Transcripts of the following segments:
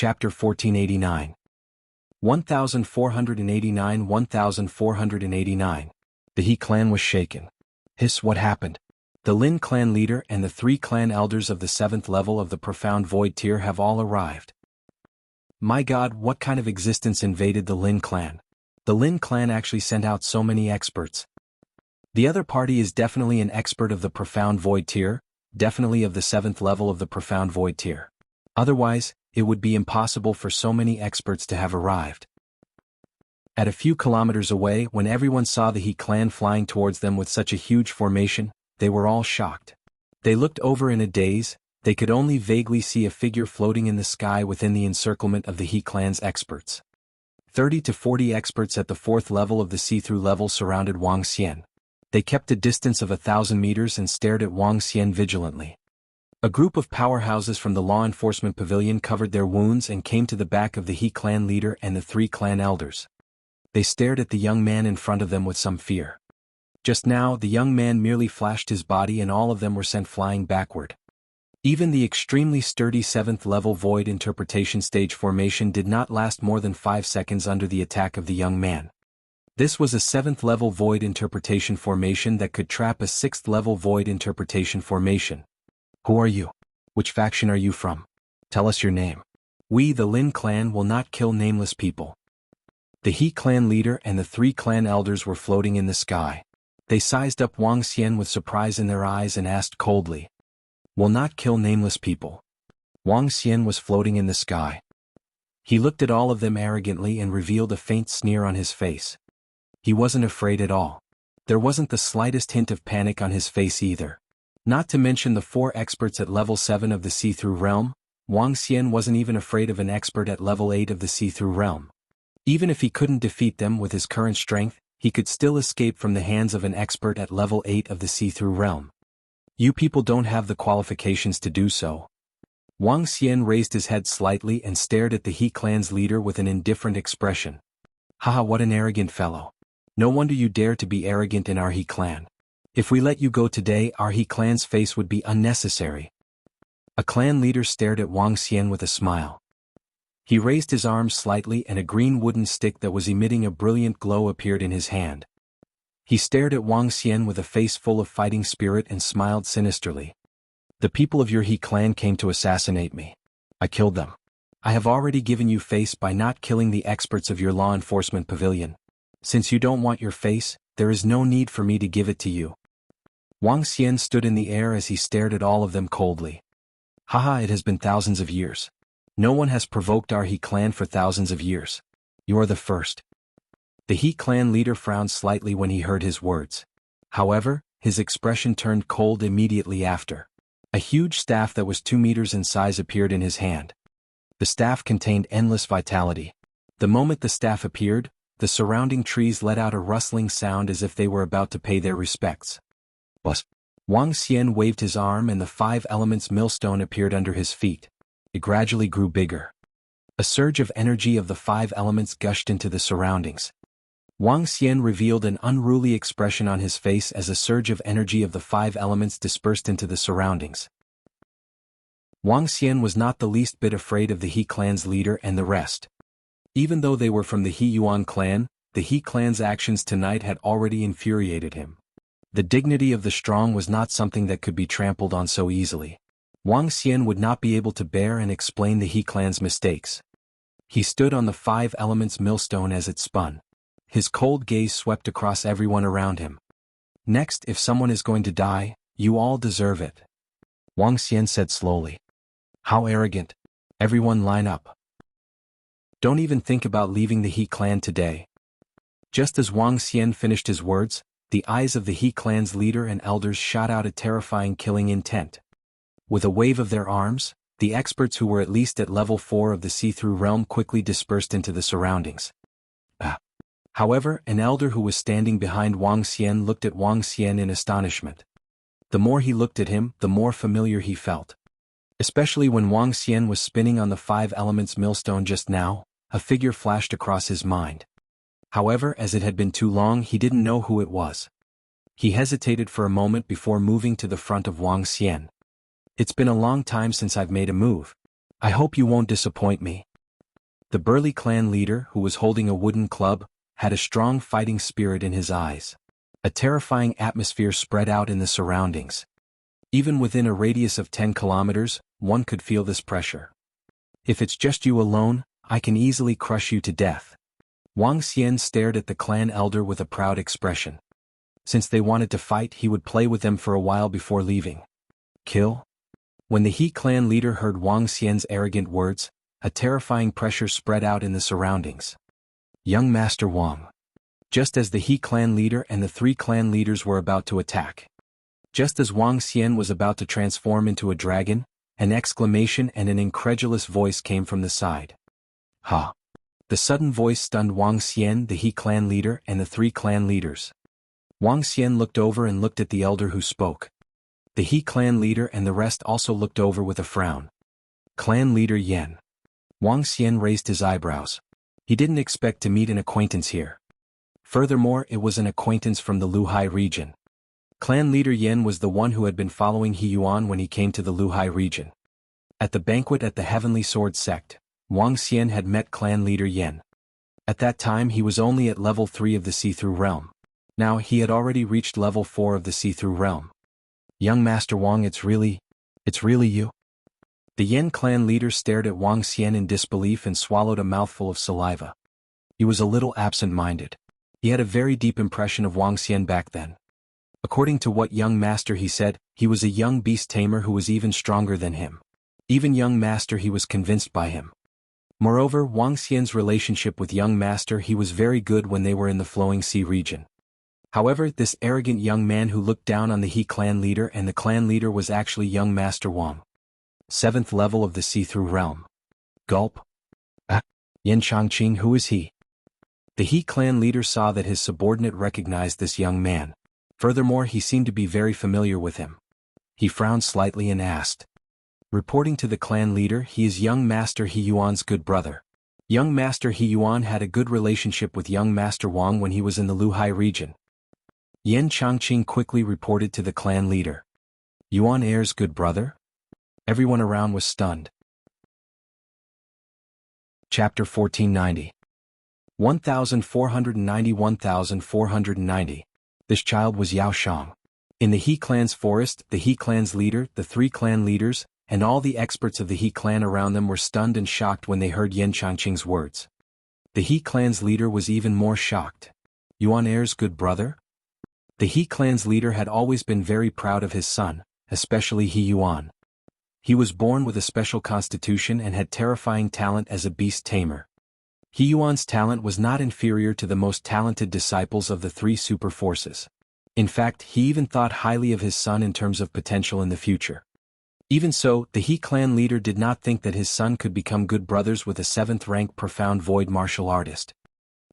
Chapter 1489. 1489. The He clan was shaken. Hiss, what happened? The Lin clan leader and the 3 clan elders of the 7th level of the Profound Void tier have all arrived. My god, what kind of existence invaded the Lin clan? The Lin clan actually sent out so many experts. The other party is definitely an expert of the Profound Void tier, definitely of the 7th level of the Profound Void tier. Otherwise, it would be impossible for so many experts to have arrived. At a few kilometers away, when everyone saw the He clan flying towards them with such a huge formation, they were all shocked. They looked over in a daze. They could only vaguely see a figure floating in the sky within the encirclement of the He clan's experts. 30 to 40 experts at the 4th level of the see-through level surrounded Wang Xian. They kept a distance of 1,000 meters and stared at Wang Xian vigilantly. A group of powerhouses from the law enforcement pavilion covered their wounds and came to the back of the He clan leader and the 3 clan elders. They stared at the young man in front of them with some fear. Just now, the young man merely flashed his body and all of them were sent flying backward. Even the extremely sturdy 7th level void interpretation stage formation did not last more than 5 seconds under the attack of the young man. This was a 7th level void interpretation formation that could trap a 6th level void interpretation formation. Who are you? Which faction are you from? Tell us your name. We, the Lin clan, will not kill nameless people. The He clan leader and the 3 clan elders were floating in the sky. They sized up Wang Xian with surprise in their eyes and asked coldly, "Will not kill nameless people." Wang Xian was floating in the sky. He looked at all of them arrogantly and revealed a faint sneer on his face. He wasn't afraid at all. There wasn't the slightest hint of panic on his face either. Not to mention the 4 experts at level 7 of the see-through realm, Wang Xian wasn't even afraid of an expert at level 8 of the see-through realm. Even if he couldn't defeat them with his current strength, he could still escape from the hands of an expert at level 8 of the see-through realm. You people don't have the qualifications to do so. Wang Xian raised his head slightly and stared at the He clan's leader with an indifferent expression. Haha, what an arrogant fellow. No wonder you dare to be arrogant in our He clan. If we let you go today, our He clan's face would be unnecessary. A clan leader stared at Wang Xian with a smile. He raised his arms slightly and a green wooden stick that was emitting a brilliant glow appeared in his hand. He stared at Wang Xian with a face full of fighting spirit and smiled sinisterly. The people of your He clan came to assassinate me. I killed them. I have already given you face by not killing the experts of your law enforcement pavilion. Since you don't want your face, there is no need for me to give it to you. Wang Xian stood in the air as he stared at all of them coldly. Haha, it has been thousands of years. No one has provoked our He clan for thousands of years. You are the first. The He clan leader frowned slightly when he heard his words. However, his expression turned cold immediately after. A huge staff that was 2 meters in size appeared in his hand. The staff contained endless vitality. The moment the staff appeared, the surrounding trees let out a rustling sound as if they were about to pay their respects. Wang Xian waved his arm and the 5 elements millstone appeared under his feet. It gradually grew bigger. A surge of energy of the 5 elements gushed into the surroundings. Wang Xian revealed an unruly expression on his face as a surge of energy of the 5 elements dispersed into the surroundings. Wang Xian was not the least bit afraid of the He clan's leader and the rest. Even though they were from the He Yuan clan, the He clan's actions tonight had already infuriated him. The dignity of the strong was not something that could be trampled on so easily. Wang Xian would not be able to bear and explain the He clan's mistakes. He stood on the 5 elements millstone as it spun. His cold gaze swept across everyone around him. Next, if someone is going to die, you all deserve it. Wang Xian said slowly. How arrogant. Everyone line up. Don't even think about leaving the He clan today. Just as Wang Xian finished his words, the eyes of the He clan's leader and elders shot out a terrifying killing intent. With a wave of their arms, the experts who were at least at level 4 of the see-through realm quickly dispersed into the surroundings. However, an elder who was standing behind Wang Xian looked at Wang Xian in astonishment. The more he looked at him, the more familiar he felt. Especially when Wang Xian was spinning on the 5 elements millstone just now, a figure flashed across his mind. However, as it had been too long, he didn't know who it was. He hesitated for a moment before moving to the front of Wang Xian. It's been a long time since I've made a move. I hope you won't disappoint me. The burly clan leader, who was holding a wooden club, had a strong fighting spirit in his eyes. A terrifying atmosphere spread out in the surroundings. Even within a radius of 10 kilometers, one could feel this pressure. If it's just you alone, I can easily crush you to death. Wang Xian stared at the clan elder with a proud expression. Since they wanted to fight, he would play with them for a while before leaving. Kill? When the He clan leader heard Wang Xian's arrogant words, a terrifying pressure spread out in the surroundings. Young Master Wang. Just as the He clan leader and the 3 clan leaders were about to attack. Just as Wang Xian was about to transform into a dragon, an exclamation and an incredulous voice came from the side. Ha! The sudden voice stunned Wang Xian, the He clan leader, and the 3 clan leaders. Wang Xian looked over and looked at the elder who spoke. The He clan leader and the rest also looked over with a frown. Clan leader Yan. Wang Xian raised his eyebrows. He didn't expect to meet an acquaintance here. Furthermore, it was an acquaintance from the Luhai region. Clan leader Yan was the one who had been following He Yuan when he came to the Luhai region. At the banquet at the Heavenly Sword Sect, Wang Xian had met clan leader Yan. At that time he was only at level 3 of the see-through realm. Now he had already reached level 4 of the see-through realm. Young Master Wang, it's really you? The Yan clan leader stared at Wang Xian in disbelief and swallowed a mouthful of saliva. He was a little absent-minded. He had a very deep impression of Wang Xian back then. According to what young master he said, he was a young beast tamer who was even stronger than him. Even young master he was convinced by him. Moreover, Wang Xian's relationship with young master he was very good when they were in the Flowing Sea region. However, this arrogant young man who looked down on the He clan leader and the clan leader was actually young Master Wang. 7th level of the see-through realm. Gulp. Yan Changqing, who is he? The He clan leader saw that his subordinate recognized this young man. Furthermore, he seemed to be very familiar with him. He frowned slightly and asked. Reporting to the clan leader, he is young Master He Yuan's good brother. Young Master He Yuan had a good relationship with young Master Wang when he was in the Luhai region. Yan Changqing quickly reported to the clan leader. Yuan heir's good brother? Everyone around was stunned. Chapter 1490. 1490. This child was Yao Shang. In the He clan's forest, the He clan's leader, the 3 clan leaders, and all the experts of the He clan around them were stunned and shocked when they heard Yan Changqing's words. The He clan's leader was even more shocked. Yuan heir's good brother? The He clan's leader had always been very proud of his son, especially He Yuan. He was born with a special constitution and had terrifying talent as a beast tamer. He Yuan's talent was not inferior to the most talented disciples of the 3 super forces. In fact, he even thought highly of his son in terms of potential in the future. Even so, the He clan leader did not think that his son could become good brothers with a 7th rank profound void martial artist.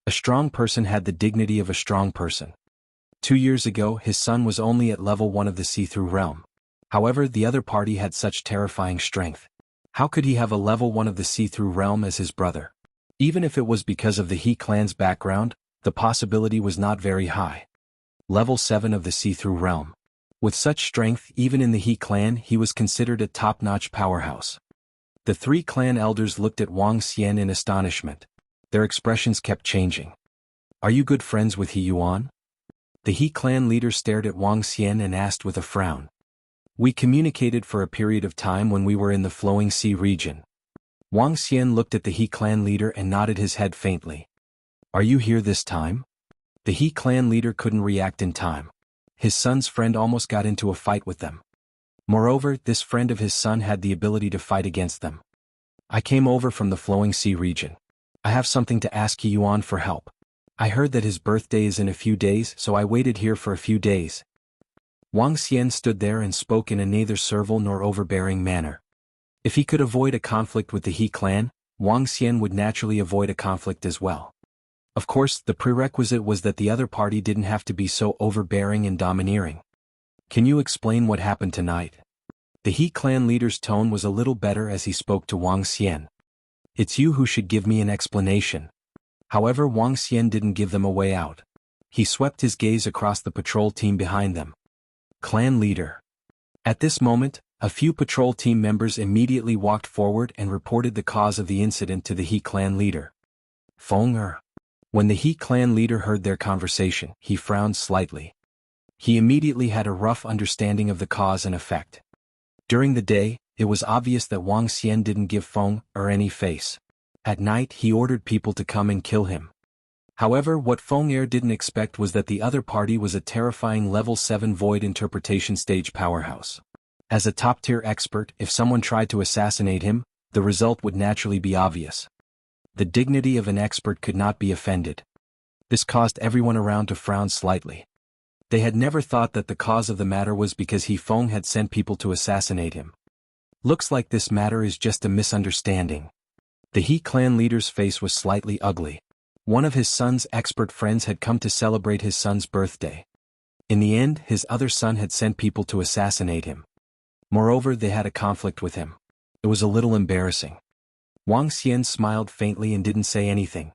A strong person had the dignity of a strong person. 2 years ago, his son was only at level 1 of the see-through realm. However, the other party had such terrifying strength. How could he have a level 1 of the see-through realm as his brother? Even if it was because of the He clan's background, the possibility was not very high. Level 7 of the see-through realm. With such strength, even in the He clan, he was considered a top-notch powerhouse. The 3 clan elders looked at Wang Xian in astonishment. Their expressions kept changing. Are you good friends with He Yuan? The He clan leader stared at Wang Xian and asked with a frown. We communicated for a period of time when we were in the Flowing Sea region. Wang Xian looked at the He clan leader and nodded his head faintly. Are you here this time? The He clan leader couldn't react in time. His son's friend almost got into a fight with them. Moreover, this friend of his son had the ability to fight against them. I came over from the Flowing Sea region. I have something to ask He Yuan for help. I heard that his birthday is in a few days, so I waited here for a few days. Wang Xian stood there and spoke in a neither servile nor overbearing manner. If he could avoid a conflict with the He clan, Wang Xian would naturally avoid a conflict as well. Of course, the prerequisite was that the other party didn't have to be so overbearing and domineering. Can you explain what happened tonight? The He clan leader's tone was a little better as he spoke to Wang Xian. It's you who should give me an explanation. However, Wang Xian didn't give them a way out. He swept his gaze across the patrol team behind them. Clan leader. At this moment, A few patrol team members immediately walked forward and reported the cause of the incident to the He clan leader. Feng Er. When the He clan leader heard their conversation, he frowned slightly. He immediately had a rough understanding of the cause and effect. During the day, it was obvious that Wang Xian didn't give Feng Er any face. At night he ordered people to come and kill him. However, what Feng Er didn't expect was that the other party was a terrifying level 7 void interpretation stage powerhouse. As a top-tier expert, if someone tried to assassinate him, the result would naturally be obvious. The dignity of an expert could not be offended. This caused everyone around to frown slightly. They had never thought that the cause of the matter was because He Feng had sent people to assassinate him. Looks like this matter is just a misunderstanding. The He clan leader's face was slightly ugly. One of his son's expert friends had come to celebrate his son's birthday. In the end, his other son had sent people to assassinate him. Moreover, they had a conflict with him. It was a little embarrassing. Wang Xian smiled faintly and didn't say anything.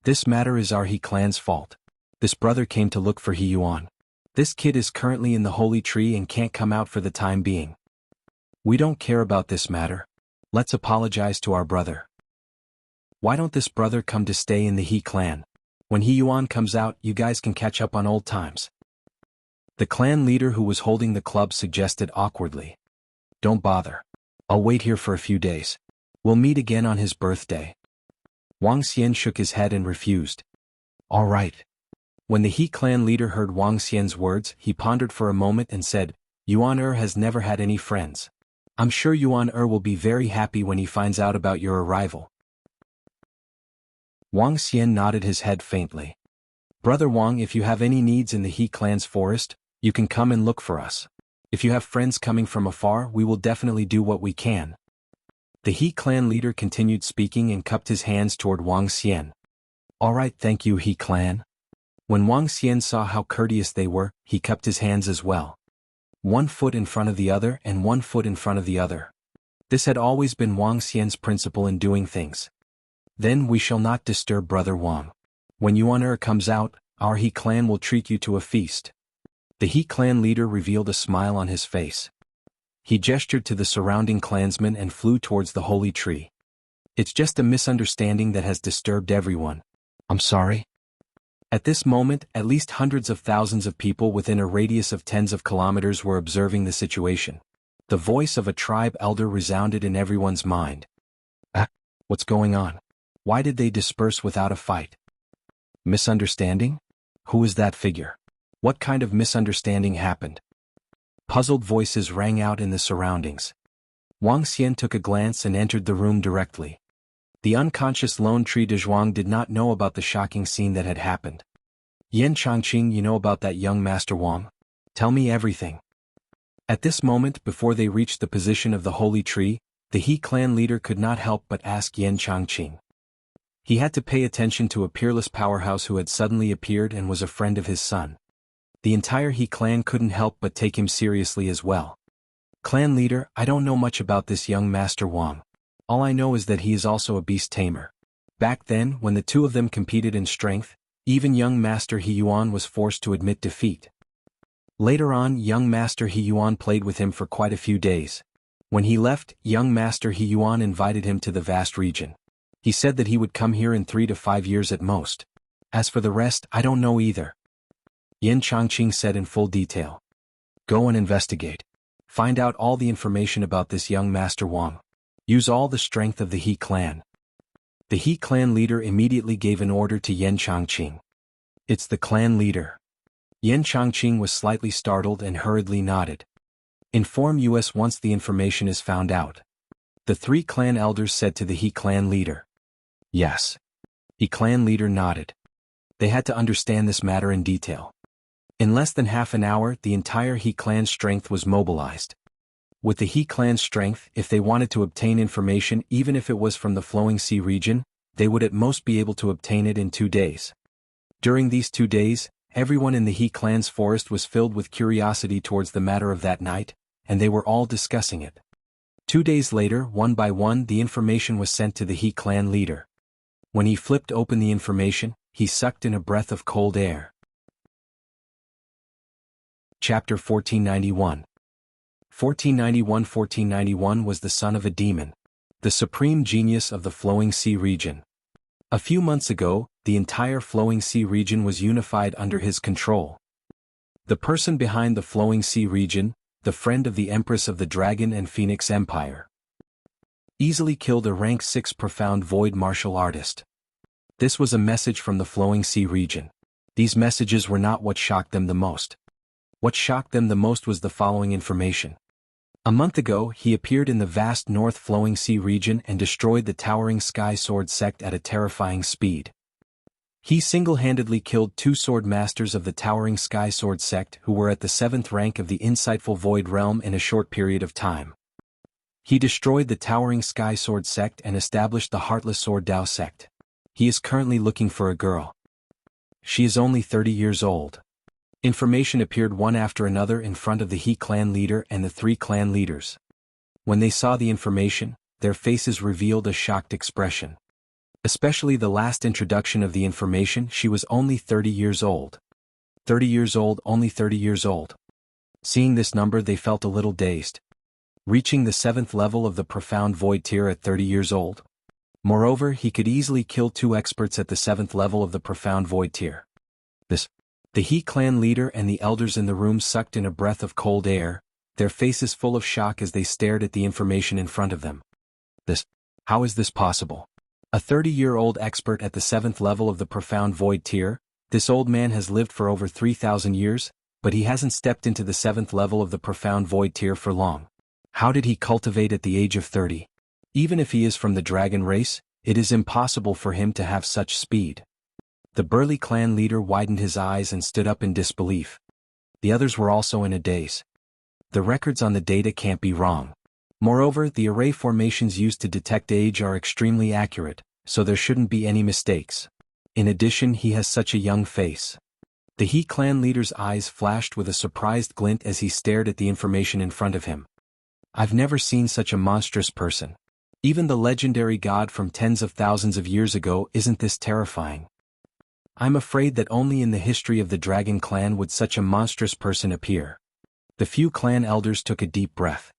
This matter is our He clan's fault. This brother came to look for He Yuan. This kid is currently in the holy tree and can't come out for the time being. We don't care about this matter. Let's apologize to our brother. Why don't this brother come to stay in the He clan? When He Yuan comes out, you guys can catch up on old times. The clan leader who was holding the club suggested awkwardly. Don't bother. I'll wait here for a few days. We'll meet again on his birthday. Wang Xian shook his head and refused. All right. When the He clan leader heard Wang Xian's words, he pondered for a moment and said, Yuan has never had any friends. I'm sure Yuan will be very happy when he finds out about your arrival. Wang Xian nodded his head faintly. Brother Wang, if you have any needs in the He clan's forest, you can come and look for us. If you have friends coming from afar, we will definitely do what we can. The He clan leader continued speaking and cupped his hands toward Wang Xian. All right, thank you, He clan. When Wang Xian saw how courteous they were, he cupped his hands as well. 1 foot in front of the other and 1 foot in front of the other. This had always been Wang Xian's principle in doing things. Then we shall not disturb Brother Wang. When Yuan comes out, our He clan will treat you to a feast. The He clan leader revealed a smile on his face. He gestured to the surrounding clansmen and flew towards the holy tree. It's just a misunderstanding that has disturbed everyone. I'm sorry. At this moment, at least hundreds of thousands of people within a radius of tens of kilometers were observing the situation. The voice of a tribe elder resounded in everyone's mind. What's going on? Why did they disperse without a fight? Misunderstanding? Who is that figure? What kind of misunderstanding happened? Puzzled voices rang out in the surroundings. Wang Xian took a glance and entered the room directly. The unconscious lone tree de Zhuang did not know about the shocking scene that had happened. Yan Changqing, you know about that young Master Wang? Tell me everything. At this moment, before they reached the position of the holy tree, the He clan leader could not help but ask Yan Changqing. He had to pay attention to a peerless powerhouse who had suddenly appeared and was a friend of his son. The entire He clan couldn't help but take him seriously as well. Clan leader, I don't know much about this young Master Wang. All I know is that he is also a beast tamer. Back then, when the two of them competed in strength, even young Master He Yuan was forced to admit defeat. Later on, young Master He Yuan played with him for quite a few days. When he left, young Master He Yuan invited him to the vast region. He said that he would come here in 3 to 5 years at most. As for the rest, I don't know either. Yan Changqing said in full detail. Go and investigate. Find out all the information about this young Master Wang. Use all the strength of the He clan. The He clan leader immediately gave an order to Yan Changqing. It's the clan leader. Yan Changqing was slightly startled and hurriedly nodded. Inform us once the information is found out. The 3 clan elders said to the He clan leader. Yes. He clan leader nodded. They had to understand this matter in detail. In less than half an hour, the entire He clan's strength was mobilized. With the He clan's strength, if they wanted to obtain information even if it was from the flowing sea region, they would at most be able to obtain it in 2 days. During these 2 days, everyone in the He clan's forest was filled with curiosity towards the matter of that night, and they were all discussing it. 2 days later, one by one, the information was sent to the He clan leader. When he flipped open the information, he sucked in a breath of cold air. Chapter 1491. 1491 was the son of a demon, the supreme genius of the Flowing Sea region. A few months ago, the entire Flowing Sea region was unified under his control. The person behind the Flowing Sea region, the friend of the Empress of the Dragon and Phoenix Empire, easily killed a rank 6 profound void martial artist. This was a message from the Flowing Sea region. These messages were not what shocked them the most. What shocked them the most was the following information. A month ago, he appeared in the vast North Flowing Sea region and destroyed the towering Sky Sword sect at a terrifying speed. He single-handedly killed 2 sword masters of the towering Sky Sword sect who were at the 7th rank of the insightful Void Realm in a short period of time. He destroyed the towering Sky Sword sect and established the Heartless Sword Dao sect. He is currently looking for a girl. She is only 30 years old. Information appeared one after another in front of the He clan leader and the 3 clan leaders. When they saw the information, their faces revealed a shocked expression. Especially the last introduction of the information. She was only 30 years old. 30 years old, only 30 years old. Seeing this number, they felt a little dazed. Reaching the 7th level of the Profound Void tier at 30 years old. Moreover, he could easily kill 2 experts at the 7th level of the Profound Void tier. The He clan leader and the elders in the room sucked in a breath of cold air, their faces full of shock as they stared at the information in front of them. How is this possible? A 30-year-old expert at the 7th level of the Profound Void tier. This old man has lived for over 3,000 years, but he hasn't stepped into the 7th level of the Profound Void tier for long. How did he cultivate at the age of 30? Even if he is from the dragon race, it is impossible for him to have such speed. The burly clan leader widened his eyes and stood up in disbelief. The others were also in a daze. The records on the data can't be wrong. Moreover, the array formations used to detect age are extremely accurate, so there shouldn't be any mistakes. In addition, he has such a young face. The He clan leader's eyes flashed with a surprised glint as he stared at the information in front of him. I've never seen such a monstrous person. Even the legendary god from tens of thousands of years ago isn't this terrifying. I'm afraid that only in the history of the Dragon Clan would such a monstrous person appear. The few clan elders took a deep breath.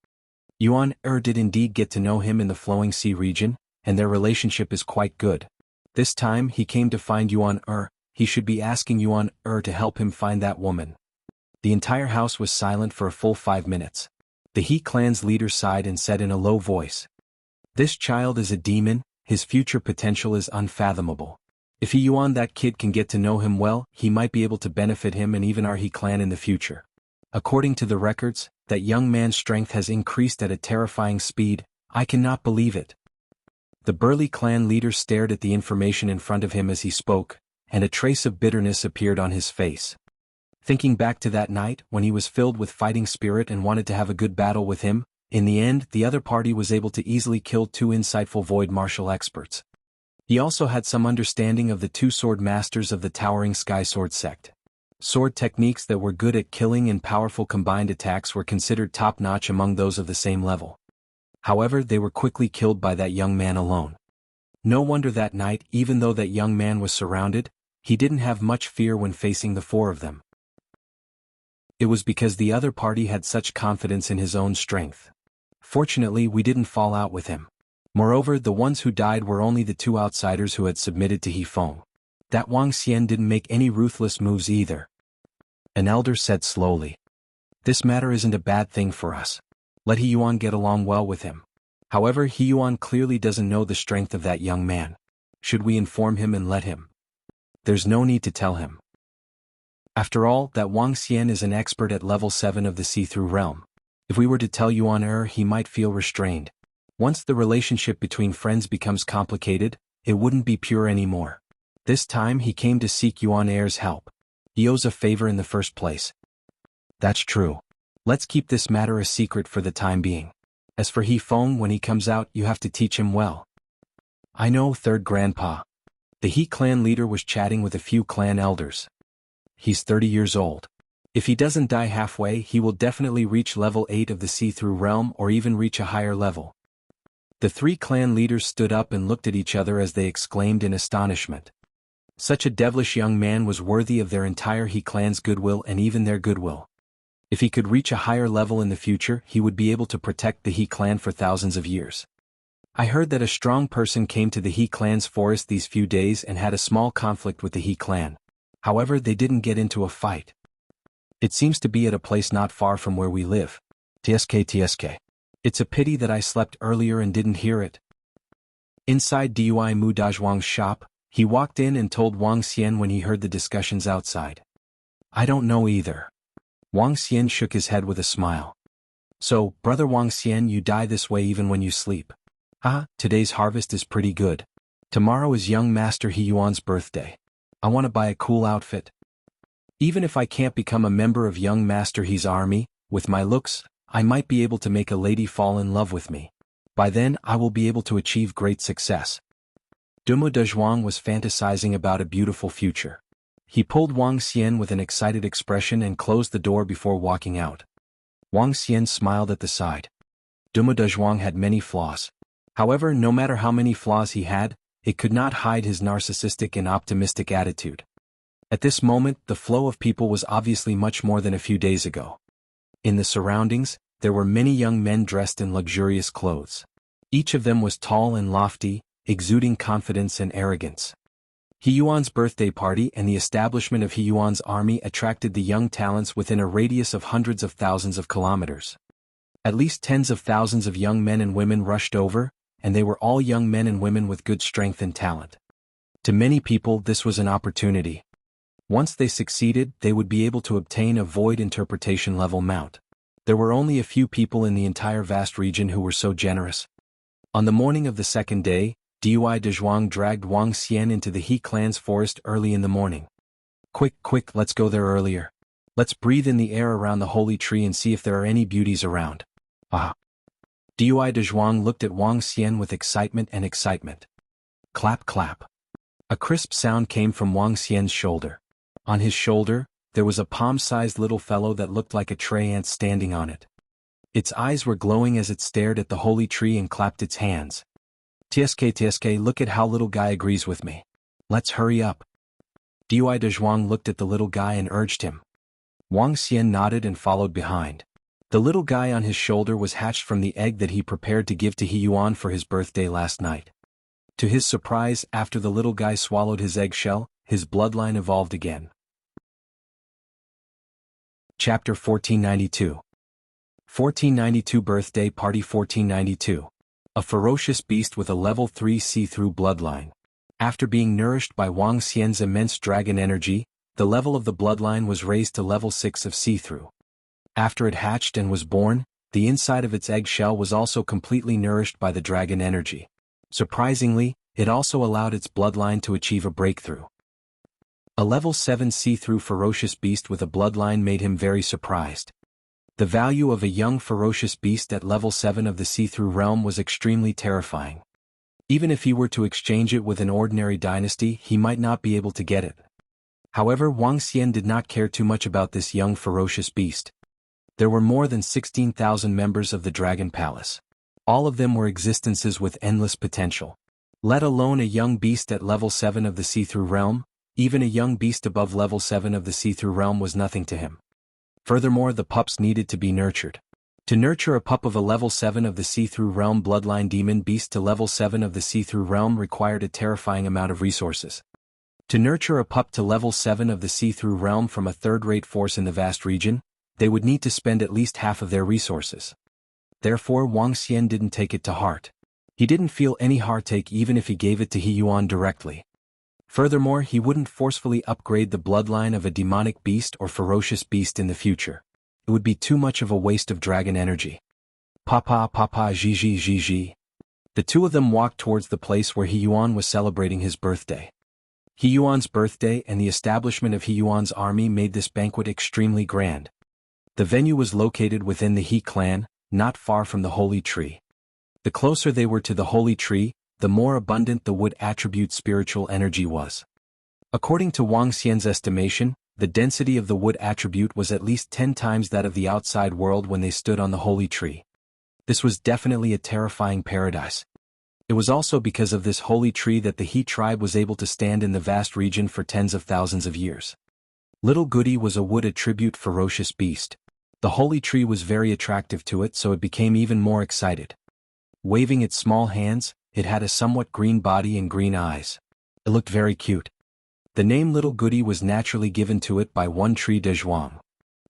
Yuan did indeed get to know him in the Flowing Sea region, and their relationship is quite good. This time he came to find Yuan he should be asking Yuan to help him find that woman. The entire house was silent for a full 5 minutes. The He clan's leader sighed and said in a low voice, "This child is a demon, his future potential is unfathomable. If Yuan that kid can get to know him well, he might be able to benefit him and even our He clan in the future." According to the records, that young man's strength has increased at a terrifying speed. I cannot believe it. The burly clan leader stared at the information in front of him as he spoke, and a trace of bitterness appeared on his face. Thinking back to that night when he was filled with fighting spirit and wanted to have a good battle with him, in the end the other party was able to easily kill 2 insightful void martial experts. He also had some understanding of the 2 sword masters of the towering Sky Sword sect. Sword techniques that were good at killing and powerful combined attacks were considered top-notch among those of the same level. However, they were quickly killed by that young man alone. No wonder that night, even though that young man was surrounded, he didn't have much fear when facing the 4 of them. It was because the other party had such confidence in his own strength. Fortunately, we didn't fall out with him. Moreover, the ones who died were only the 2 outsiders who had submitted to He Feng. That Wang Xian didn't make any ruthless moves either. An elder said slowly. This matter isn't a bad thing for us. Let He Yuan get along well with him. However, He Yuan clearly doesn't know the strength of that young man. Should we inform him and let him? There's no need to tell him. After all, that Wang Xian is an expert at level 7 of the see-through realm. If we were to tell Yuan he might feel restrained. Once the relationship between friends becomes complicated, it wouldn't be pure anymore. This time he came to seek Yuan help. He owes a favor in the first place. That's true. Let's keep this matter a secret for the time being. As for He Feng, when he comes out, you have to teach him well. I know, third grandpa. The He clan leader was chatting with a few clan elders. He's 30 years old. If he doesn't die halfway, he will definitely reach level 8 of the see-through realm or even reach a higher level. The 3 clan leaders stood up and looked at each other as they exclaimed in astonishment. Such a devilish young man was worthy of their entire He clan's goodwill and even their goodwill. If he could reach a higher level in the future, he would be able to protect the He clan for thousands of years. I heard that a strong person came to the He clan's forest these few days and had a small conflict with the He clan. However, they didn't get into a fight. It seems to be at a place not far from where we live. TSK. It's a pity that I slept earlier and didn't hear it. Inside Dui Mu Dazhuang's shop, he walked in and told Wang Xian when he heard the discussions outside. I don't know either. Wang Xian shook his head with a smile. So, brother Wang Xian, you die this way even when you sleep. Today's harvest is pretty good. Tomorrow is young Master He Yuan's birthday. I want to buy a cool outfit. Even if I can't become a member of young Master He's army, with my looks, I might be able to make a lady fall in love with me. By then, I will be able to achieve great success. Dumu Dezhuang was fantasizing about a beautiful future. He pulled Wang Xian with an excited expression and closed the door before walking out. Wang Xian smiled at the side. Dumu Dezhuang had many flaws. However, no matter how many flaws he had, it could not hide his narcissistic and optimistic attitude. At this moment, the flow of people was obviously much more than a few days ago. In the surroundings, there were many young men dressed in luxurious clothes. Each of them was tall and lofty, exuding confidence and arrogance. He Yuan's birthday party and the establishment of He Yuan's army attracted the young talents within a radius of hundreds of thousands of kilometers. At least tens of thousands of young men and women rushed over, and they were all young men and women with good strength and talent. To many people, this was an opportunity. Once they succeeded, they would be able to obtain a void interpretation level mount. There were only a few people in the entire vast region who were so generous. On the morning of the second day, Dui Dezhuang dragged Wang Xian into the He clan's forest early in the morning. Quick, let's go there earlier. Let's breathe in the air around the holy tree and see if there are any beauties around. Dui Dezhuang looked at Wang Xian with excitement. Clap. A crisp sound came from Wang Xian's shoulder. On his shoulder, there was a palm-sized little fellow that looked like a tray ant standing on it. Its eyes were glowing as it stared at the holy tree and clapped its hands. TSK, look at how little guy agrees with me. Let's hurry up. Dui Dezhuang looked at the little guy and urged him. Wang Xian nodded and followed behind. The little guy on his shoulder was hatched from the egg that he prepared to give to He Yuan for his birthday last night. To his surprise, after the little guy swallowed his eggshell, his bloodline evolved again. Chapter 1492. 1492 Birthday Party 1492. A ferocious beast with a level 3 see-through bloodline. After being nourished by Wang Xian's immense dragon energy, the level of the bloodline was raised to level 6 of see-through. After it hatched and was born, the inside of its eggshell was also completely nourished by the dragon energy. Surprisingly, it also allowed its bloodline to achieve a breakthrough. A level 7 see-through ferocious beast with a bloodline made him very surprised. The value of a young ferocious beast at level 7 of the see-through realm was extremely terrifying. Even if he were to exchange it with an ordinary dynasty, he might not be able to get it. However, Wang Xian did not care too much about this young ferocious beast. There were more than 16,000 members of the Dragon Palace. All of them were existences with endless potential. Let alone a young beast at level 7 of the see-through realm, even a young beast above level 7 of the see-through realm was nothing to him. Furthermore, the pups needed to be nurtured. To nurture a pup of a level 7 of the see-through realm bloodline demon beast to level 7 of the see-through realm required a terrifying amount of resources. To nurture a pup to level 7 of the see-through realm from a third-rate force in the vast region, they would need to spend at least half of their resources. Therefore, Wang Xian didn't take it to heart. He didn't feel any heartache even if he gave it to He Yuan directly. Furthermore, he wouldn't forcefully upgrade the bloodline of a demonic beast or ferocious beast in the future. It would be too much of a waste of dragon energy. Papa, Gigi. The two of them walked towards the place where He Yuan was celebrating his birthday. He Yuan's birthday and the establishment of He Yuan's army made this banquet extremely grand. The venue was located within the He clan, not far from the holy tree. The closer they were to the holy tree, the more abundant the wood attribute spiritual energy was. According to Wang Xian's estimation, the density of the wood attribute was at least 10 times that of the outside world when they stood on the holy tree. This was definitely a terrifying paradise. It was also because of this holy tree that the He tribe was able to stand in the vast region for tens of thousands of years. Little Goody was a wood attribute ferocious beast. The holy tree was very attractive to it, so it became even more excited. Waving its small hands, it had a somewhat green body and green eyes. It looked very cute. The name Little Goody was naturally given to it by one tree de Zhuang.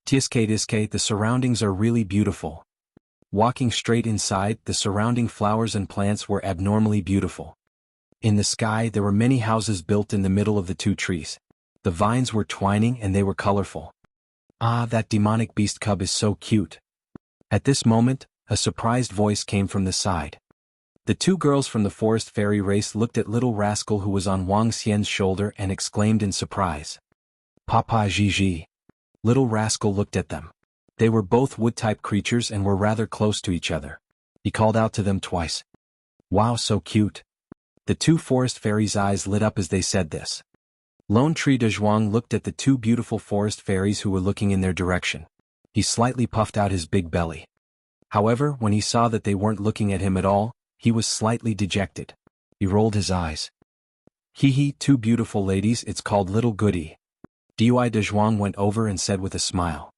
Tiske, the surroundings are really beautiful. Walking straight inside, the surrounding flowers and plants were abnormally beautiful. In the sky there were many houses built in the middle of the two trees. The vines were twining and they were colorful. Ah, that demonic beast cub is so cute. At this moment, a surprised voice came from the side. The two girls from the forest fairy race looked at little rascal who was on Wang Xian's shoulder and exclaimed in surprise. Papa Gigi. Little rascal looked at them. They were both wood-type creatures and were rather close to each other. He called out to them twice. Wow, so cute. The two forest fairies' eyes lit up as they said this. Lone Tree de Zhuang looked at the two beautiful forest fairies who were looking in their direction. He slightly puffed out his big belly. However, when he saw that they weren't looking at him at all, he was slightly dejected. He rolled his eyes. Hee, two beautiful ladies, it's called Little Goody. Dui de Zhuang went over and said with a smile.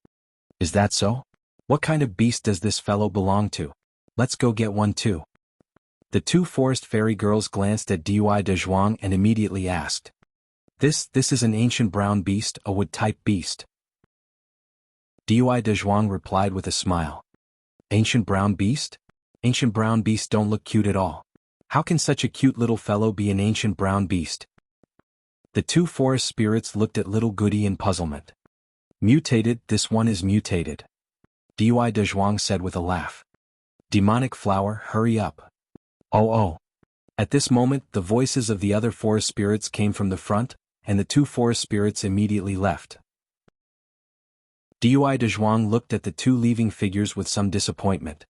Is that so? What kind of beast does this fellow belong to? Let's go get one too. The two forest fairy girls glanced at Dui de Zhuang and immediately asked. This is an ancient brown beast, a wood-type beast. Dui de Zhuang replied with a smile. Ancient brown beast? Ancient brown beasts don't look cute at all. How can such a cute little fellow be an ancient brown beast? The two forest spirits looked at Little Goody in puzzlement. Mutated, this one is mutated. Dui de Zhuang said with a laugh. Demonic flower, hurry up. Oh. At this moment, the voices of the other forest spirits came from the front, and the two forest spirits immediately left. Dui de Zhuang looked at the two leaving figures with some disappointment.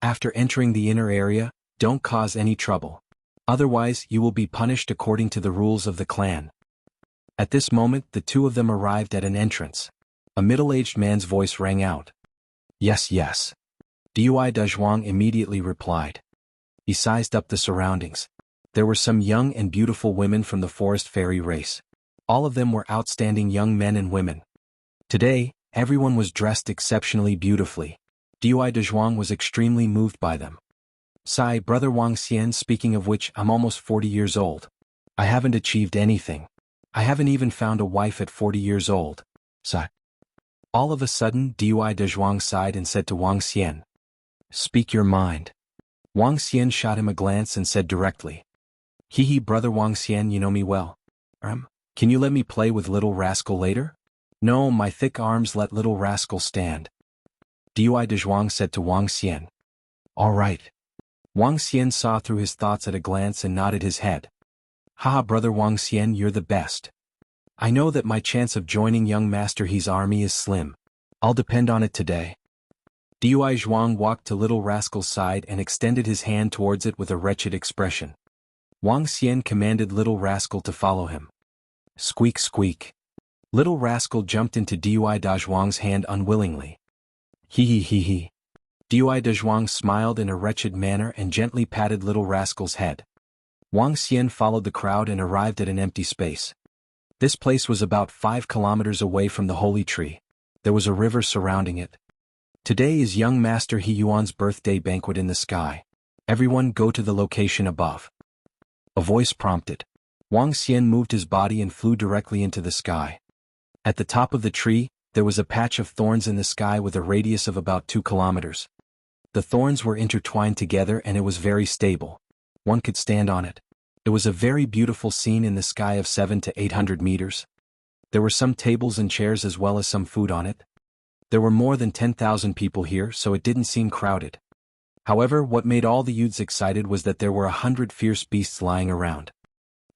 After entering the inner area, don't cause any trouble. Otherwise, you will be punished according to the rules of the clan. At this moment, the two of them arrived at an entrance. A middle-aged man's voice rang out. Yes. Dui de Zhuang immediately replied. He sized up the surroundings. There were some young and beautiful women from the forest fairy race. All of them were outstanding young men and women. Today, everyone was dressed exceptionally beautifully. Dui de Zhuang was extremely moved by them. Sai, brother Wang Xian, speaking of which, I'm almost 40 years old. I haven't achieved anything. I haven't even found a wife at 40 years old. Sai. All of a sudden, Dui de Zhuang sighed and said to Wang Xian. Speak your mind. Wang Xian shot him a glance and said directly. Hee, brother Wang Xian, you know me well. Can you let me play with little rascal later? No, my thick arms let little rascal stand. Dui de Zhuang said to Wang Xian. All right. Wang Xian saw through his thoughts at a glance and nodded his head. Haha, brother Wang Xian, you're the best. I know that my chance of joining young Master He's army is slim. I'll depend on it today. Dui Zhuang walked to little rascal's side and extended his hand towards it with a wretched expression. Wang Xian commanded little rascal to follow him. Squeak, squeak. Little rascal jumped into Dui de Zhuang's hand unwillingly. Hee. Dui de Zhuang smiled in a wretched manner and gently patted little rascal's head. Wang Xian followed the crowd and arrived at an empty space. This place was about 5 kilometers away from the holy tree. There was a river surrounding it. Today is young Master He Yuan's birthday banquet in the sky. Everyone go to the location above. A voice prompted. Wang Xian moved his body and flew directly into the sky. At the top of the tree, there was a patch of thorns in the sky with a radius of about 2 kilometers. The thorns were intertwined together and it was very stable. One could stand on it. It was a very beautiful scene in the sky of 700 to 800 meters. There were some tables and chairs as well as some food on it. There were more than 10,000 people here, so it didn't seem crowded. However, what made all the youths excited was that there were 100 fierce beasts lying around.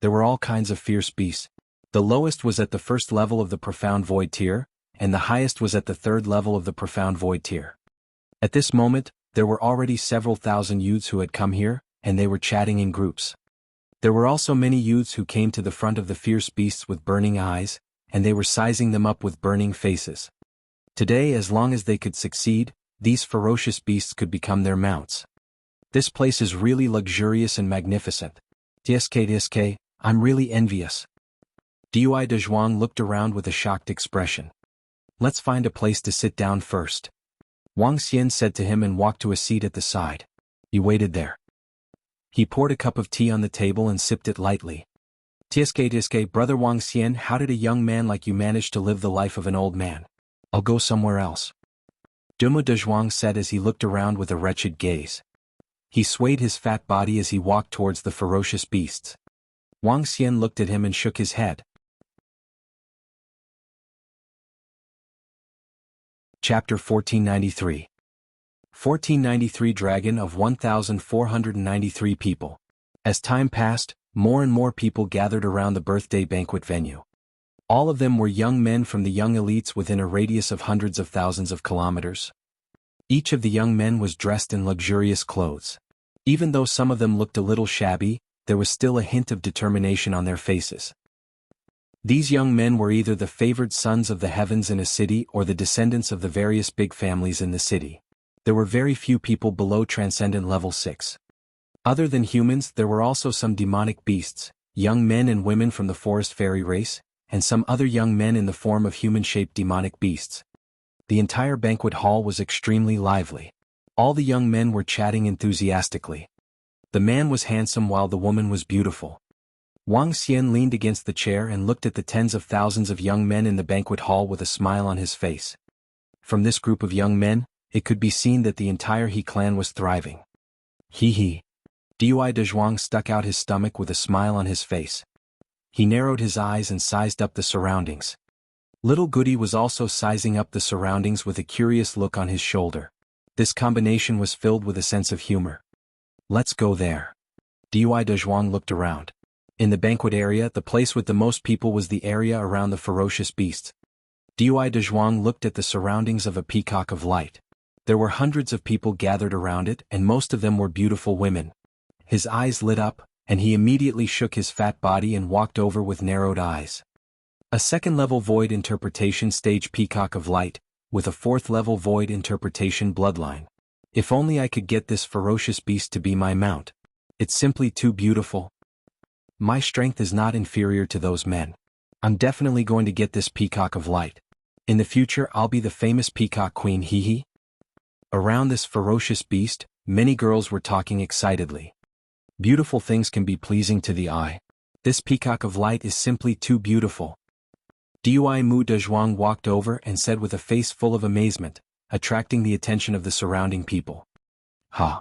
There were all kinds of fierce beasts. The lowest was at the first level of the profound void tier, and the highest was at the third level of the profound void tier. At this moment, there were already several thousand youths who had come here, and they were chatting in groups. There were also many youths who came to the front of the fierce beasts with burning eyes, and they were sizing them up with burning faces. Today, as long as they could succeed, these ferocious beasts could become their mounts. This place is really luxurious and magnificent. Tiske, I'm really envious. Dui de Zhuang looked around with a shocked expression. Let's find a place to sit down first. Wang Xian said to him and walked to a seat at the side. He waited there. He poured a cup of tea on the table and sipped it lightly. Tiske, brother Wang Xian, how did a young man like you manage to live the life of an old man? I'll go somewhere else. Dumu Dezhuang said as he looked around with a wretched gaze. He swayed his fat body as he walked towards the ferocious beasts. Wang Xian looked at him and shook his head. Chapter 1493. 1493 Dragon of 1,493 people. As time passed, more and more people gathered around the birthday banquet venue. All of them were young men from the young elites within a radius of hundreds of thousands of kilometers. Each of the young men was dressed in luxurious clothes. Even though some of them looked a little shabby, there was still a hint of determination on their faces. These young men were either the favored sons of the heavens in a city or the descendants of the various big families in the city. There were very few people below Transcendent Level 6. Other than humans, there were also some demonic beasts, young men and women from the forest fairy race, and some other young men in the form of human-shaped demonic beasts. The entire banquet hall was extremely lively. All the young men were chatting enthusiastically. The man was handsome while the woman was beautiful. Wang Xian leaned against the chair and looked at the tens of thousands of young men in the banquet hall with a smile on his face. From this group of young men, it could be seen that the entire He clan was thriving. Hee. Dui Dezhuang stuck out his stomach with a smile on his face. He narrowed his eyes and sized up the surroundings. Little Goody was also sizing up the surroundings with a curious look on his shoulder. This combination was filled with a sense of humor. Let's go there. Dui Dezhuang looked around. In the banquet area, the place with the most people was the area around the ferocious beasts. Dui Dezhuang looked at the surroundings of a peacock of light. There were hundreds of people gathered around it, and most of them were beautiful women. His eyes lit up, and he immediately shook his fat body and walked over with narrowed eyes. A second-level void interpretation stage peacock of light, with a fourth-level void interpretation bloodline. If only I could get this ferocious beast to be my mount. It's simply too beautiful. My strength is not inferior to those men. I'm definitely going to get this peacock of light. In the future I'll be the famous peacock queen, hee. Around this ferocious beast, many girls were talking excitedly. Beautiful things can be pleasing to the eye. This peacock of light is simply too beautiful. Dui Mu Dezhuang walked over and said with a face full of amazement, attracting the attention of the surrounding people. Ha!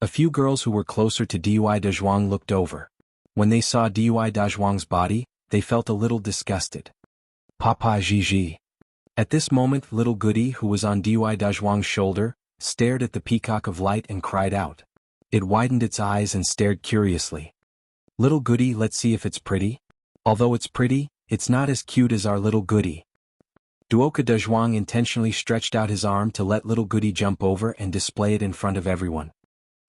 A few girls who were closer to Dui Dezhuang looked over. When they saw Dui Dezhuang's body, they felt a little disgusted. Papa Gigi. At this moment, little Goody, who was on Dui Dezhuang's shoulder, stared at the peacock of light and cried out. It widened its eyes and stared curiously. Little Goody, let's see if it's pretty. Although it's pretty, it's not as cute as our little Goody. Duoka Dezhuang intentionally stretched out his arm to let little Goody jump over and display it in front of everyone.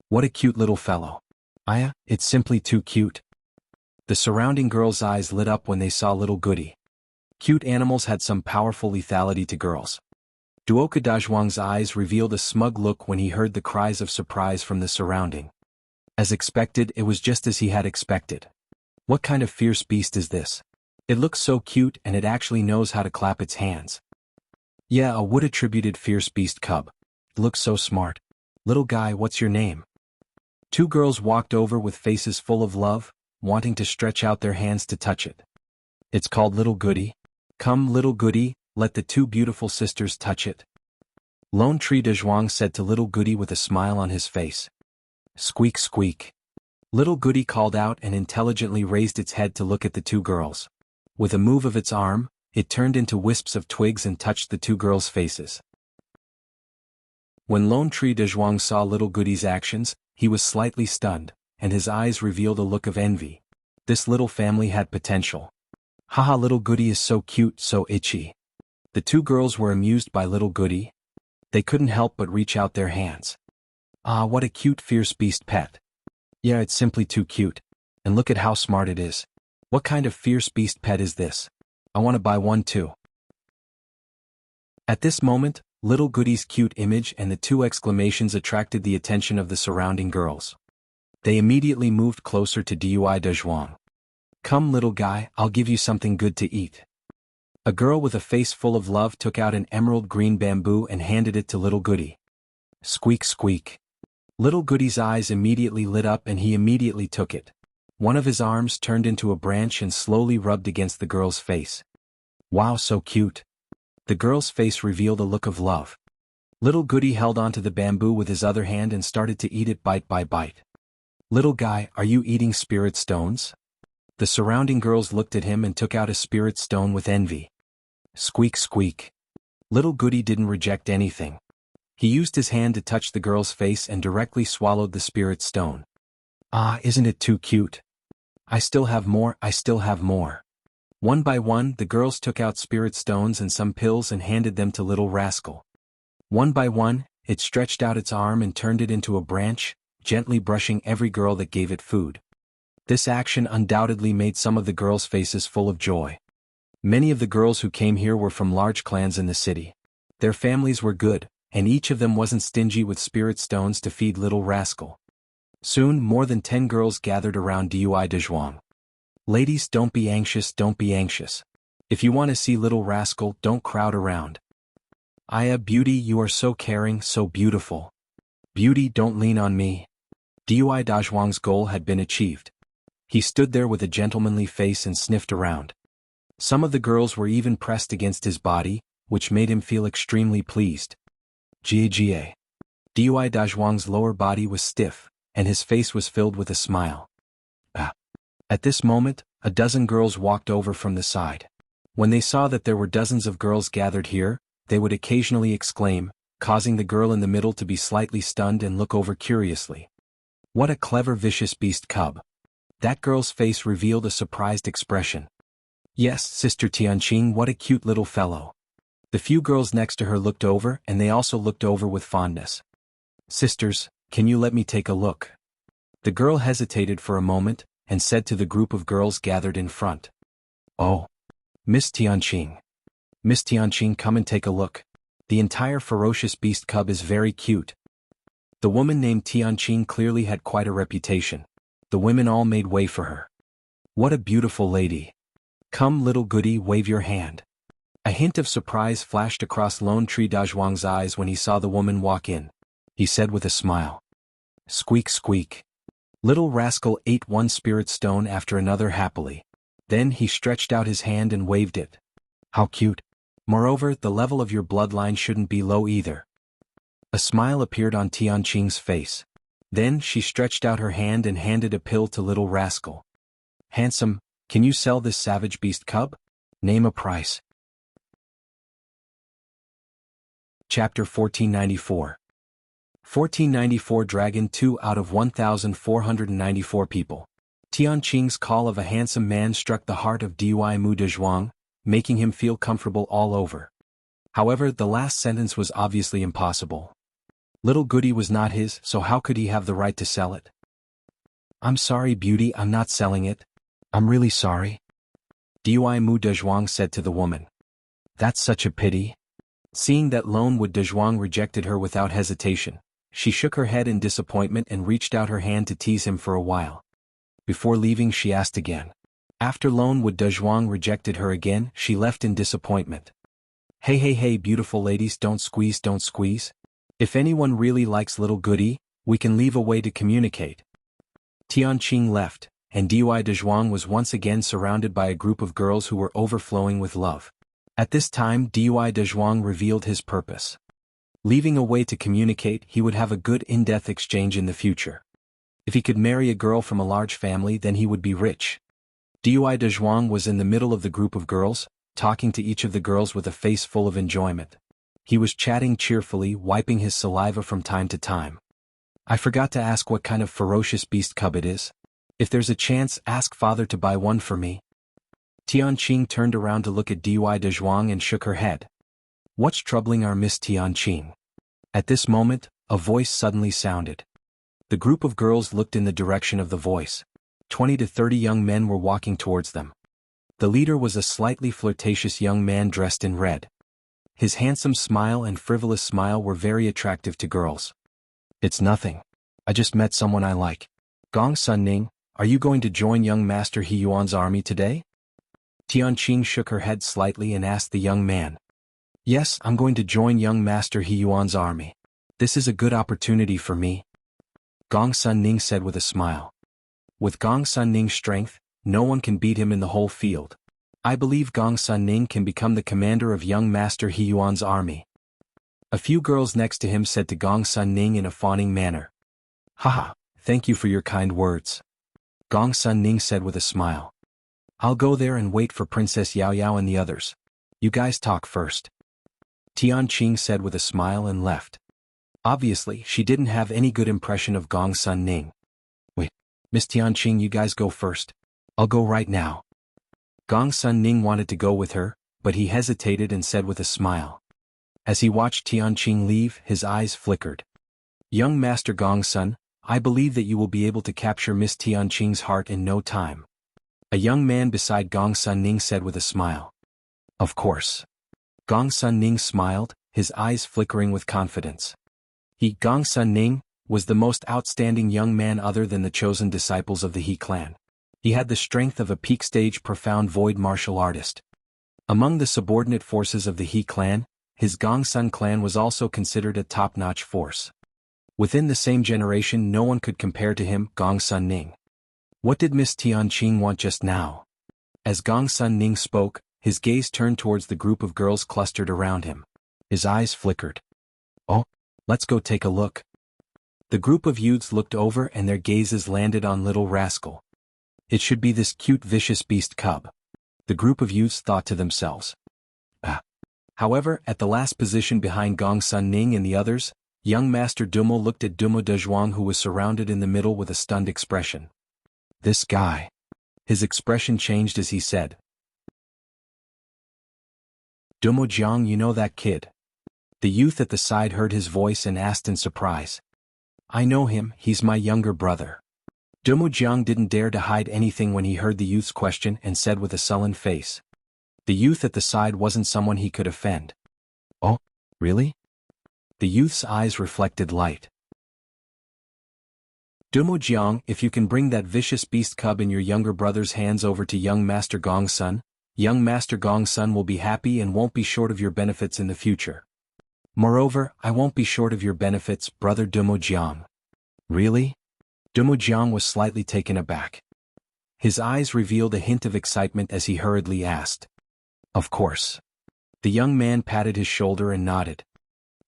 What a cute little fellow. Aya, it's simply too cute. The surrounding girls' eyes lit up when they saw little Goody. Cute animals had some powerful lethality to girls. Duoka Dezhuang's eyes revealed a smug look when he heard the cries of surprise from the surrounding. As expected, it was just as he had expected. What kind of fierce beast is this? It looks so cute and it actually knows how to clap its hands. Yeah, a wood-attributed fierce beast cub. It looks so smart. Little guy, what's your name? Two girls walked over with faces full of love, wanting to stretch out their hands to touch it. It's called Little Goody. Come, Little Goody, let the two beautiful sisters touch it. Lone Tree Dezhuang said to Little Goody with a smile on his face. Squeak squeak. Little Goody called out and intelligently raised its head to look at the two girls. With a move of its arm, it turned into wisps of twigs and touched the two girls' faces. When Lone Tree Dezhuang saw Little Goody's actions, he was slightly stunned, and his eyes revealed a look of envy. This little family had potential. Haha, Little Goody is so cute, so itchy. The two girls were amused by Little Goody. They couldn't help but reach out their hands. Ah, what a cute fierce beast pet. Yeah, it's simply too cute. And look at how smart it is. What kind of fierce beast pet is this? I want to buy one too. At this moment, Little Goody's cute image and the two exclamations attracted the attention of the surrounding girls. They immediately moved closer to Dui Dezhuang. Come, little guy, I'll give you something good to eat. A girl with a face full of love took out an emerald green bamboo and handed it to Little Goody. Squeak squeak. Little Goody's eyes immediately lit up and he immediately took it. One of his arms turned into a branch and slowly rubbed against the girl's face. Wow, so cute. The girl's face revealed a look of love. Little Goody held onto the bamboo with his other hand and started to eat it bite by bite. Little guy, are you eating spirit stones? The surrounding girls looked at him and took out a spirit stone with envy. Squeak squeak. Little Goody didn't reject anything. He used his hand to touch the girl's face and directly swallowed the spirit stone. Ah, isn't it too cute? I still have more, I still have more. One by one, the girls took out spirit stones and some pills and handed them to Little Rascal. One by one, it stretched out its arm and turned it into a branch, gently brushing every girl that gave it food. This action undoubtedly made some of the girls' faces full of joy. Many of the girls who came here were from large clans in the city. Their families were good, and each of them wasn't stingy with spirit stones to feed Little Rascal. Soon, more than 10 girls gathered around Dui de Zhuang. Ladies, don't be anxious, don't be anxious. If you want to see Little Rascal, don't crowd around. Aya, beauty, you are so caring, so beautiful. Beauty, don't lean on me. Dui de Zhuang's goal had been achieved. He stood there with a gentlemanly face and sniffed around. Some of the girls were even pressed against his body, which made him feel extremely pleased. Jia. Dui de Zhuang's lower body was stiff, and his face was filled with a smile. At this moment, a dozen girls walked over from the side. When they saw that there were dozens of girls gathered here, they would occasionally exclaim, causing the girl in the middle to be slightly stunned and look over curiously. What a clever vicious beast cub. That girl's face revealed a surprised expression. Yes, Sister Tianqing, what a cute little fellow. The few girls next to her looked over and they also looked over with fondness. Sisters, can you let me take a look? The girl hesitated for a moment and said to the group of girls gathered in front. Oh. Miss Tianqing. Miss Tianqing, come and take a look. The entire ferocious beast cub is very cute. The woman named Tianqing clearly had quite a reputation. The women all made way for her. What a beautiful lady. Come, Little Goody, wave your hand. A hint of surprise flashed across Lone Tree Dazhuang's eyes when he saw the woman walk in. He said with a smile. Squeak squeak. Little Rascal ate one spirit stone after another happily. Then he stretched out his hand and waved it. How cute. Moreover, the level of your bloodline shouldn't be low either. A smile appeared on Tianqing's face. Then she stretched out her hand and handed a pill to Little Rascal. Handsome, can you sell this savage beast cub? Name a price. Chapter 1494. 1494 Dragon 2 out of 1,494 people. Tianqing's call of a handsome man struck the heart of Dui Mu de Zhuang, making him feel comfortable all over. However, the last sentence was obviously impossible. Little Goody was not his, so how could he have the right to sell it? I'm sorry, beauty, I'm not selling it. I'm really sorry. Dui Mu de Zhuang said to the woman. That's such a pity. Seeing that Lone Wood de Zhuang rejected her without hesitation, she shook her head in disappointment and reached out her hand to tease him for a while. Before leaving, she asked again. After Lone Wood de Zhuang rejected her again, she left in disappointment. Hey, beautiful ladies, don't squeeze, don't squeeze. If anyone really likes Little Goody, we can leave a way to communicate. Tianqing left, and Dui de Zhuang was once again surrounded by a group of girls who were overflowing with love. At this time, Dui de Zhuang revealed his purpose. Leaving a way to communicate, he would have a good in-depth exchange in the future. If he could marry a girl from a large family, then he would be rich. Dui de Zhuang was in the middle of the group of girls, talking to each of the girls with a face full of enjoyment. He was chatting cheerfully, wiping his saliva from time to time. I forgot to ask what kind of ferocious beast cub it is. If there's a chance, ask father to buy one for me. Tianqing turned around to look at Dui de Zhuang and shook her head. What's troubling our Miss Tianqing? At this moment, a voice suddenly sounded. The group of girls looked in the direction of the voice. 20 to 30 young men were walking towards them. The leader was a slightly flirtatious young man dressed in red. His handsome smile and frivolous smile were very attractive to girls. It's nothing. I just met someone I like. Gong Sun Ning, are you going to join young Master He Yuan's army today? Tianqing shook her head slightly and asked the young man. Yes, I'm going to join young Master He Yuan's army. This is a good opportunity for me. Gong Sun Ning said with a smile. With Gong Sun Ning's strength, no one can beat him in the whole field. I believe Gong Sun Ning can become the commander of young Master He Yuan's army. A few girls next to him said to Gong Sun Ning in a fawning manner. Haha, thank you for your kind words. Gong Sun Ning said with a smile. I'll go there and wait for Princess Yao Yao and the others. You guys talk first. Tianqing said with a smile and left. Obviously, she didn't have any good impression of Gong Sun Ning. Wait, Miss Tianqing, you guys go first. I'll go right now. Gong Sun Ning wanted to go with her, but he hesitated and said with a smile. As he watched Tianqing leave, his eyes flickered. Young Master Gong Sun, I believe that you will be able to capture Miss Tianqing's heart in no time. A young man beside Gong Sun Ning said with a smile. Of course. Gong Sun Ning smiled, his eyes flickering with confidence. He, Gong Sun Ning, was the most outstanding young man other than the chosen disciples of the He clan. He had the strength of a peak-stage profound void martial artist. Among the subordinate forces of the He clan, his Gong Sun clan was also considered a top-notch force. Within the same generation no one could compare to him, Gong Sun Ning. What did Miss Tianqing want just now? As Gong Sun Ning spoke, his gaze turned towards the group of girls clustered around him. His eyes flickered. Oh, let's go take a look. The group of youths looked over and their gazes landed on little rascal. It should be this cute vicious beast cub. The group of youths thought to themselves. However, at the last position behind Gong Sun Ning and the others, young Master Dumo looked at Dumo Dezhuang, who was surrounded in the middle with a stunned expression. This guy. His expression changed as he said. Dumo Jiang, you know that kid? The youth at the side heard his voice and asked in surprise. I know him, he's my younger brother. Dumo Jiang didn't dare to hide anything when he heard the youth's question and said with a sullen face. The youth at the side wasn't someone he could offend. Oh, really? The youth's eyes reflected light. Dumo Jiang, if you can bring that vicious beast cub in your younger brother's hands over to young Master Gong Sun, young Master Gong Sun will be happy and won't be short of your benefits in the future. Moreover, I won't be short of your benefits, brother Dumo Jiang. Really? Dumo Jiang was slightly taken aback. His eyes revealed a hint of excitement as he hurriedly asked. Of course. The young man patted his shoulder and nodded.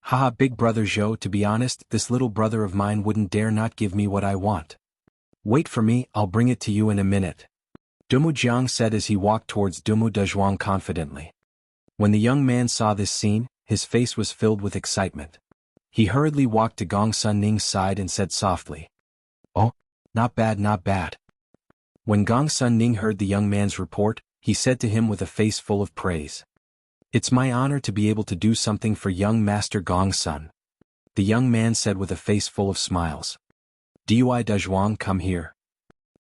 Haha, big brother Zhou, to be honest, this little brother of mine wouldn't dare not give me what I want. Wait for me, I'll bring it to you in a minute. Dumo Jiang said as he walked towards Dumo Dezhuang confidently. When the young man saw this scene, his face was filled with excitement. He hurriedly walked to Gong Sun Ning's side and said softly. Oh, not bad, not bad. When Gong Sun Ning heard the young man's report, he said to him with a face full of praise. It's my honor to be able to do something for young Master Gong Sun. The young man said with a face full of smiles. Dui Dezhuang, come here.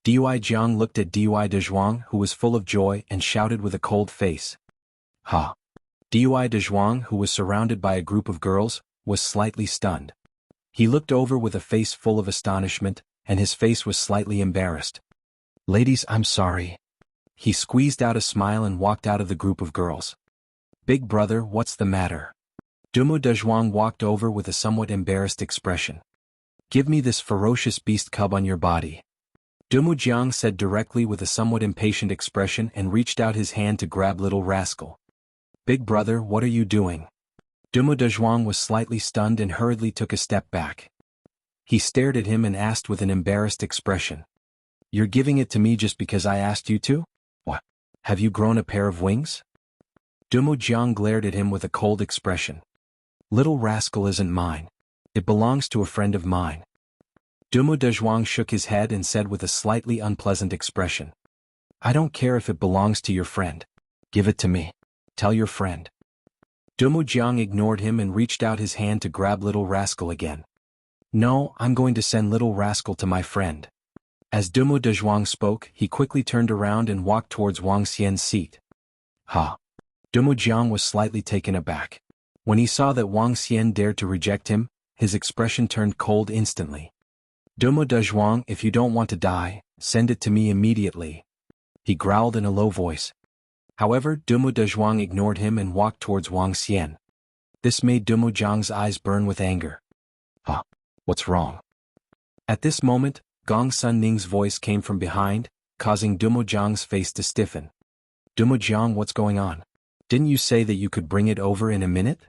Dui Jiang looked at Dui Dezhuang, who was full of joy, and shouted with a cold face. Ha! Dui Dezhuang, who was surrounded by a group of girls, was slightly stunned. He looked over with a face full of astonishment, and his face was slightly embarrassed. Ladies, I'm sorry. He squeezed out a smile and walked out of the group of girls. Big brother, what's the matter? Dumo Dezhuang walked over with a somewhat embarrassed expression. Give me this ferocious beast cub on your body. Dumo Jiang said directly with a somewhat impatient expression and reached out his hand to grab little rascal. Big brother, what are you doing? Dumo Dezhuang was slightly stunned and hurriedly took a step back. He stared at him and asked with an embarrassed expression. You're giving it to me just because I asked you to? What? Have you grown a pair of wings? Dumo Jiang glared at him with a cold expression. Little rascal isn't mine. It belongs to a friend of mine. Dumo Dezhuang shook his head and said with a slightly unpleasant expression. I don't care if it belongs to your friend. Give it to me. Tell your friend. Dumo Jiang ignored him and reached out his hand to grab little rascal again. No, I'm going to send little rascal to my friend. As Dumo Dezhuang spoke, he quickly turned around and walked towards Wang Xian's seat. Ha! Dumo Jiang was slightly taken aback. When he saw that Wang Xian dared to reject him, his expression turned cold instantly. Dumo Dezhuang, if you don't want to die, send it to me immediately. He growled in a low voice. However, Dumo Dezhuang ignored him and walked towards Wang Xian. This made Dumo Jiang's eyes burn with anger. Huh? What's wrong? At this moment, Gong Sun Ning's voice came from behind, causing Dumo Jiang's face to stiffen. Dumo Jiang, what's going on? Didn't you say that you could bring it over in a minute?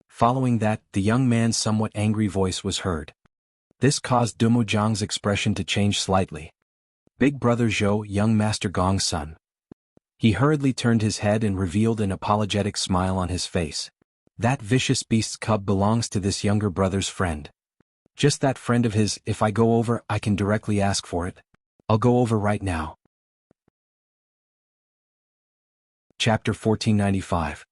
Following that, the young man's somewhat angry voice was heard. This caused Dumo Jiang's expression to change slightly. Big brother Zhou, young master Gong's son. He hurriedly turned his head and revealed an apologetic smile on his face. That vicious beast's cub belongs to this younger brother's friend. Just that friend of his. If I go over, I can directly ask for it. I'll go over right now. Chapter 1495.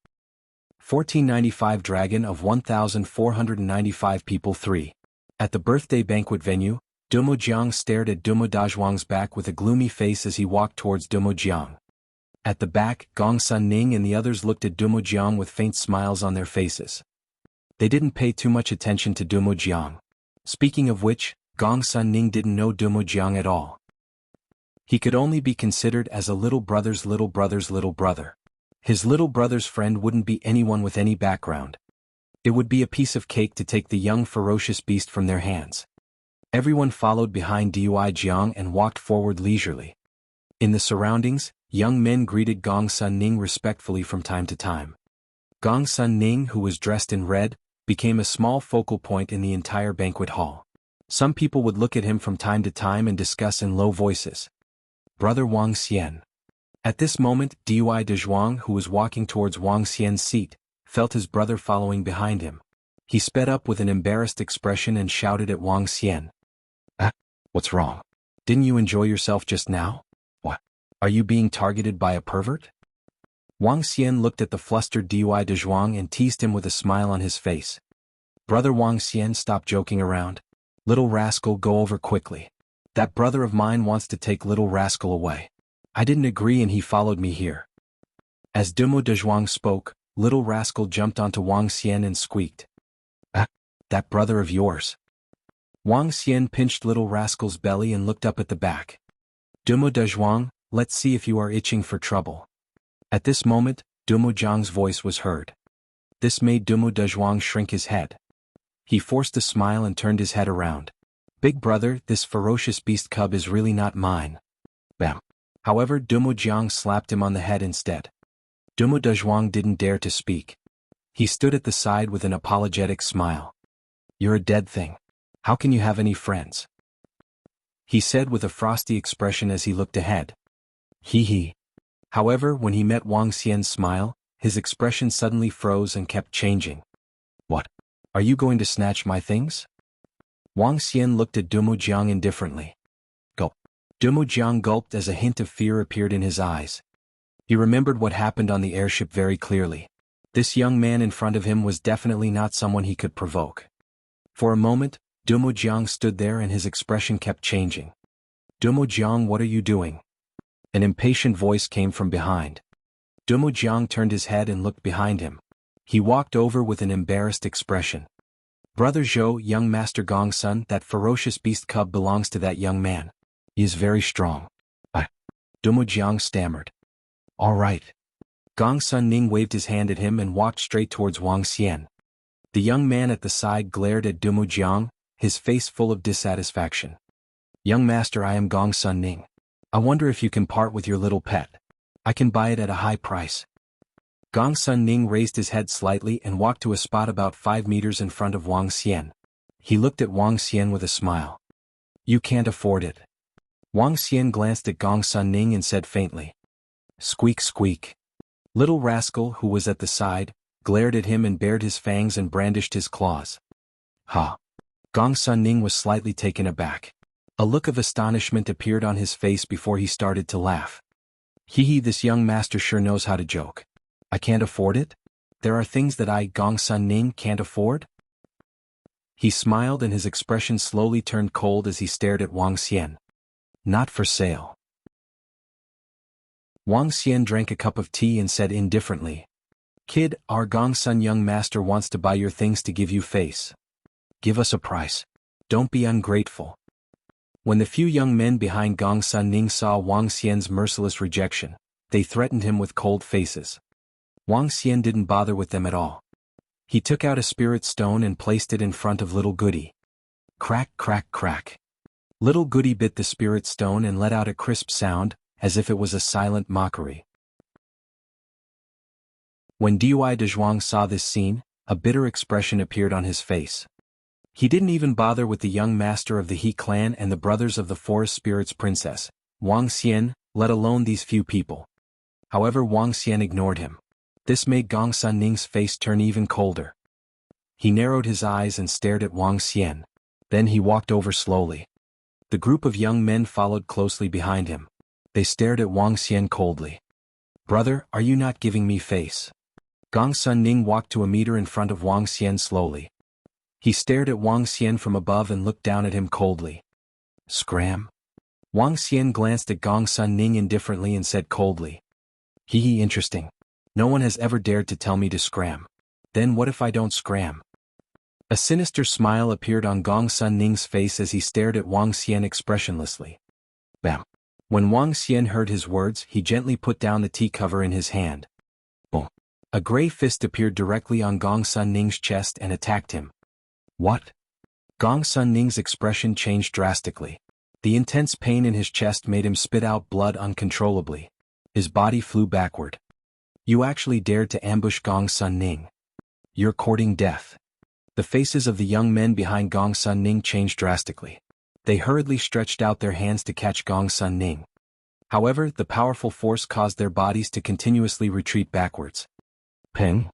1495 Dragon of 1495 People 3. At the birthday banquet venue, Dumo Jiang stared at Dumo Dazhuang's back with a gloomy face as he walked towards Dumo Jiang. At the back, Gong Sun Ning and the others looked at Dumo Jiang with faint smiles on their faces. They didn't pay too much attention to Dumo Jiang. Speaking of which, Gong Sun Ning didn't know Dumo Jiang at all. He could only be considered as a little brother's little brother's little brother. His little brother's friend wouldn't be anyone with any background. It would be a piece of cake to take the young ferocious beast from their hands. Everyone followed behind Dui Jiang and walked forward leisurely. In the surroundings, young men greeted Gong Sun Ning respectfully from time to time. Gong Sun Ning, who was dressed in red, became a small focal point in the entire banquet hall. Some people would look at him from time to time and discuss in low voices. Brother Wang Xian. At this moment, Dui Dezhuang, who was walking towards Wang Xian's seat, felt his brother following behind him. He sped up with an embarrassed expression and shouted at Wang Xian. What's wrong? Didn't you enjoy yourself just now? What? Are you being targeted by a pervert? Wang Xian looked at the flustered Dui Dezhuang and teased him with a smile on his face. Brother Wang Xian, stop joking around. Little rascal, go over quickly. That brother of mine wants to take little rascal away. I didn't agree and he followed me here. As Dumo Dezhuang spoke, little rascal jumped onto Wang Xian and squeaked. That brother of yours. Wang Xian pinched little rascal's belly and looked up at the back. Dumo Dezhuang, let's see if you are itching for trouble. At this moment, Dumo Jiang's voice was heard. This made Dumo Dezhuang shrink his head. He forced a smile and turned his head around. Big brother, this ferocious beast cub is really not mine. Bam. However, Dumo Jiang slapped him on the head instead. Dumo Dezhuang didn't dare to speak. He stood at the side with an apologetic smile. You're a dead thing. How can you have any friends? He said with a frosty expression as he looked ahead. Hee hee. However, when he met Wang Xian's smile, his expression suddenly froze and kept changing. What? Are you going to snatch my things? Wang Xian looked at Dumo Jiang indifferently. Gulp. Dumo Jiang gulped as a hint of fear appeared in his eyes. He remembered what happened on the airship very clearly. This young man in front of him was definitely not someone he could provoke. For a moment, Dumo Jiang stood there and his expression kept changing. Dumo Jiang, what are you doing? An impatient voice came from behind. Dumo Jiang turned his head and looked behind him. He walked over with an embarrassed expression. Brother Zhou, young master Gong's son, that ferocious beast cub belongs to that young man. He is very strong. Dumo Jiang stammered. All right. Gong Sun Ning waved his hand at him and walked straight towards Wang Xian. The young man at the side glared at Dumo Jiang, his face full of dissatisfaction. Young master, I am Gong Sun Ning. I wonder if you can part with your little pet. I can buy it at a high price. Gong Sun Ning raised his head slightly and walked to a spot about 5 meters in front of Wang Xian. He looked at Wang Xian with a smile. You can't afford it. Wang Xian glanced at Gong Sun Ning and said faintly. Squeak squeak. Little rascal, who was at the side, glared at him and bared his fangs and brandished his claws. Ha! Gong Sun Ning was slightly taken aback. A look of astonishment appeared on his face before he started to laugh. Hee hee, this young master sure knows how to joke. I can't afford it? There are things that I, Gong Sun Ning, can't afford? He smiled and his expression slowly turned cold as he stared at Wang Xian. Not for sale. Wang Xian drank a cup of tea and said indifferently. Kid, our Gong Sun young master wants to buy your things to give you face. Give us a price. Don't be ungrateful. When the few young men behind Gong Sun Ning saw Wang Xian's merciless rejection, they threatened him with cold faces. Wang Xian didn't bother with them at all. He took out a spirit stone and placed it in front of Little Goody. Crack, crack, crack. Little Goody bit the spirit stone and let out a crisp sound, as if it was a silent mockery. When Dui Dezhuang saw this scene, a bitter expression appeared on his face. He didn't even bother with the young master of the He clan and the brothers of the Forest Spirits Princess, Wang Xian, let alone these few people. However, Wang Xian ignored him. This made Gong Sun Ning's face turn even colder. He narrowed his eyes and stared at Wang Xian. Then he walked over slowly. The group of young men followed closely behind him. They stared at Wang Xian coldly. "Brother, are you not giving me face?" Gong Sun Ning walked to a meter in front of Wang Xian slowly. He stared at Wang Xian from above and looked down at him coldly. "Scram?" Wang Xian glanced at Gong Sun Ning indifferently and said coldly. "Hee, interesting. No one has ever dared to tell me to scram. Then what if I don't scram?" A sinister smile appeared on Gong Sun Ning's face as he stared at Wang Xian expressionlessly. Bam. When Wang Xian heard his words, he gently put down the tea cover in his hand. Boom. A gray fist appeared directly on Gong Sun Ning's chest and attacked him. What? Gong Sun Ning's expression changed drastically. The intense pain in his chest made him spit out blood uncontrollably. His body flew backward. "You actually dared to ambush Gong Sun Ning. You're courting death." The faces of the young men behind Gong Sun Ning changed drastically. They hurriedly stretched out their hands to catch Gong Sun Ning. However, the powerful force caused their bodies to continuously retreat backwards. Peng.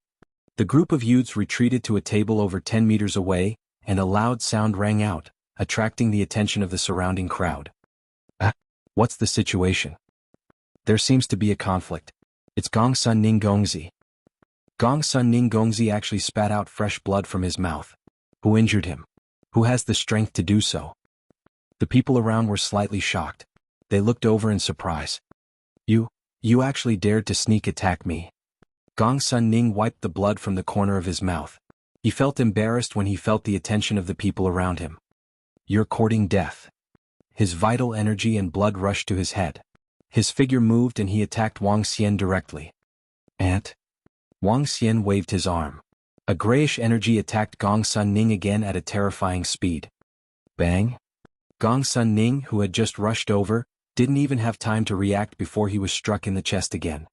The group of youths retreated to a table over 10 meters away, and a loud sound rang out, attracting the attention of the surrounding crowd. What's the situation? There seems to be a conflict. It's Gong Sun Ning Gongzi. Gong Sun Ning Gongzi actually spat out fresh blood from his mouth. Who injured him? Who has the strength to do so? The people around were slightly shocked. They looked over in surprise. You actually dared to sneak attack me. Gong Sun Ning wiped the blood from the corner of his mouth. He felt embarrassed when he felt the attention of the people around him. You're courting death. His vital energy and blood rushed to his head. His figure moved and he attacked Wang Xian directly. Ant? Wang Xian waved his arm. A grayish energy attacked Gong Sun Ning again at a terrifying speed. Bang! Gong Sun Ning, who had just rushed over, didn't even have time to react before he was struck in the chest again.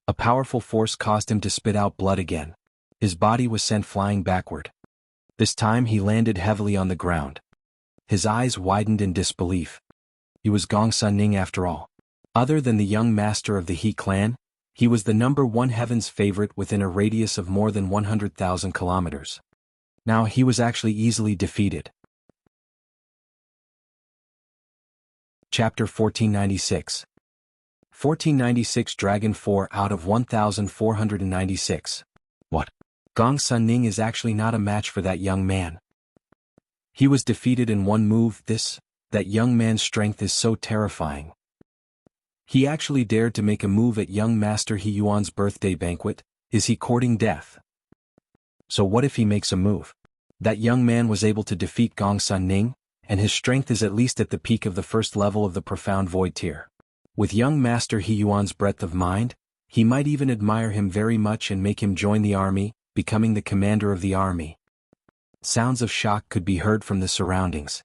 A powerful force caused him to spit out blood again. His body was sent flying backward. This time he landed heavily on the ground. His eyes widened in disbelief. He was Gong Sun Ning after all. Other than the young master of the He clan, he was the #1 heaven's favorite within a radius of more than 100,000 kilometers. Now he was actually easily defeated. Chapter 1496. 1496 Dragon 4 out of 1496. What? Gong Sun Ning is actually not a match for that young man. He was defeated in one move. That young man's strength is so terrifying. He actually dared to make a move at young Master He Yuan's birthday banquet. Is he courting death? So what if he makes a move? That young man was able to defeat Gong Sun Ning, and his strength is at least at the peak of the first level of the Profound Void tier. With young Master He Yuan's breadth of mind, he might even admire him very much and make him join the army, becoming the commander of the army. Sounds of shock could be heard from the surroundings.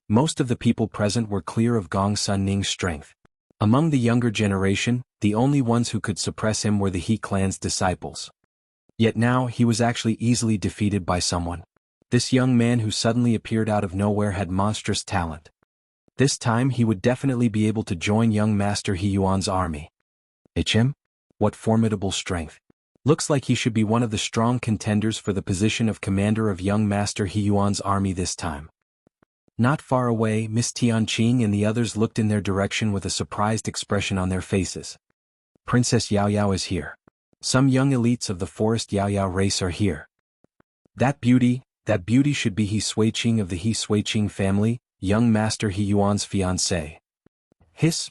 Most of the people present were clear of Gong Sun Ning's strength. Among the younger generation, the only ones who could suppress him were the He clan's disciples. Yet now he was actually easily defeated by someone. This young man who suddenly appeared out of nowhere had monstrous talent. This time he would definitely be able to join young Master He Yuan's army. Him? What formidable strength. Looks like he should be one of the strong contenders for the position of commander of young Master He Yuan's army this time. Not far away, Miss Tianqing and the others looked in their direction with a surprised expression on their faces. Princess Yao Yao is here. Some young elites of the Forest Yao Yao race are here. That beauty should be He Suiqing of the He Suiqing family, young Master He Yuan's fiancée.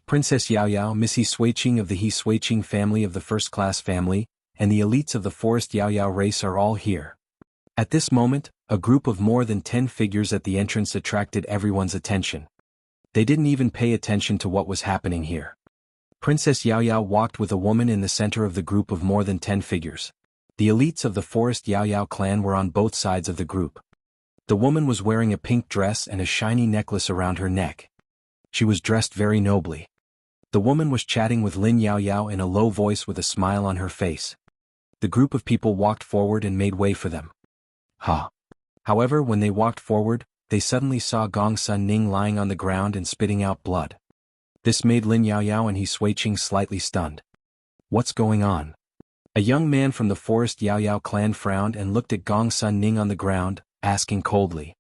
Princess Yao Yao, Miss He Suiqing of the He Suiqing family of the first-class family, and the elites of the Forest Yao Yao race are all here. At this moment, a group of more than 10 figures at the entrance attracted everyone's attention. They didn't even pay attention to what was happening here. Princess Yao Yao walked with a woman in the center of the group of more than 10 figures. The elites of the forest Yao Yao clan were on both sides of the group. The woman was wearing a pink dress and a shiny necklace around her neck. She was dressed very nobly. The woman was chatting with Lin Yao Yao in a low voice with a smile on her face. The group of people walked forward and made way for them. However, when they walked forward, they suddenly saw Gong Sun Ning lying on the ground and spitting out blood. This made Lin Yao Yao and He Suiqing slightly stunned. What's going on? A young man from the forest Yao Yao clan frowned and looked at Gong Sun Ning on the ground, asking coldly.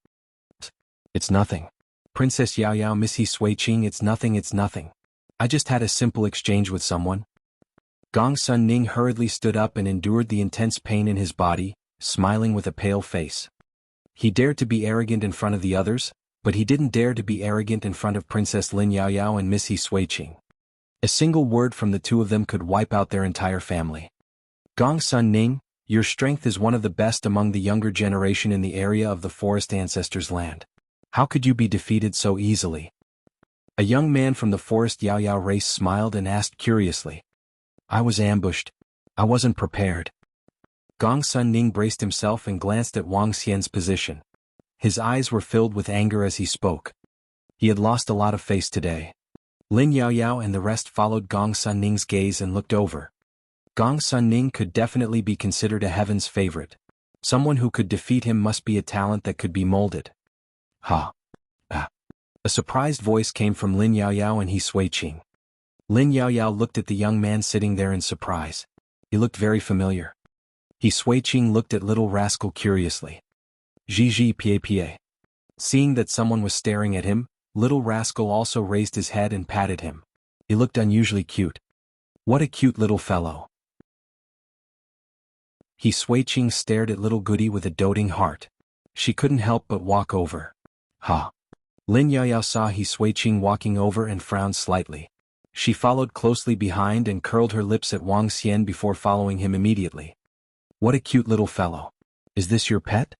It's nothing. Princess Yao Yao, Miss He Suiqing, it's nothing. I just had a simple exchange with someone. Gong Sun Ning hurriedly stood up and endured the intense pain in his body, smiling with a pale face. He dared to be arrogant in front of the others, but he didn't dare to be arrogant in front of Princess Lin Yao Yao and Miss He Suiqing. A single word from the two of them could wipe out their entire family. Gong Sun Ning, your strength is one of the best among the younger generation in the area of the forest ancestors' land. How could you be defeated so easily? A young man from the forest Yao Yao race smiled and asked curiously. I was ambushed. I wasn't prepared. Gong Sun Ning braced himself and glanced at Wang Xian's position. His eyes were filled with anger as he spoke. He had lost a lot of face today. Lin Yao Yao and the rest followed Gong Sun Ning's gaze and looked over. Gong Sun Ning could definitely be considered a heaven's favorite. Someone who could defeat him must be a talent that could be molded. A surprised voice came from Lin Yao Yao and He Suiqing. Lin Yao Yao looked at the young man sitting there in surprise. He looked very familiar. He Suiqing looked at little rascal curiously. Pie. Seeing that someone was staring at him, little rascal also raised his head and patted him. He looked unusually cute. What a cute little fellow. He Suiqing stared at little goody with a doting heart. She couldn't help but walk over. Lin Yao Yao saw He Suiqing walking over and frowned slightly. She followed closely behind and curled her lips at Wang Xian before following him immediately. What a cute little fellow. Is this your pet?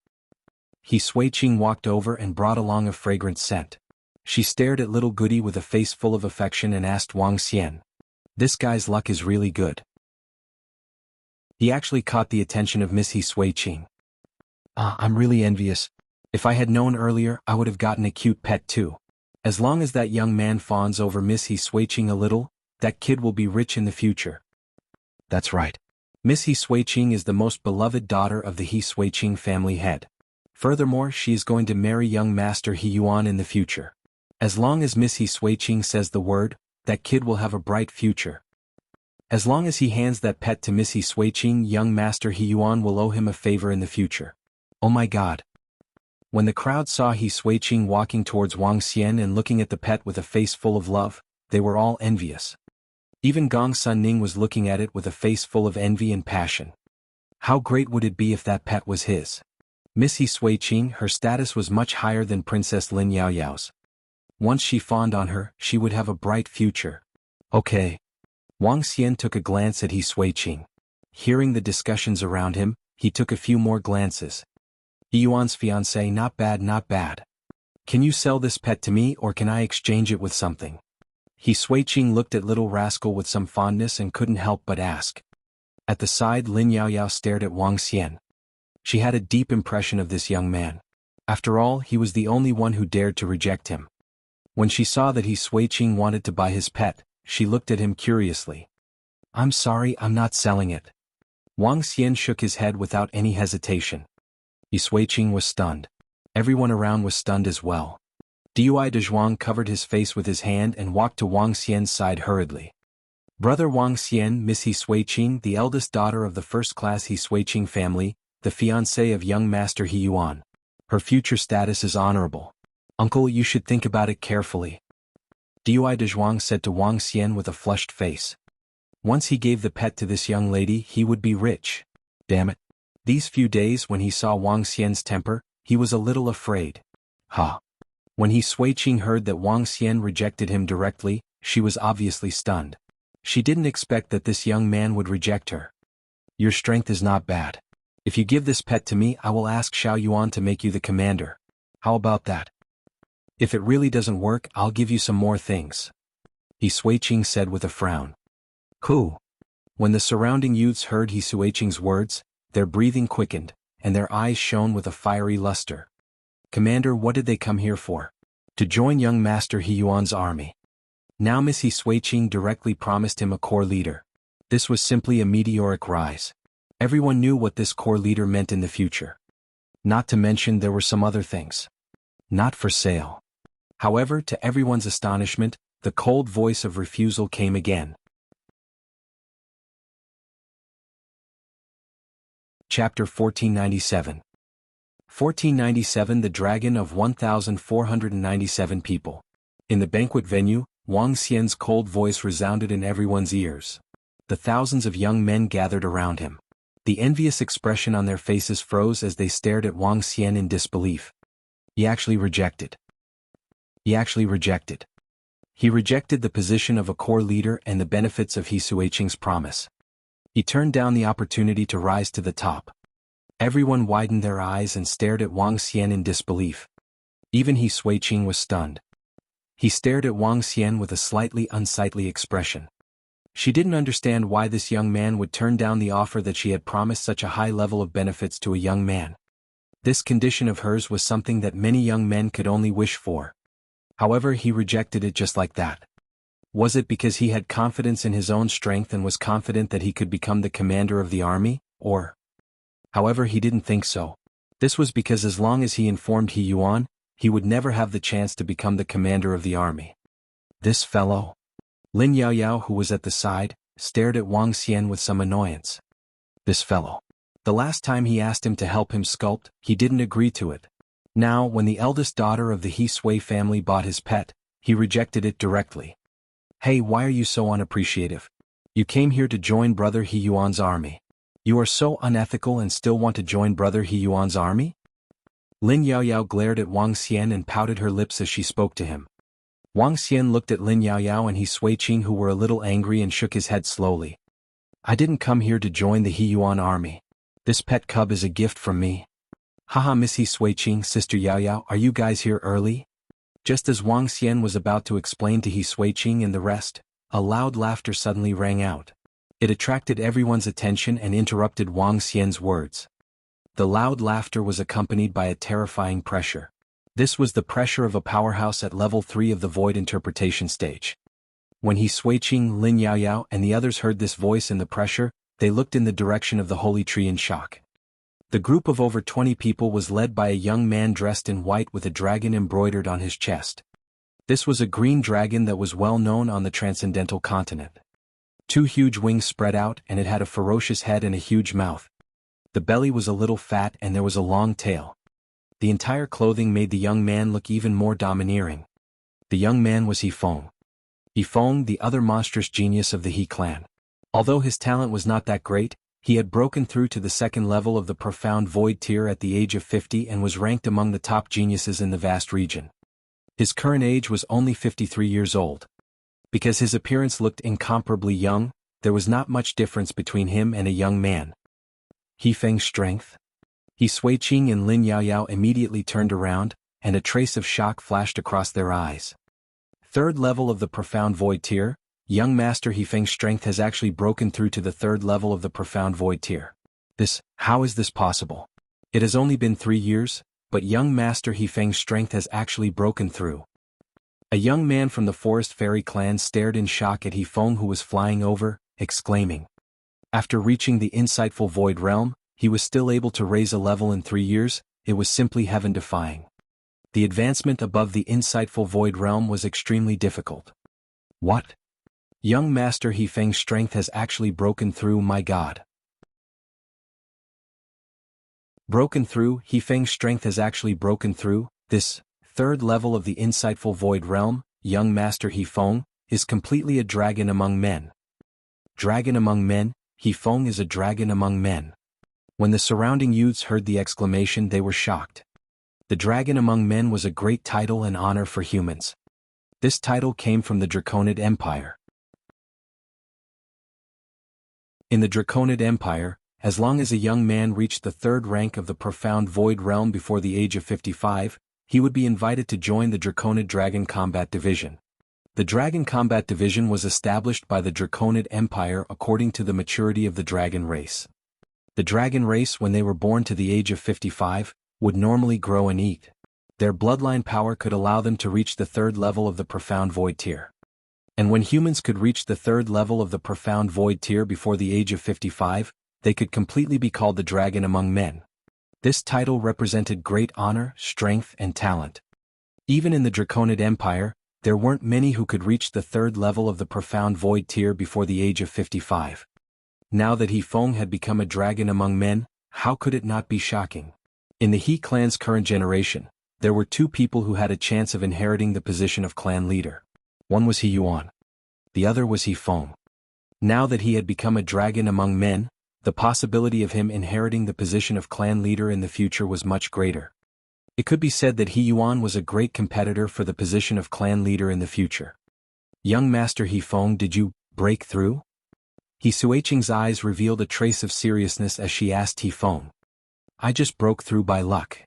He Suiqing walked over and brought along a fragrant scent. She stared at little goody with a face full of affection and asked Wang Xian. This guy's luck is really good. He actually caught the attention of Miss He Suiqing. I'm really envious. If I had known earlier, I would have gotten a cute pet too. As long as that young man fawns over Miss He Suiqing a little, that kid will be rich in the future. That's right. Miss He Suiqing is the most beloved daughter of the He Suiqing family head. Furthermore, she is going to marry young Master He Yuan in the future. As long as Miss He Suiqing says the word, that kid will have a bright future. As long as he hands that pet to Miss He Suiqing, young Master He Yuan will owe him a favor in the future. Oh my god. When the crowd saw He Suiqing walking towards Wang Xian and looking at the pet with a face full of love, they were all envious. Even Gong Sun Ning was looking at it with a face full of envy and passion. How great would it be if that pet was his? Miss He Suiqing, her status was much higher than Princess Lin Yao Yao's. Once she fawned on her, she would have a bright future. Okay. Wang Xian took a glance at He Suiqing. Hearing the discussions around him, he took a few more glances. He Yuan's fiancé, not bad. Can you sell this pet to me or can I exchange it with something? He Suiqing looked at little rascal with some fondness and couldn't help but ask. At the side, Lin Yao Yao stared at Wang Xian. She had a deep impression of this young man. After all, he was the only one who dared to reject him. When she saw that He Suiqing wanted to buy his pet, she looked at him curiously. I'm sorry, I'm not selling it. Wang Xian shook his head without any hesitation. He Suiqing was stunned. Everyone around was stunned as well. Dui Dezhuang covered his face with his hand and walked to Wang Xian's side hurriedly. Brother Wang Xian, Miss He Suiqing, the eldest daughter of the first-class He Suiqing family, the fiancée of young Master He Yuan. Her future status is honorable. Uncle, you should think about it carefully. Dui Dezhuang said to Wang Xian with a flushed face. Once he gave the pet to this young lady, he would be rich. Damn it. These few days when he saw Wang Xian's temper, he was a little afraid. When He Suiqing heard that Wang Xian rejected him directly, she was obviously stunned. She didn't expect that this young man would reject her. Your strength is not bad. If you give this pet to me, I will ask Xiao Yuan to make you the commander. How about that? If it really doesn't work, I'll give you some more things. He Suiqing said with a frown. Who? When the surrounding youths heard He Suiqing's words, their breathing quickened, and their eyes shone with a fiery luster. Commander, what did they come here for? To join young Master He Yuan's army. Now Miss He Suiqing directly promised him a corps leader. This was simply a meteoric rise. Everyone knew what this corps leader meant in the future. Not to mention there were some other things. Not for sale. However, to everyone's astonishment, the cold voice of refusal came again. Chapter 1497. 1497 The Dragon of 1497 People. In the banquet venue, Wang Xian's cold voice resounded in everyone's ears. The thousands of young men gathered around him. The envious expression on their faces froze as they stared at Wang Xian in disbelief. He actually rejected. He rejected the position of a corps leader and the benefits of He Suiqing's promise. He turned down the opportunity to rise to the top. Everyone widened their eyes and stared at Wang Xian in disbelief. Even He Suiqing was stunned. He stared at Wang Xian with a slightly unsightly expression. She didn't understand why this young man would turn down the offer that she had promised such a high level of benefits to a young man. This condition of hers was something that many young men could only wish for. However, he rejected it just like that. Was it because he had confidence in his own strength and was confident that he could become the commander of the army, or? However, he didn't think so. This was because as long as he informed He Yuan, he would never have the chance to become the commander of the army. This fellow. Lin Yaoyao, who was at the side, stared at Wang Xian with some annoyance. This fellow. The last time he asked him to help him sculpt, he didn't agree to it. Now, when the eldest daughter of the He Sui family bought his pet, he rejected it directly. Hey, why are you so unappreciative? You came here to join Brother He Yuan's army. You are so unethical and still want to join Brother He Yuan's army? Lin Yaoyao glared at Wang Xian and pouted her lips as she spoke to him. Wang Xian looked at Lin Yaoyao and He Suiqing, who were a little angry, and shook his head slowly. I didn't come here to join the He Yuan army. This pet cub is a gift from me. Haha, Miss He Suiqing, Sister Yaoyao, are you guys here early? Just as Wang Xian was about to explain to He Suiqing and the rest, a loud laughter suddenly rang out. It attracted everyone's attention and interrupted Wang Xian's words. The loud laughter was accompanied by a terrifying pressure. This was the pressure of a powerhouse at level 3 of the void interpretation stage. When He Suiqing, Lin Yaoyao, and the others heard this voice and the pressure, they looked in the direction of the holy tree in shock. The group of over 20 people was led by a young man dressed in white with a dragon embroidered on his chest. This was a green dragon that was well known on the transcendental continent. 2 huge wings spread out, and it had a ferocious head and a huge mouth. The belly was a little fat and there was a long tail. The entire clothing made the young man look even more domineering. The young man was He Feng. He Feng, the other monstrous genius of the He clan. Although his talent was not that great, he had broken through to the second level of the profound void tier at the age of 50 and was ranked among the top geniuses in the vast region. His current age was only 53 years old. Because his appearance looked incomparably young, there was not much difference between him and a young man. He Feng's strength? He Suiqing and Lin Yaoyao immediately turned around, and a trace of shock flashed across their eyes. Third level of the profound void tier, young Master He Feng's strength has actually broken through to the third level of the profound void tier. How is this possible? It has only been 3 years, but young Master He Feng's strength has actually broken through. A young man from the Forest Fairy clan stared in shock at He Feng, who was flying over, exclaiming. After reaching the insightful void realm, he was still able to raise a level in 3 years. It was simply heaven-defying. The advancement above the insightful void realm was extremely difficult. What? Young Master He Feng's strength has actually broken through, my god. Broken through, He Feng's strength has actually broken through. This third level of the insightful void realm, young Master He Feng, is completely a dragon among men. Dragon among men, He Feng is a dragon among men. When the surrounding youths heard the exclamation, they were shocked. The dragon among men was a great title and honor for humans. This title came from the Draconid Empire. In the Draconid Empire, as long as a young man reached the third rank of the profound void realm before the age of 55, he would be invited to join the Draconid Dragon Combat Division. The Dragon Combat Division was established by the Draconid Empire according to the maturity of the dragon race. The dragon race, when they were born to the age of 55, would normally grow and eat. Their bloodline power could allow them to reach the third level of the Profound Void tier. And when humans could reach the third level of the Profound Void tier before the age of 55, they could completely be called the dragon among men. This title represented great honor, strength, and talent. Even in the Draconid Empire, there weren't many who could reach the third level of the Profound Void tier before the age of 55. Now that He Feng had become a dragon among men, how could it not be shocking? In the He clan's current generation, there were two people who had a chance of inheriting the position of clan leader. One was He Yuan. The other was He Feng. Now that he had become a dragon among men, the possibility of him inheriting the position of clan leader in the future was much greater. It could be said that He Yuan was a great competitor for the position of clan leader in the future. Young Master He Feng, did you break through? He Suiqing's eyes revealed a trace of seriousness as she asked He Feng. I just broke through by luck.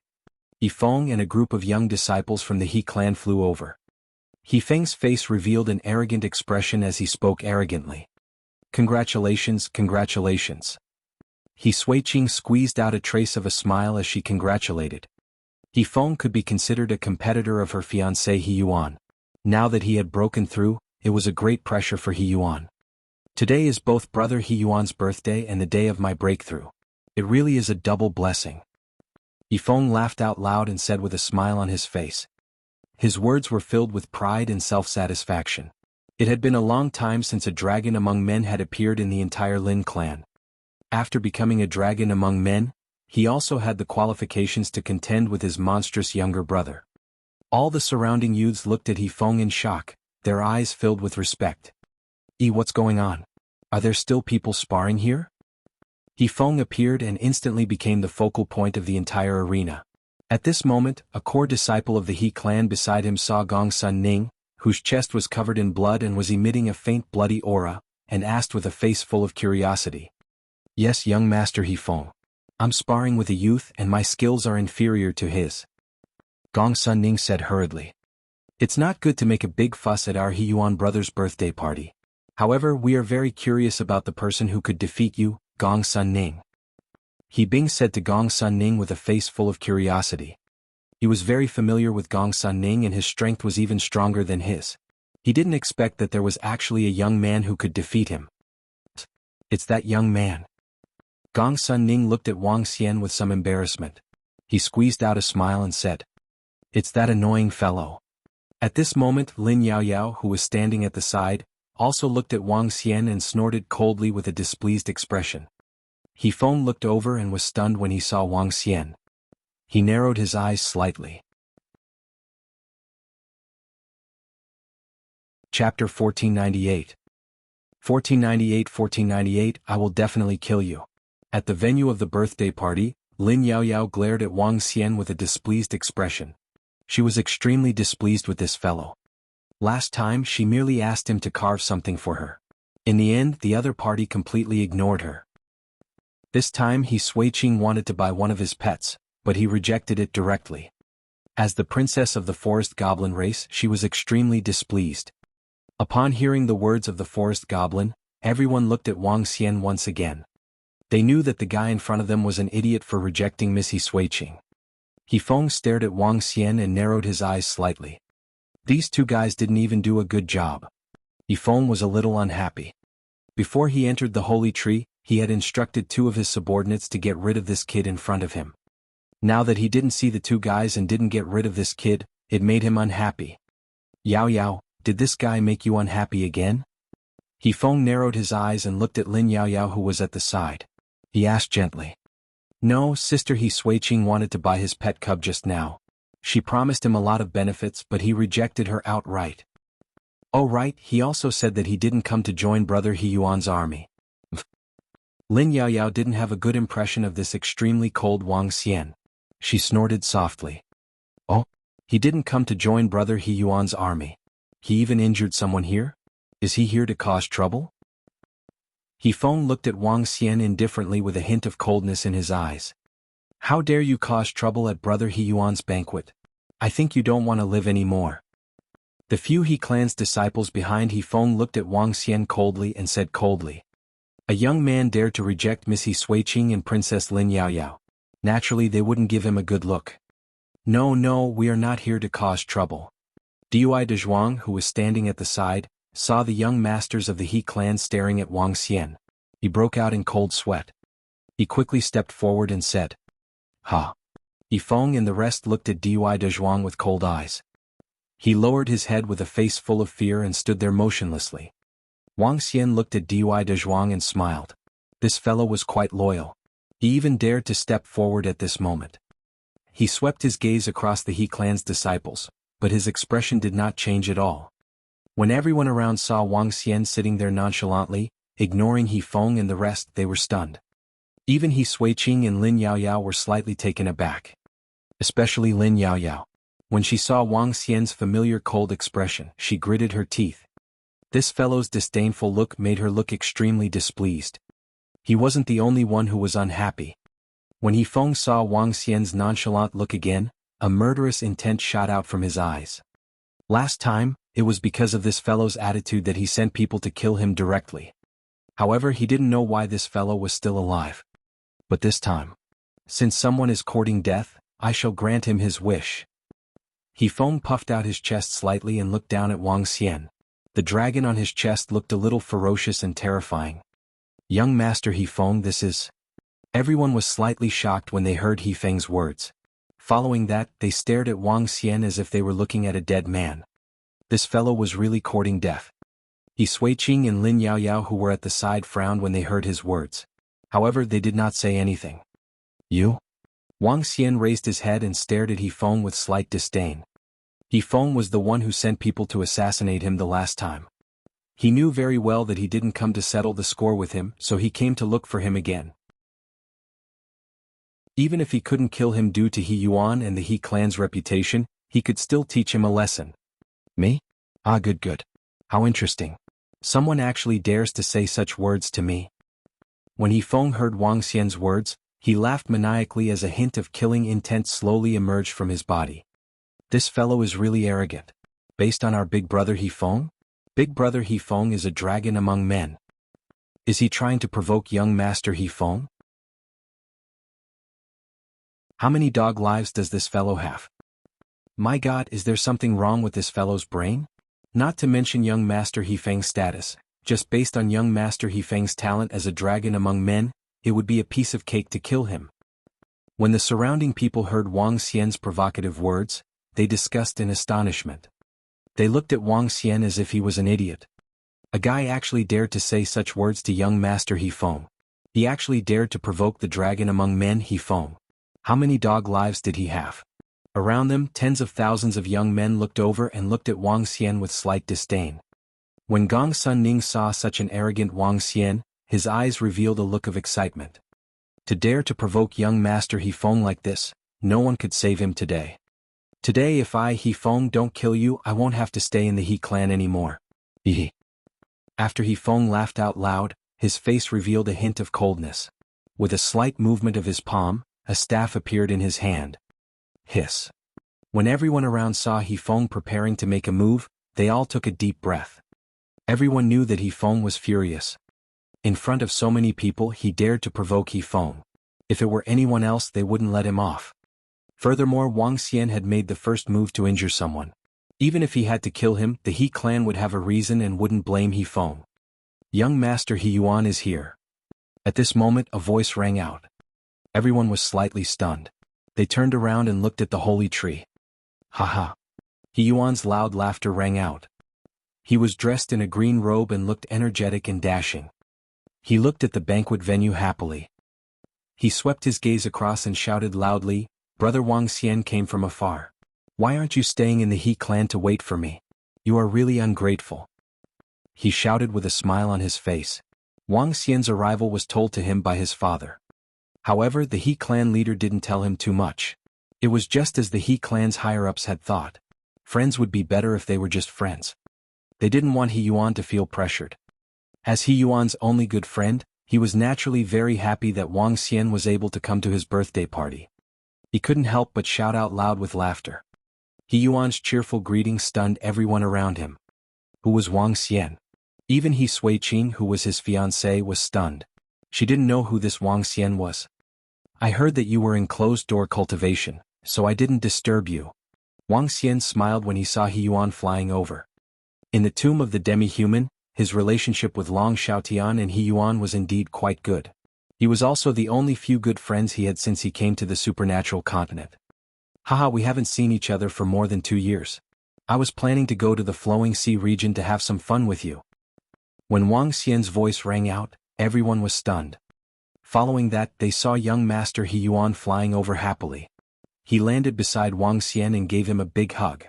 He Feng and a group of young disciples from the He clan flew over. He Feng's face revealed an arrogant expression as he spoke arrogantly. Congratulations, congratulations. He Suiqing squeezed out a trace of a smile as she congratulated. He Feng could be considered a competitor of her fiancé He Yuan. Now that he had broken through, it was a great pressure for He Yuan. Today is both brother He Yuan's birthday and the day of my breakthrough. It really is a double blessing. He Feng laughed out loud and said with a smile on his face. His words were filled with pride and self-satisfaction. It had been a long time since a dragon among men had appeared in the entire Lin clan. After becoming a dragon among men, he also had the qualifications to contend with his monstrous younger brother. All the surrounding youths looked at He Feng in shock, their eyes filled with respect. What's going on? Are there still people sparring here? He Feng appeared and instantly became the focal point of the entire arena. At this moment, a core disciple of the He clan beside him saw Gong Sun Ning, whose chest was covered in blood and was emitting a faint bloody aura, and asked with a face full of curiosity. Yes, young Master He Feng. I'm sparring with a youth and my skills are inferior to his. Gong Sun Ning said hurriedly. It's not good to make a big fuss at our He Yuan brother's birthday party. However, we are very curious about the person who could defeat you, Gong Sun Ning. He Bing said to Gong Sun Ning with a face full of curiosity. He was very familiar with Gong Sun Ning and his strength was even stronger than his. He didn't expect that there was actually a young man who could defeat him. It's that young man. Gong Sun Ning looked at Wang Xian with some embarrassment. He squeezed out a smile and said, It's that annoying fellow. At this moment Lin Yaoyao, who was standing at the side, also looked at Wang Xian and snorted coldly with a displeased expression. He Feng looked over and was stunned when he saw Wang Xian. He narrowed his eyes slightly. Chapter 1498. 1498, I will definitely kill you. At the venue of the birthday party, Lin Yaoyao glared at Wang Xian with a displeased expression. She was extremely displeased with this fellow. Last time she merely asked him to carve something for her. In the end, the other party completely ignored her. This time He Suiqing wanted to buy one of his pets, but he rejected it directly. As the princess of the forest goblin race, she was extremely displeased. Upon hearing the words of the forest goblin, everyone looked at Wang Xian once again. They knew that the guy in front of them was an idiot for rejecting Miss He Suiqing. He Feng stared at Wang Xian and narrowed his eyes slightly. These two guys didn't even do a good job. He Feng was a little unhappy. Before he entered the holy tree, he had instructed two of his subordinates to get rid of this kid in front of him. Now that he didn't see the two guys and didn't get rid of this kid, it made him unhappy. Yao Yao, did this guy make you unhappy again? He Feng narrowed his eyes and looked at Lin Yaoyao, who was at the side. He asked gently. No, Sister He Suiqing wanted to buy his pet cub just now. She promised him a lot of benefits, but he rejected her outright. Oh right, he also said that he didn't come to join brother He Yuan's army. Lin Yaoyao didn't have a good impression of this extremely cold Wang Xian. She snorted softly. Oh, he didn't come to join brother He Yuan's army. He even injured someone here? Is he here to cause trouble? He Feng looked at Wang Xian indifferently with a hint of coldness in his eyes. How dare you cause trouble at brother He Yuan's banquet? I think you don't want to live anymore. The few He clan's disciples behind He Feng looked at Wang Xian coldly and said coldly. A young man dared to reject Miss He Suiqing and Princess Lin Yaoyao. Naturally they wouldn't give him a good look. No, we are not here to cause trouble. Dui de Zhuang, who was standing at the side, saw the young masters of the He clan staring at Wang Xian. He broke out in cold sweat. He quickly stepped forward and said, "Ha." He Feng and the rest looked at Dui de Zhuang with cold eyes. He lowered his head with a face full of fear and stood there motionlessly. Wang Xian looked at Dui de Zhuang and smiled. This fellow was quite loyal. He even dared to step forward at this moment. He swept his gaze across the He clan's disciples, but his expression did not change at all. When everyone around saw Wang Xian sitting there nonchalantly, ignoring He Feng and the rest, they were stunned. Even He Suiqing and Lin Yaoyao were slightly taken aback. Especially Lin Yaoyao. When she saw Wang Xian's familiar cold expression, she gritted her teeth. This fellow's disdainful look made her look extremely displeased. He wasn't the only one who was unhappy. When He Feng saw Wang Xian's nonchalant look again, a murderous intent shot out from his eyes. Last time, it was because of this fellow's attitude that he sent people to kill him directly. However, he didn't know why this fellow was still alive. But this time, since someone is courting death, I shall grant him his wish. He Feng puffed out his chest slightly and looked down at Wang Xian. The dragon on his chest looked a little ferocious and terrifying. Young Master He Feng, this is... Everyone was slightly shocked when they heard He Feng's words. Following that, they stared at Wang Xian as if they were looking at a dead man. This fellow was really courting death. He Suiqing and Lin Yaoyao, who were at the side, frowned when they heard his words. However, they did not say anything. You? Wang Xian raised his head and stared at He Feng with slight disdain. He Feng was the one who sent people to assassinate him the last time. He knew very well that he didn't come to settle the score with him, so he came to look for him again. Even if he couldn't kill him due to He Yuan and the He clan's reputation, he could still teach him a lesson. Me? Ah, good. How interesting. Someone actually dares to say such words to me. When He Feng heard Wang Xian's words, he laughed maniacally as a hint of killing intent slowly emerged from his body. This fellow is really arrogant. Based on our big brother He Feng? Big brother He Feng is a dragon among men. Is he trying to provoke young Master He Feng? How many dog lives does this fellow have? My God, is there something wrong with this fellow's brain? Not to mention young Master He Feng's status, just based on young Master He Feng's talent as a dragon among men, it would be a piece of cake to kill him. When the surrounding people heard Wang Xian's provocative words, they discussed in astonishment. They looked at Wang Xian as if he was an idiot. A guy actually dared to say such words to young Master He Feng. He actually dared to provoke the dragon among men He Feng. How many dog lives did he have? Around them, tens of thousands of young men looked over and looked at Wang Xian with slight disdain. When Gong Sun Ning saw such an arrogant Wang Xian, his eyes revealed a look of excitement. To dare to provoke young Master He Feng like this, no one could save him today. Today, if I, He Feng, don't kill you, I won't have to stay in the He clan anymore. Hehe. After He Feng laughed out loud, his face revealed a hint of coldness. With a slight movement of his palm, a staff appeared in his hand. Hiss. When everyone around saw He Feng preparing to make a move, they all took a deep breath. Everyone knew that He Feng was furious. In front of so many people, he dared to provoke He Feng. If it were anyone else, they wouldn't let him off. Furthermore, Wang Xian had made the first move to injure someone. Even if he had to kill him, the He clan would have a reason and wouldn't blame He Feng. Young Master He Yuan is here. At this moment, a voice rang out. Everyone was slightly stunned. They turned around and looked at the holy tree. Ha. He Yuan's loud laughter rang out. He was dressed in a green robe and looked energetic and dashing. He looked at the banquet venue happily. He swept his gaze across and shouted loudly, "Brother Wang Xian came from afar. Why aren't you staying in the He clan to wait for me? You are really ungrateful." He shouted with a smile on his face. Wang Xian's arrival was told to him by his father. However, the He clan leader didn't tell him too much. It was just as the He clan's higher-ups had thought. Friends would be better if they were just friends. They didn't want He Yuan to feel pressured. As He Yuan's only good friend, he was naturally very happy that Wang Xian was able to come to his birthday party. He couldn't help but shout out loud with laughter. He Yuan's cheerful greeting stunned everyone around him. Who was Wang Xian? Even He Suiqing, who was his fiancée, was stunned. She didn't know who this Wang Xian was. I heard that you were in closed-door cultivation, so I didn't disturb you. Wang Xian smiled when he saw He Yuan flying over. In the tomb of the demi-human, his relationship with Long Xiaotian and He Yuan was indeed quite good. He was also the only few good friends he had since he came to the supernatural continent. Haha, we haven't seen each other for more than 2 years. I was planning to go to the Flowing Sea region to have some fun with you. When Wang Xian's voice rang out, everyone was stunned. Following that, they saw young Master He Yuan flying over happily. He landed beside Wang Xian and gave him a big hug.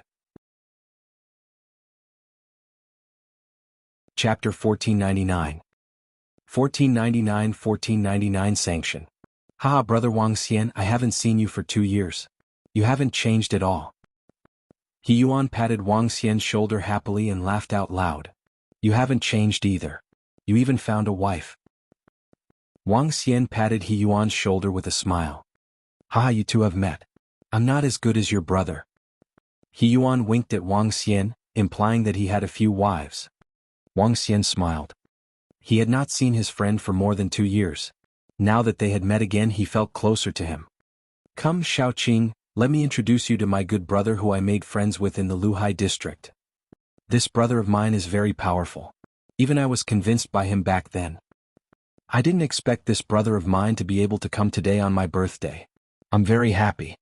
Chapter 1499. 1499 Sanction. Haha, brother Wang Xian, I haven't seen you for 2 years. You haven't changed at all. He Yuan patted Wang Xian's shoulder happily and laughed out loud. You haven't changed either. You even found a wife. Wang Xian patted He Yuan's shoulder with a smile. Haha, you two have met. I'm not as good as your brother. He Yuan winked at Wang Xian, implying that he had a few wives. Wang Xian smiled. He had not seen his friend for more than 2 years. Now that they had met again, he felt closer to him. Come, Xiaoqing, let me introduce you to my good brother who I made friends with in the Luhai district. This brother of mine is very powerful. Even I was convinced by him back then. I didn't expect this brother of mine to be able to come today on my birthday. I'm very happy.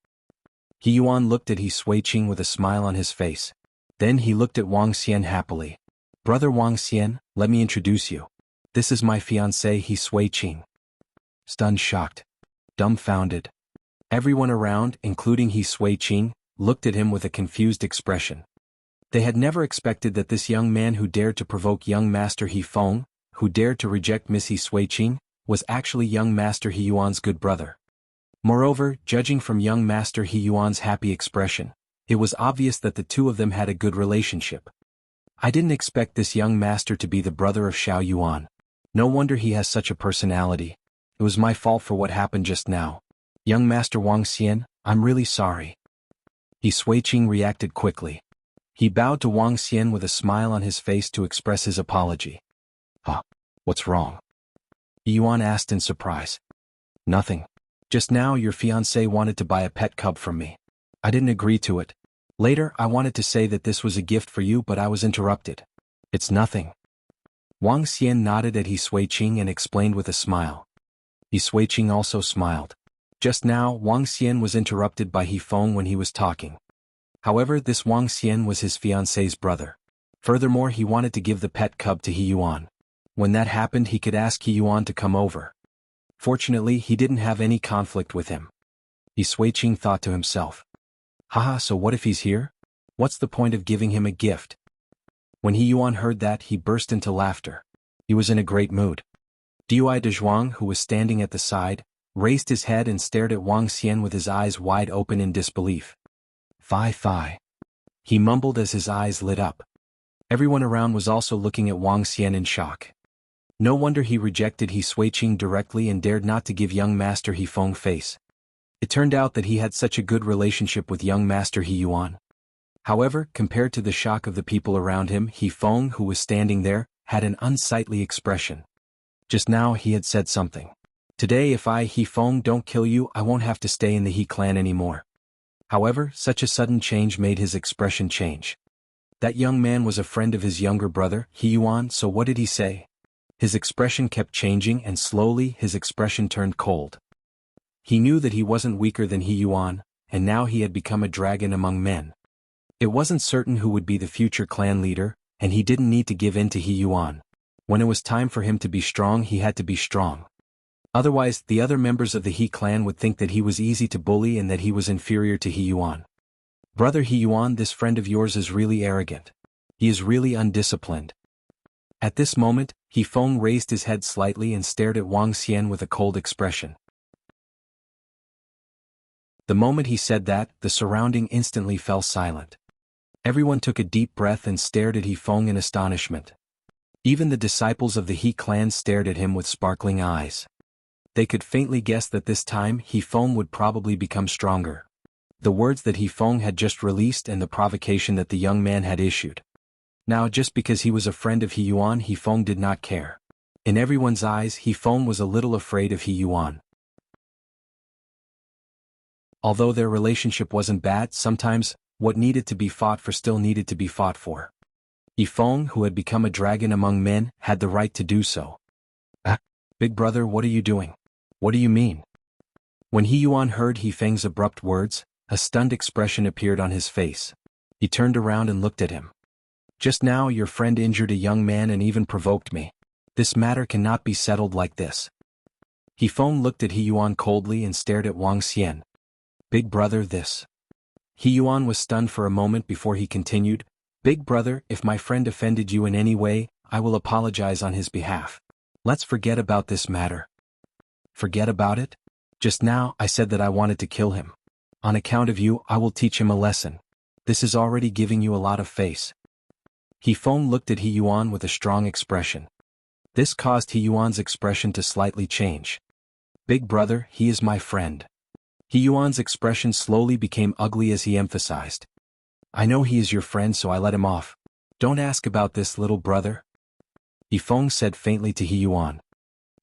He Yuan looked at He Suiqing with a smile on his face. Then he looked at Wang Xian happily. Brother Wang Xian, let me introduce you. This is my fiancée He Suiqing. Stunned, shocked, dumbfounded. Everyone around, including He Suiqing, looked at him with a confused expression. They had never expected that this young man who dared to provoke young Master He Feng, who dared to reject Miss He Suiqing, was actually young Master He Yuan's good brother. Moreover, judging from young Master He Yuan's happy expression, it was obvious that the two of them had a good relationship. I didn't expect this young master to be the brother of Xiao Yuan. No wonder he has such a personality. It was my fault for what happened just now. Young Master Wang Xian, I'm really sorry. He Suiqing reacted quickly. He bowed to Wang Xian with a smile on his face to express his apology. What's wrong? Yuan asked in surprise. Nothing. Just now your fiancé wanted to buy a pet cub from me. I didn't agree to it. Later I wanted to say that this was a gift for you, but I was interrupted. It's nothing. Wang Xian nodded at He Suiqing and explained with a smile. He Suiqing also smiled. Just now Wang Xian was interrupted by He Feng when he was talking. However, this Wang Xian was his fiancé's brother. Furthermore, he wanted to give the pet cub to He Yuan. When that happened, he could ask He Yuan to come over. Fortunately, he didn't have any conflict with him. He Suiqing thought to himself. Haha, so what if he's here? What's the point of giving him a gift? When He Yuan heard that, he burst into laughter. He was in a great mood. Dui Dezhuang, who was standing at the side, raised his head and stared at Wang Xian with his eyes wide open in disbelief. Fi. He mumbled as his eyes lit up. Everyone around was also looking at Wang Xian in shock. No wonder he rejected He Suiqing directly and dared not to give young Master He Feng face. It turned out that he had such a good relationship with young Master He Yuan. However, compared to the shock of the people around him, He Feng, who was standing there, had an unsightly expression. Just now he had said something. Today if I, He Feng, don't kill you, I won't have to stay in the He clan anymore. However, such a sudden change made his expression change. That young man was a friend of his younger brother, He Yuan, so what did he say? His expression kept changing and slowly his expression turned cold. He knew that he wasn't weaker than He Yuan, and now he had become a dragon among men. It wasn't certain who would be the future clan leader, and he didn't need to give in to He Yuan. When it was time for him to be strong, he had to be strong. Otherwise, the other members of the He clan would think that he was easy to bully and that he was inferior to He Yuan. Brother He Yuan, this friend of yours is really arrogant. He is really undisciplined. At this moment, He Feng raised his head slightly and stared at Wang Xian with a cold expression. The moment he said that, the surrounding instantly fell silent. Everyone took a deep breath and stared at He Feng in astonishment. Even the disciples of the He clan stared at him with sparkling eyes. They could faintly guess that this time He Feng would probably become stronger. the words that He Feng had just released and the provocation that the young man had issued. Now just because he was a friend of He Yuan, He Feng did not care. In everyone's eyes, He Feng was a little afraid of He Yuan. Although their relationship wasn't bad, sometimes, what needed to be fought for still needed to be fought for. He Feng, who had become a dragon among men, had the right to do so. Big brother, what are you doing? What do you mean? When He Yuan heard He Feng's abrupt words, a stunned expression appeared on his face. He turned around and looked at him. Just now your friend injured a young man and even provoked me. This matter cannot be settled like this. He Feng looked at He Yuan coldly and stared at Wang Xian. Big brother, this. He Yuan was stunned for a moment before he continued, Big brother, if my friend offended you in any way, I will apologize on his behalf. Let's forget about this matter. Forget about it? Just now I said that I wanted to kill him. On account of you, I will teach him a lesson. This is already giving you a lot of face. He Feng looked at He Yuan with a strong expression. This caused He Yuan's expression to slightly change. Big brother, he is my friend. He Yuan's expression slowly became ugly as he emphasized. I know he is your friend, so I let him off. Don't ask about this, little brother. He Feng said faintly to He Yuan.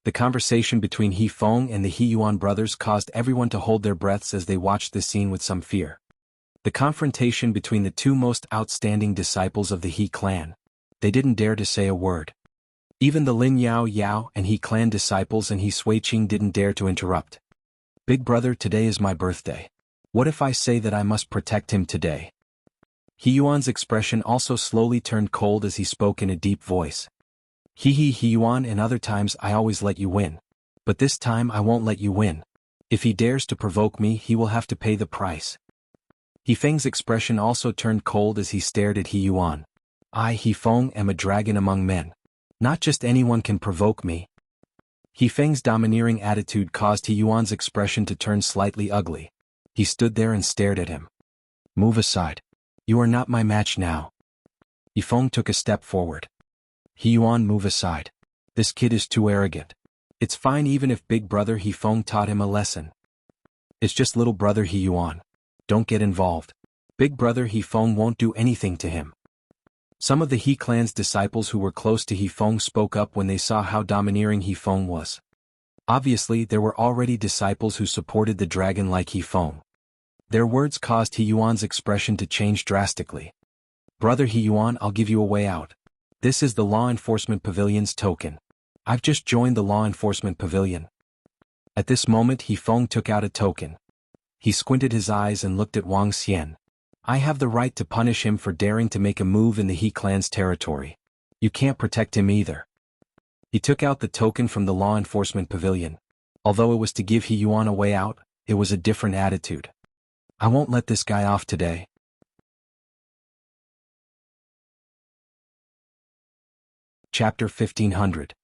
The conversation between He Feng and the He Yuan brothers caused everyone to hold their breaths as they watched the scene with some fear. The confrontation between the two most outstanding disciples of the He clan. They didn't dare to say a word. Even the Lin Yao Yao and He clan disciples and He Suiqing didn't dare to interrupt. Big brother, today is my birthday. What if I say that I must protect him today? He Yuan's expression also slowly turned cold as he spoke in a deep voice. He Yuan, and other times I always let you win. But this time I won't let you win. If he dares to provoke me, he will have to pay the price. He Feng's expression also turned cold as he stared at He Yuan. I, He Feng, am a dragon among men. Not just anyone can provoke me. He Feng's domineering attitude caused He Yuan's expression to turn slightly ugly. He stood there and stared at him. Move aside. You are not my match now. He Feng took a step forward. He Yuan, move aside. This kid is too arrogant. It's fine even if big brother He Feng taught him a lesson. It's just little brother He Yuan. Don't get involved. Big brother He Feng won't do anything to him. Some of the He clan's disciples who were close to He Feng spoke up when they saw how domineering He Feng was. Obviously there were already disciples who supported the dragon like He Feng. Their words caused He Yuan's expression to change drastically. Brother He Yuan, I'll give you a way out. This is the Law Enforcement Pavilion's token. I've just joined the Law Enforcement Pavilion. At this moment He Feng took out a token. He squinted his eyes and looked at Wang Xian. I have the right to punish him for daring to make a move in the He clan's territory. You can't protect him either. He took out the token from the Law Enforcement Pavilion. Although it was to give He Yuan a way out, it was a different attitude. I won't let this guy off today. Chapter 1500.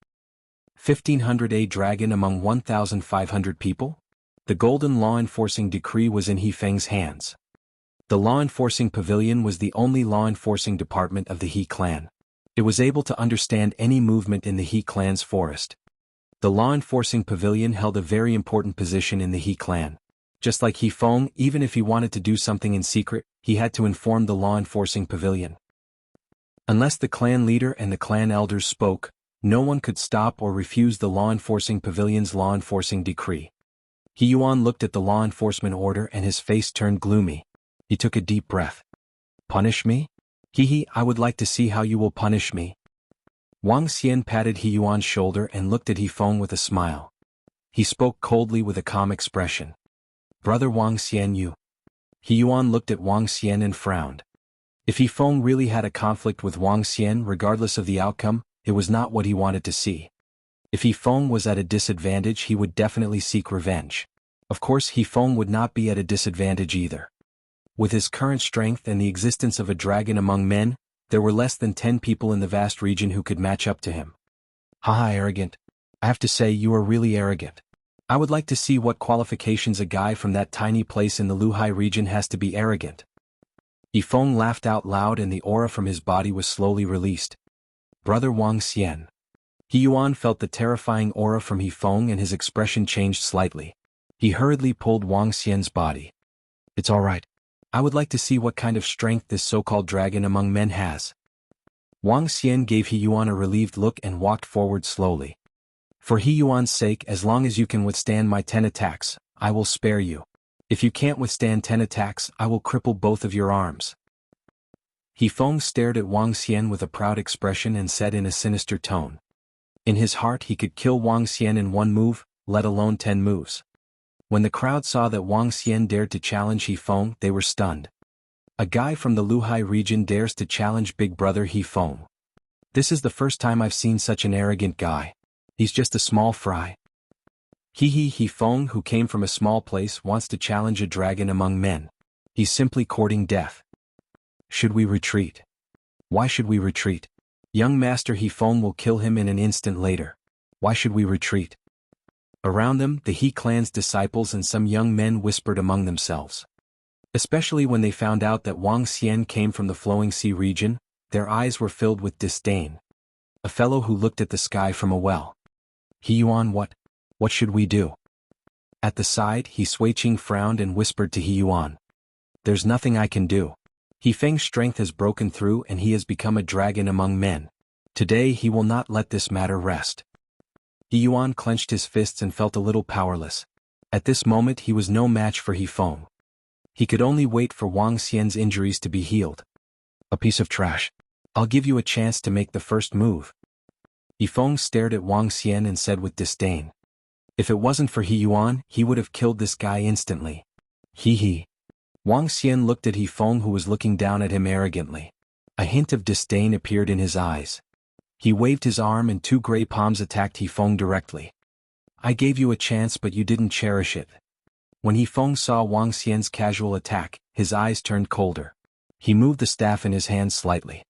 1500 A dragon among 1,500 people? The golden law enforcing decree was in He Feng's hands. The law enforcing pavilion was the only law enforcing department of the He clan. It was able to understand any movement in the He clan's forest. The law enforcing pavilion held a very important position in the He clan. Just like He Feng, even if he wanted to do something in secret, he had to inform the law enforcing pavilion. Unless the clan leader and the clan elders spoke, no one could stop or refuse the law enforcing pavilion's law enforcing decree. He Yuan looked at the law enforcement order and his face turned gloomy. He took a deep breath. Punish me? I would like to see how you will punish me. Wang Xian patted He Yuan's shoulder and looked at He Feng with a smile. He spoke coldly with a calm expression. Brother Wang Xian, you. He Yuan looked at Wang Xian and frowned. If He Feng really had a conflict with Wang Xian regardless of the outcome, it was not what he wanted to see. If He Feng was at a disadvantage, he would definitely seek revenge. Of course He Feng would not be at a disadvantage either. With his current strength and the existence of a dragon among men, there were less than 10 people in the vast region who could match up to him. Haha, arrogant. I have to say you are really arrogant. I would like to see what qualifications a guy from that tiny place in the Luhai region has to be arrogant. He Feng laughed out loud and the aura from his body was slowly released. Brother Wang Xian. He Yuan felt the terrifying aura from He Feng and his expression changed slightly. He hurriedly pulled Wang Xian's body. It's all right. I would like to see what kind of strength this so-called dragon among men has. Wang Xian gave He Yuan a relieved look and walked forward slowly. For He Yuan's sake, as long as you can withstand my 10 attacks, I will spare you. If you can't withstand 10 attacks, I will cripple both of your arms. He Feng stared at Wang Xian with a proud expression and said in a sinister tone. In his heart he could kill Wang Xian in 1 move, let alone 10 moves. When the crowd saw that Wang Xian dared to challenge He Feng, they were stunned. A guy from the Luhai region dares to challenge big brother He Feng. This is the first time I've seen such an arrogant guy. He's just a small fry. He Feng, who came from a small place, wants to challenge a dragon among men. He's simply courting death. Should we retreat? Why should we retreat? Young Master He Feng will kill him in an instant later. Why should we retreat? Around them, the He clan's disciples and some young men whispered among themselves. Especially when they found out that Wang Xian came from the Flowing Sea region, their eyes were filled with disdain. A fellow who looked at the sky from a well. He Yuan, what should we do? At the side, He Suiqing frowned and whispered to He Yuan. There's nothing I can do. He Feng's strength has broken through and he has become a dragon among men. Today he will not let this matter rest. He Yuan clenched his fists and felt a little powerless. At this moment he was no match for He Feng. He could only wait for Wang Xian's injuries to be healed. A piece of trash. I'll give you a chance to make the first move. He Feng stared at Wang Xian and said with disdain. If it wasn't for He Yuan, he would have killed this guy instantly. He. Wang Xian looked at He Feng, who was looking down at him arrogantly. A hint of disdain appeared in his eyes. He waved his arm and 2 gray palms attacked He Feng directly. I gave you a chance but you didn't cherish it. When He Feng saw Wang Xian's casual attack, his eyes turned colder. He moved the staff in his hand slightly.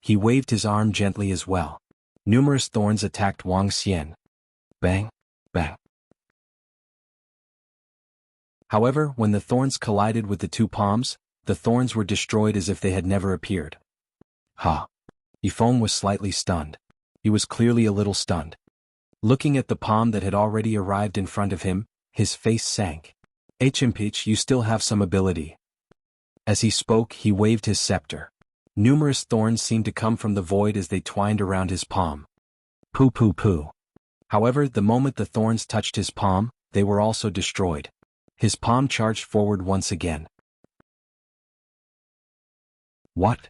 He waved his arm gently as well. Numerous thorns attacked Wang Xian. Bang, bang. However, when the thorns collided with the 2 palms, the thorns were destroyed as if they had never appeared. Ha! He Feng was slightly stunned. He was clearly a little stunned. Looking at the palm that had already arrived in front of him, his face sank. Hmpich, you still have some ability. As he spoke, he waved his scepter. Numerous thorns seemed to come from the void as they twined around his palm. Poo poo poo. However, the moment the thorns touched his palm, they were also destroyed. His palm charged forward once again. What?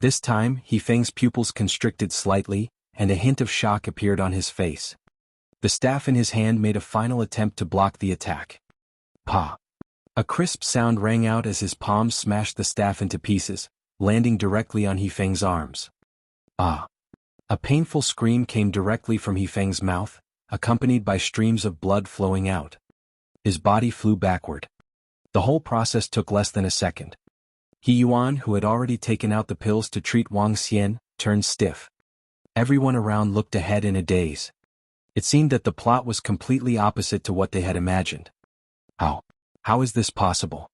This time, He Feng's pupils constricted slightly, and a hint of shock appeared on his face. The staff in his hand made a final attempt to block the attack. Pa! A crisp sound rang out as his palms smashed the staff into pieces, landing directly on He Feng's arms. Ah! A painful scream came directly from He Feng's mouth, accompanied by streams of blood flowing out. His body flew backward. The whole process took less than a second. He Yuan, who had already taken out the pills to treat Wang Xian, turned stiff. Everyone around looked ahead in a daze. It seemed that the plot was completely opposite to what they had imagined. How is this possible?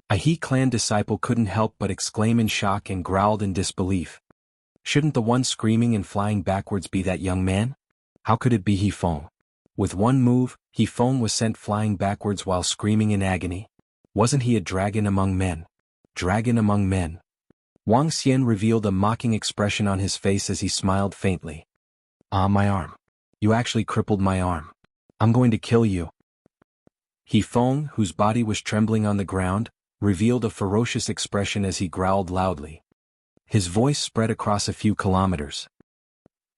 A He clan disciple couldn't help but exclaim in shock and growled in disbelief. Shouldn't the one screaming and flying backwards be that young man? How could it be He Feng? With 1 move, He Feng was sent flying backwards while screaming in agony. Wasn't he a dragon among men? Dragon among men. Wang Xian revealed a mocking expression on his face as he smiled faintly. Ah, my arm. You actually crippled my arm. I'm going to kill you. He Feng, whose body was trembling on the ground, revealed a ferocious expression as he growled loudly. His voice spread across a few kilometers.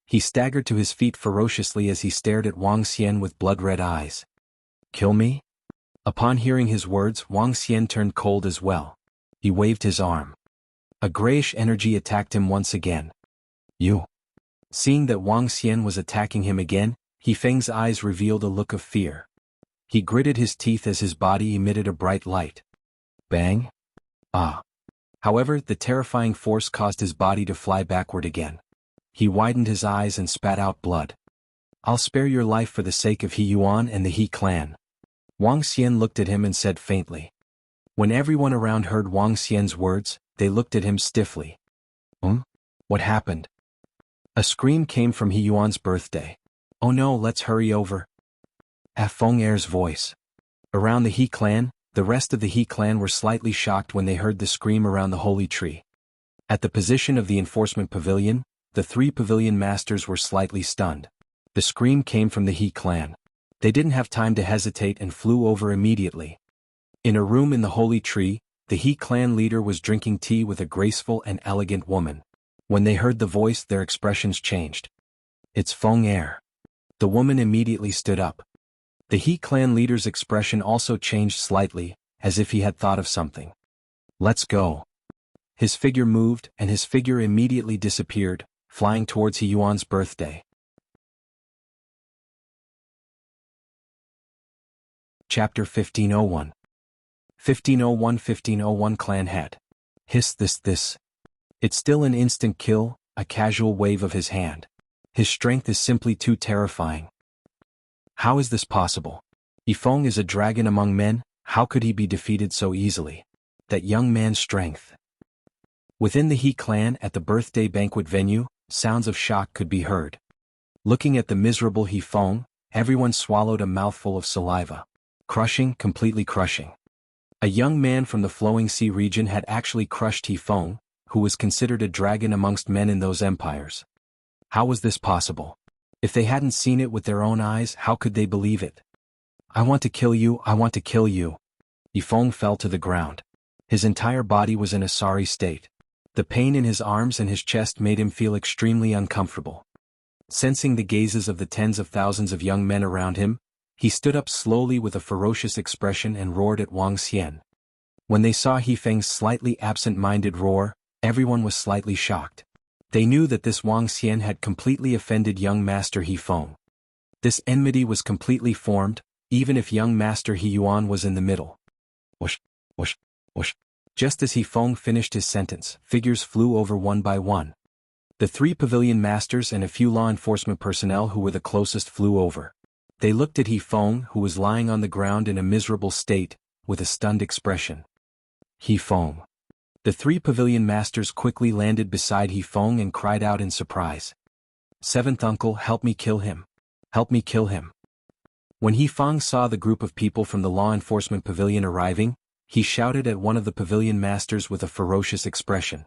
He staggered to his feet ferociously as he stared at Wang Xian with blood-red eyes. Kill me? Upon hearing his words, Wang Xian turned cold as well. He waved his arm. A grayish energy attacked him once again. You. Seeing that Wang Xian was attacking him again, He Feng's eyes revealed a look of fear. He gritted his teeth as his body emitted a bright light. Bang! Ah! However, the terrifying force caused his body to fly backward again. He widened his eyes and spat out blood. I'll spare your life for the sake of He Yuan and the He clan. Wang Xian looked at him and said faintly. When everyone around heard Wang Xian's words, they looked at him stiffly. What happened? A scream came from He Yuan's birthday. Oh no, let's hurry over. A Feng Er's voice. Around the He clan, The rest of the He clan were slightly shocked when they heard the scream around the holy tree. At the position of the enforcement pavilion, the 3 pavilion masters were slightly stunned. The scream came from the He clan. They didn't have time to hesitate and flew over immediately. In a room in the holy tree, the He clan leader was drinking tea with a graceful and elegant woman. When they heard the voice, their expressions changed. "It's Feng Er." The woman immediately stood up. The He clan leader's expression also changed slightly, as if he had thought of something. "Let's go." His figure moved, and his figure immediately disappeared, flying towards He Yuan's birthday. Chapter 1501. 1501 Clan Head. Hiss this. It's still an instant kill, a casual wave of his hand. His strength is simply too terrifying. How is this possible? Yifeng is a dragon among men, how could he be defeated so easily? That young man's strength. Within the He clan at the birthday banquet venue, sounds of shock could be heard. Looking at the miserable Yifeng, everyone swallowed a mouthful of saliva. Crushing, completely crushing. A young man from the Flowing Sea region had actually crushed Yifeng, who was considered a dragon amongst men in those empires. How was this possible? If they hadn't seen it with their own eyes, how could they believe it? "I want to kill you, I want to kill you." Yifeng fell to the ground. His entire body was in a sorry state. The pain in his arms and his chest made him feel extremely uncomfortable. Sensing the gazes of the tens of thousands of young men around him, he stood up slowly with a ferocious expression and roared at Wang Xian. When they saw Yifeng's slightly absent-minded roar, everyone was slightly shocked. They knew that this Wang Xian had completely offended young Master Yifeng. This enmity was completely formed, even if young Master He Yuan was in the middle. Whoosh, whoosh, whoosh. Just as Yifeng finished his sentence, figures flew over one by one. The 3 pavilion masters and a few law enforcement personnel who were the closest flew over. They looked at Yifeng, who was lying on the ground in a miserable state, with a stunned expression. Yifeng. The 3 pavilion masters quickly landed beside Yifeng and cried out in surprise. "Seventh uncle, help me kill him. Help me kill him." When Yifeng saw the group of people from the law enforcement pavilion arriving, he shouted at one of the pavilion masters with a ferocious expression.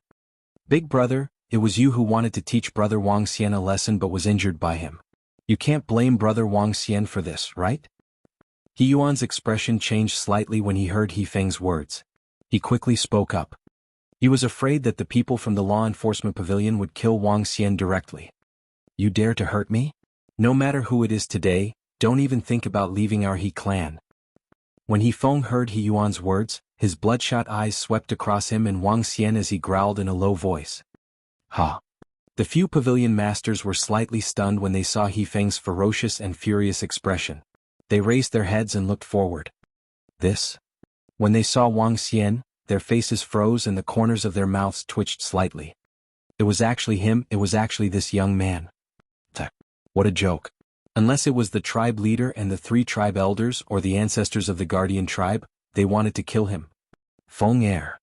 "Big brother, it was you who wanted to teach brother Wang Xian a lesson but was injured by him. You can't blame brother Wang Xian for this, right?" He Yuan's expression changed slightly when he heard Yifeng's words. He quickly spoke up. He was afraid that the people from the law enforcement pavilion would kill Wang Xian directly. "You dare to hurt me? No matter who it is today, don't even think about leaving our He clan." When Yifeng heard He Yuan's words, his bloodshot eyes swept across him and Wang Xian as he growled in a low voice. "Ha!" The few pavilion masters were slightly stunned when they saw Yifeng's ferocious and furious expression. They raised their heads and looked forward. This? When they saw Wang Xian, their faces froze and the corners of their mouths twitched slightly. It was actually him, it was actually this young man. What a joke. Unless it was the tribe leader and the 3 tribe elders or the ancestors of the guardian tribe, they wanted to kill him. Feng Er.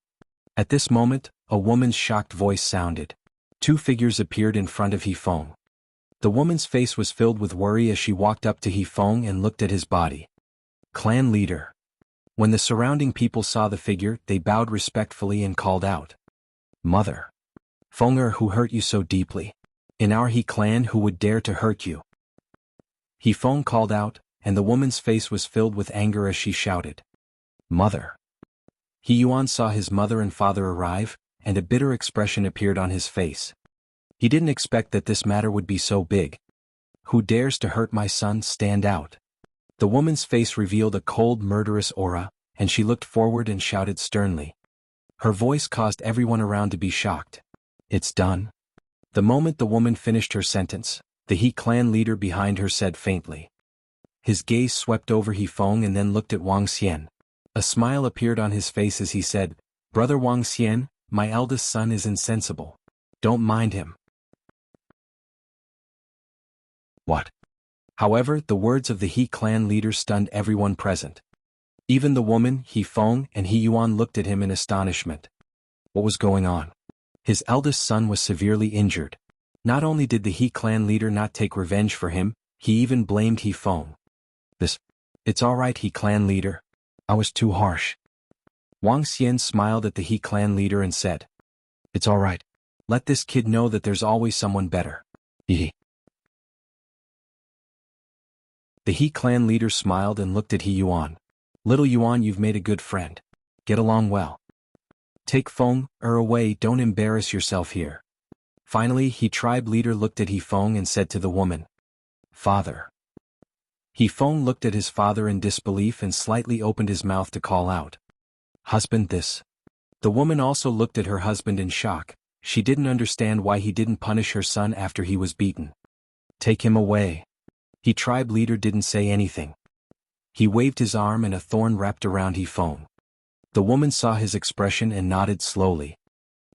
At this moment, a woman's shocked voice sounded. 2 figures appeared in front of Yifeng. The woman's face was filled with worry as she walked up to Yifeng and looked at his body. Clan leader. When the surrounding people saw the figure, they bowed respectfully and called out. "Mother. Feng Er, who hurt you so deeply? In our He clan, who would dare to hurt you?" Yifeng called out, and the woman's face was filled with anger as she shouted. "Mother." He Yuan saw his mother and father arrive, and a bitter expression appeared on his face. He didn't expect that this matter would be so big. "Who dares to hurt my son? Stand out." The woman's face revealed a cold, murderous aura, and she looked forward and shouted sternly. Her voice caused everyone around to be shocked. "It's done." The moment the woman finished her sentence, the He clan leader behind her said faintly. His gaze swept over Yifeng and then looked at Wang Xian. A smile appeared on his face as he said, "Brother Wang Xian, my eldest son is insensible. Don't mind him." What? However, the words of the He clan leader stunned everyone present. Even the woman, Yifeng, and He Yuan looked at him in astonishment. What was going on? His eldest son was severely injured. Not only did the He clan leader not take revenge for him, he even blamed Yifeng. It's all right, He clan leader. I was too harsh. Wang Xian smiled at the He clan leader and said, "It's all right. Let this kid know that there's always someone better." He. The He clan leader smiled and looked at He Yuan. "Little Yuan, you've made a good friend. Get along well. Take Feng away, don't embarrass yourself here." Finally, He tribe leader looked at He Feng and said to the woman, "Father." He Feng looked at his father in disbelief and slightly opened his mouth to call out, "Husband, this." The woman also looked at her husband in shock. She didn't understand why he didn't punish her son after he was beaten. "Take him away." He tribe leader didn't say anything. He waved his arm and a thorn wrapped around He Feng. The woman saw his expression and nodded slowly.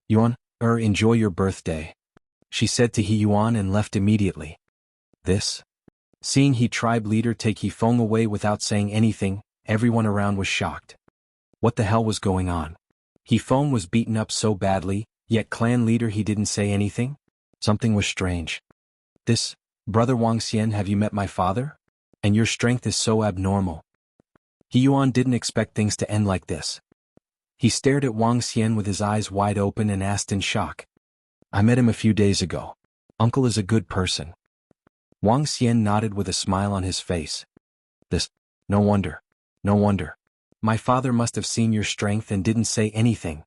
"Yuan, enjoy your birthday," she said to He Yuan and left immediately. This. Seeing He tribe leader take He Feng away without saying anything, everyone around was shocked. What the hell was going on? He Feng was beaten up so badly, yet clan leader he didn't say anything? Something was strange. "This, brother Wang Xian, have you met my father? And your strength is so abnormal." He Yuan didn't expect things to end like this. He stared at Wang Xian with his eyes wide open and asked in shock, "I met him a few days ago. Uncle is a good person." Wang Xian nodded with a smile on his face. "This, no wonder. No wonder. My father must have seen your strength and didn't say anything.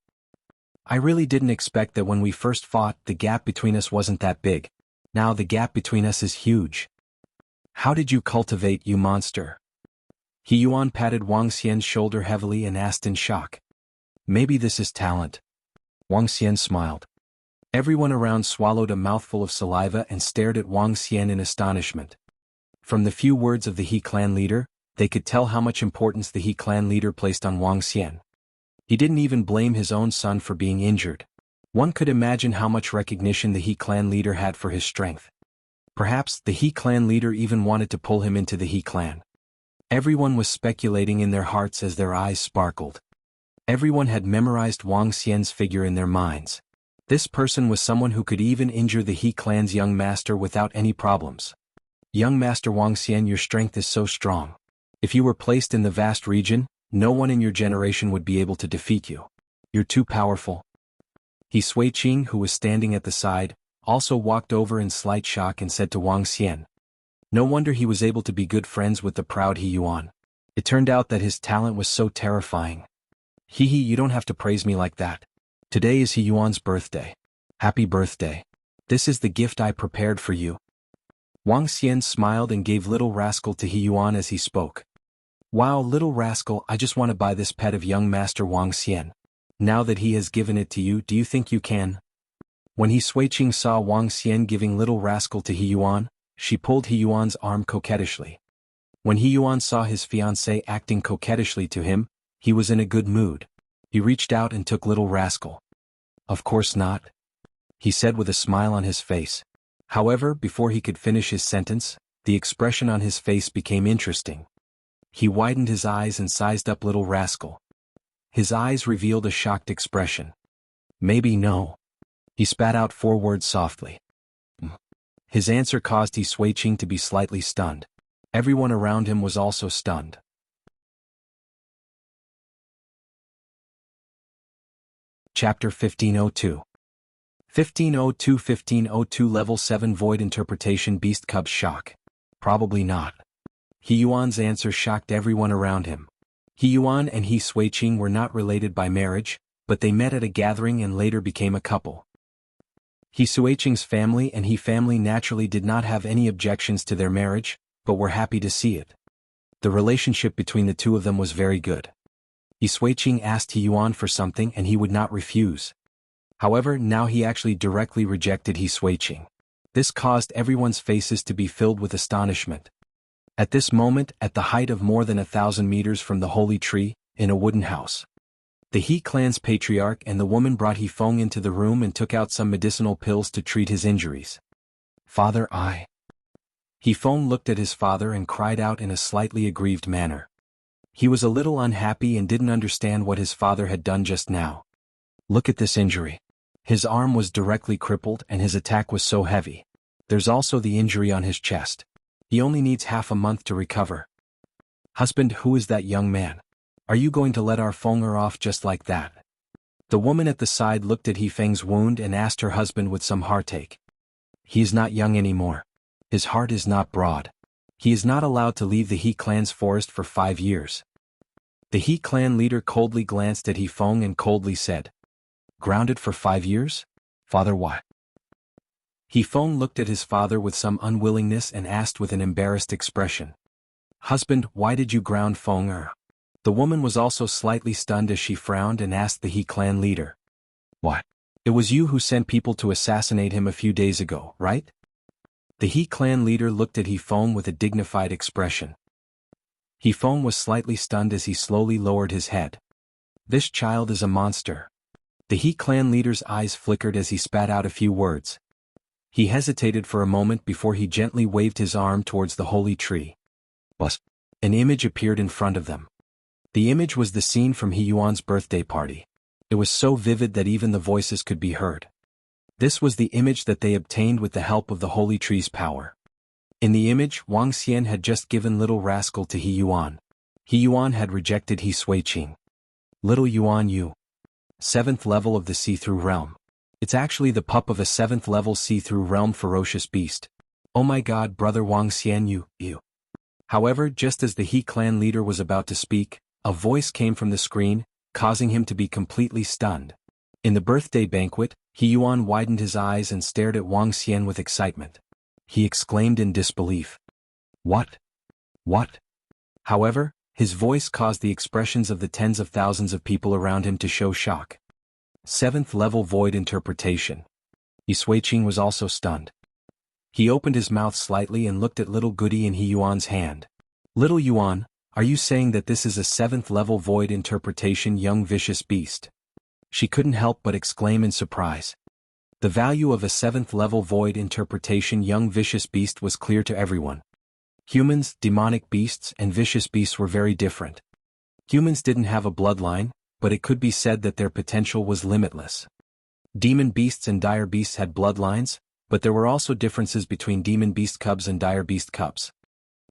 I really didn't expect that when we first fought, the gap between us wasn't that big. Now the gap between us is huge. How did you cultivate, you monster?" He Yuan patted Wang Xian's shoulder heavily and asked in shock. "Maybe this is talent." Wang Xian smiled. Everyone around swallowed a mouthful of saliva and stared at Wang Xian in astonishment. From the few words of the He clan leader, they could tell how much importance the He clan leader placed on Wang Xian. He didn't even blame his own son for being injured. One could imagine how much recognition the He clan leader had for his strength. Perhaps the He clan leader even wanted to pull him into the He clan. Everyone was speculating in their hearts as their eyes sparkled. Everyone had memorized Wang Xian's figure in their minds. This person was someone who could even injure the He clan's young master without any problems. "Young Master Wang Xian, your strength is so strong. If you were placed in the vast region, no one in your generation would be able to defeat you. You're too powerful." He Sui Qing, who was standing at the side, also walked over in slight shock and said to Wang Xian, "No wonder he was able to be good friends with the proud He Yuan. It turned out that his talent was so terrifying." "Hee, you don't have to praise me like that. Today is He Yuan's birthday. Happy birthday. This is the gift I prepared for you." Wang Xian smiled and gave Little Rascal to He Yuan as he spoke. "Wow, Little Rascal, I just want to buy this pet of young Master Wang Xian. Now that he has given it to you, do you think you can?" When He Sui Qing saw Wang Xian giving Little Rascal to He Yuan, she pulled He Yuan's arm coquettishly. When He Yuan saw his fiancée acting coquettishly to him, he was in a good mood. He reached out and took Little Rascal. "Of course not," he said with a smile on his face. However, before he could finish his sentence, the expression on his face became interesting. He widened his eyes and sized up Little Rascal. His eyes revealed a shocked expression. "Maybe no." He spat out 4 words softly. His answer caused He Sui Qing to be slightly stunned. Everyone around him was also stunned. Chapter 1502. 1502 Level 7 Void Interpretation Beast Cub's shock. Probably not. He Yuan's answer shocked everyone around him. He Yuan and He Sui Qing were not related by marriage, but they met at a gathering and later became a couple. He Sui Qing's family and He family naturally did not have any objections to their marriage, but were happy to see it. The relationship between the two of them was very good. He Sui Qing asked He Yuan for something and he would not refuse. However, now he actually directly rejected He Sui Qing. This caused everyone's faces to be filled with astonishment. At this moment, at the height of more than 1,000 meters from the holy tree, in a wooden house, the He clan's patriarch and the woman brought He Feng into the room and took out some medicinal pills to treat his injuries. "Father, He Feng looked at his father and cried out in a slightly aggrieved manner. He was a little unhappy and didn't understand what his father had done just now. Look at this injury. His arm was directly crippled and his attack was so heavy. There's also the injury on his chest. He only needs half a month to recover. Husband, who is that young man? Are you going to let our Fenger off just like that? The woman at the side looked at He Feng's wound and asked her husband with some heartache. He is not young anymore. His heart is not broad. He is not allowed to leave the He clan's forest for 5 years. The He clan leader coldly glanced at He Feng and coldly said, "Grounded for 5 years? Father, why?" He Feng looked at his father with some unwillingness and asked with an embarrassed expression, "Husband, why did you ground Fenger?" The woman was also slightly stunned as she frowned and asked the He clan leader, "What? It was you who sent people to assassinate him a few days ago, right?" The He clan leader looked at He Feng with a dignified expression. He Feng was slightly stunned as he slowly lowered his head. "This child is a monster." The He clan leader's eyes flickered as he spat out a few words. He hesitated for a moment before he gently waved his arm towards the holy tree. Bus. An image appeared in front of them. The image was the scene from He Yuan's birthday party. It was so vivid that even the voices could be heard. This was the image that they obtained with the help of the holy tree's power. In the image, Wang Xian had just given Little Rascal to He Yuan. He Yuan had rejected He Suiqing. Little Yuan Yu. 7th level of the see-through realm. It's actually the pup of a 7th level see-through realm ferocious beast. Oh my god, brother Wang Xian you. However, just as the He clan leader was about to speak, a voice came from the screen, causing him to be completely stunned. In the birthday banquet, He Yuan widened his eyes and stared at Wang Xian with excitement. He exclaimed in disbelief. What? What? However, his voice caused the expressions of the tens of thousands of people around him to show shock. 7th level void interpretation. He Suiqing was also stunned. He opened his mouth slightly and looked at little goody in He Yuan's hand. Little Yuan, are you saying that this is a 7th level void interpretation young vicious beast? She couldn't help but exclaim in surprise. The value of a 7th level void interpretation young vicious beast was clear to everyone. Humans, demonic beasts, and vicious beasts were very different. Humans didn't have a bloodline, but it could be said that their potential was limitless. Demon beasts and dire beasts had bloodlines, but there were also differences between demon beast cubs and dire beast cubs.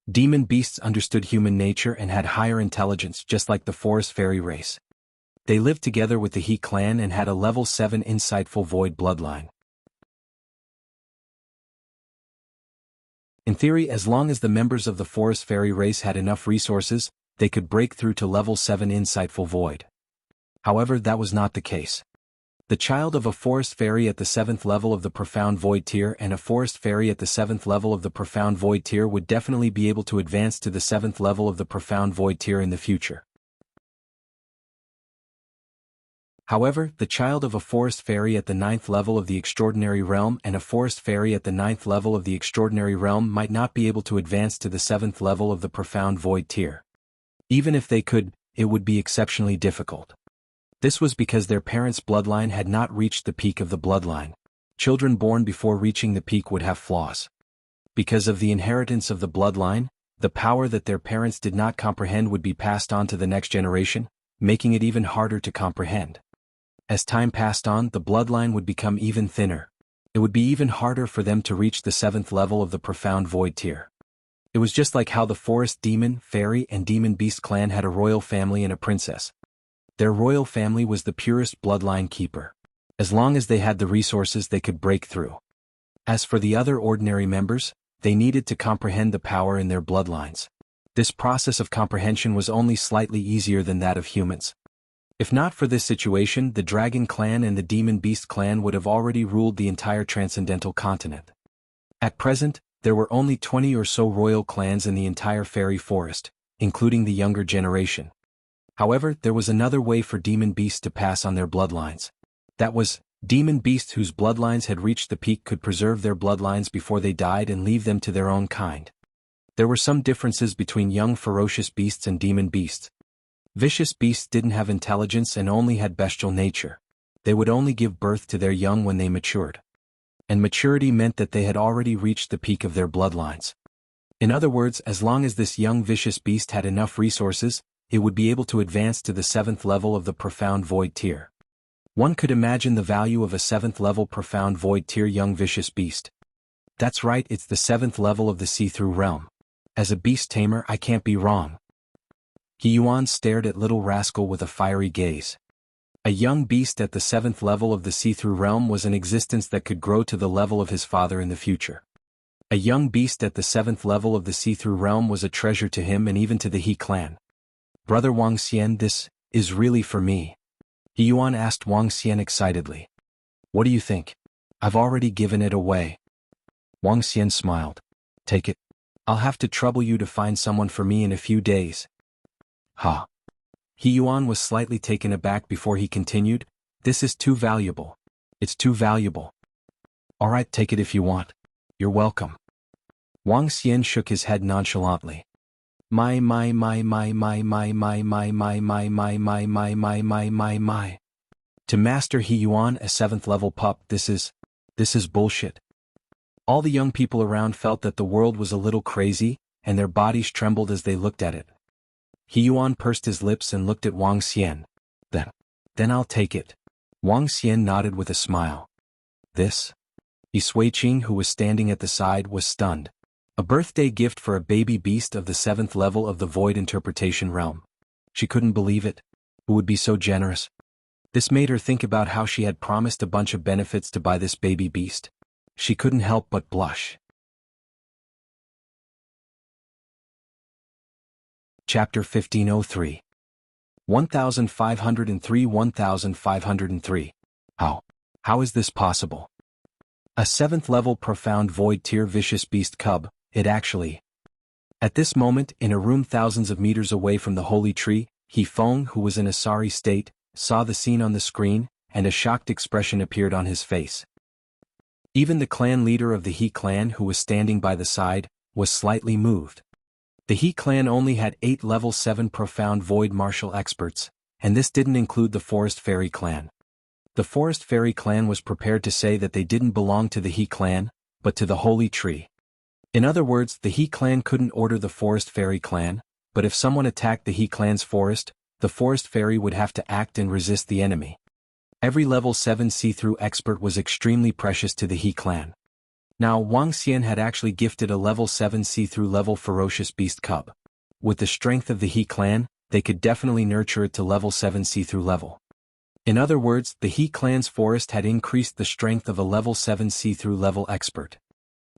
Demon beasts understood human nature and had higher intelligence just like the forest fairy race. They lived together with the He clan and had a level 7 insightful void bloodline. In theory, as long as the members of the forest fairy race had enough resources, they could break through to level 7 insightful void. However, that was not the case. The child of a forest fairy at the 7th level of the profound void tier and a forest fairy at the 7th level of the profound void tier would definitely be able to advance to the 7th level of the profound void tier in the future. However, the child of a forest fairy at the 9th level of the extraordinary realm and a forest fairy at the 9th level of the extraordinary realm might not be able to advance to the 7th level of the profound void tier. Even if they could, it would be exceptionally difficult. This was because their parents' bloodline had not reached the peak of the bloodline. Children born before reaching the peak would have flaws. Because of the inheritance of the bloodline, the power that their parents did not comprehend would be passed on to the next generation, making it even harder to comprehend. As time passed on, the bloodline would become even thinner. It would be even harder for them to reach the 7th level of the profound void tier. It was just like how the forest demon, fairy, and demon beast clan had a royal family and a princess. Their royal family was the purest bloodline keeper. As long as they had the resources, they could break through. As for the other ordinary members, they needed to comprehend the power in their bloodlines. This process of comprehension was only slightly easier than that of humans. If not for this situation, the Dragon Clan and the Demon Beast Clan would have already ruled the entire transcendental continent. At present, there were only 20 or so royal clans in the entire fairy forest, including the younger generation. However, there was another way for demon beasts to pass on their bloodlines. That was, demon beasts whose bloodlines had reached the peak could preserve their bloodlines before they died and leave them to their own kind. There were some differences between young ferocious beasts and demon beasts. Vicious beasts didn't have intelligence and only had bestial nature. They would only give birth to their young when they matured. And maturity meant that they had already reached the peak of their bloodlines. In other words, as long as this young vicious beast had enough resources, it would be able to advance to the 7th level of the profound void tier. One could imagine the value of a 7th level profound void tier young vicious beast. That's right, it's the 7th level of the see-through realm. As a beast tamer, I can't be wrong. He Yuan stared at little rascal with a fiery gaze. A young beast at the 7th level of the see-through realm was an existence that could grow to the level of his father in the future. A young beast at the 7th level of the see-through realm was a treasure to him and even to the He clan. Brother Wang Xian, this is really for me. He Yuan asked Wang Xian excitedly. What do you think? I've already given it away. Wang Xian smiled. Take it. I'll have to trouble you to find someone for me in a few days. Ha. He Yuan was slightly taken aback before he continued, this is too valuable. It's too valuable. Alright, take it if you want. You're welcome. Wang Xian shook his head nonchalantly. My. To Master He Yuan, a 7th level pup, this is bullshit. All the young people around felt that the world was a little crazy, and their bodies trembled as they looked at it. He Yuan pursed his lips and looked at Wang Xian. Then I'll take it. Wang Xian nodded with a smile. This? Yi Suiqing, who was standing at the side, was stunned. A birthday gift for a baby beast of the 7th level of the void interpretation realm. She couldn't believe it. Who would be so generous? This made her think about how she had promised a bunch of benefits to buy this baby beast. She couldn't help but blush. Chapter 1503. 1503. How is this possible? A 7th level profound void tier vicious beast cub, it actually. At this moment, in a room thousands of meters away from the holy tree, He Feng, who was in a sorry state, saw the scene on the screen, and a shocked expression appeared on his face. Even the clan leader of the He clan, who was standing by the side, was slightly moved. The He clan only had 8 level 7 profound void martial experts, and this didn't include the Forest Fairy clan. The Forest Fairy clan was prepared to say that they didn't belong to the He clan, but to the holy tree. In other words, the He clan couldn't order the Forest Fairy clan, but if someone attacked the He clan's forest, the Forest Fairy would have to act and resist the enemy. Every level 7 see-through expert was extremely precious to the He clan. Now Wang Xian had actually gifted a level 7 see-through level ferocious beast cub. With the strength of the He clan, they could definitely nurture it to level 7 see-through level. In other words, the He clan's forest had increased the strength of a level 7 see-through level expert.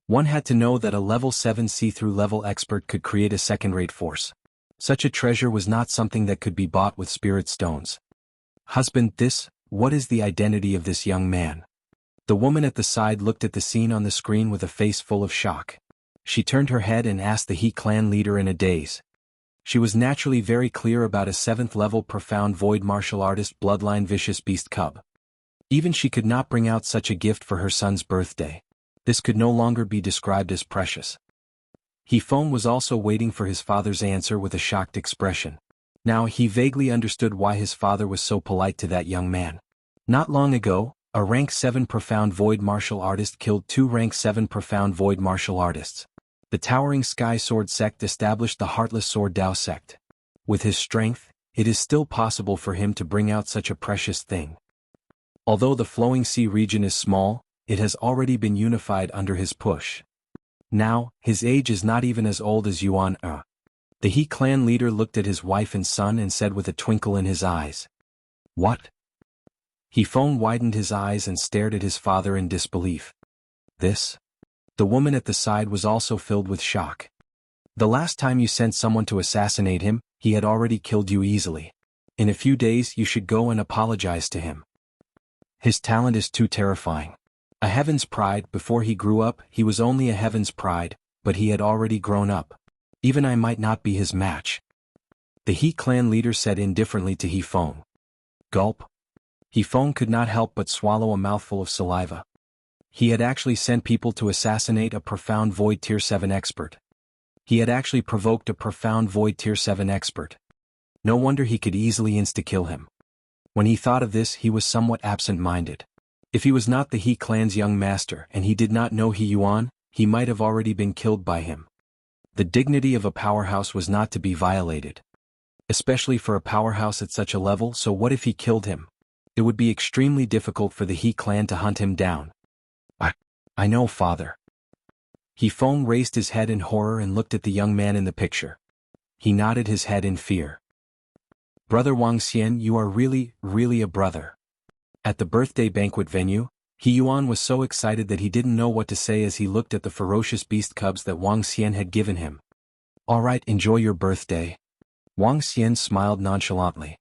One had to know that a level 7 see-through level expert could create a second-rate force. Such a treasure was not something that could be bought with spirit stones. Husband, what is the identity of this young man? The woman at the side looked at the scene on the screen with a face full of shock. She turned her head and asked the He clan leader in a daze. She was naturally very clear about a 7th level profound void martial artist bloodline vicious beast cub. Even she could not bring out such a gift for her son's birthday. This could no longer be described as precious. He Feng was also waiting for his father's answer with a shocked expression. Now he vaguely understood why his father was so polite to that young man. Not long ago, a rank 7 profound void martial artist killed 2 rank 7 profound void martial artists. The Towering Sky Sword sect established the Heartless Sword Dao sect. With his strength, it is still possible for him to bring out such a precious thing. Although the Flowing Sea region is small, it has already been unified under his push. Now, his age is not even as old as Yuan. The He clan leader looked at his wife and son and said with a twinkle in his eyes. What? He Feng widened his eyes and stared at his father in disbelief. This? The woman at the side was also filled with shock. The last time you sent someone to assassinate him, he had already killed you easily. In a few days you should go and apologize to him. His talent is too terrifying. A heaven's pride. Before he grew up, he was only a heaven's pride, but he had already grown up. Even I might not be his match. The He clan leader said indifferently to He Feng. Gulp. He Feng could not help but swallow a mouthful of saliva. He had actually sent people to assassinate a profound void tier 7 expert. He had actually provoked a profound void tier 7 expert. No wonder he could easily insta-kill him. When he thought of this, he was somewhat absent-minded. If he was not the He clan's young master and he did not know He Yuan, he might have already been killed by him. The dignity of a powerhouse was not to be violated. Especially for a powerhouse at such a level, so what if he killed him? It would be extremely difficult for the He clan to hunt him down. I know, father. He Feng raised his head in horror and looked at the young man in the picture. He nodded his head in fear. Brother Wang Xian, you are really, really a brother. At the birthday banquet venue, He Yuan was so excited that he didn't know what to say as he looked at the ferocious beast cubs that Wang Xian had given him. Alright, enjoy your birthday. Wang Xian smiled nonchalantly.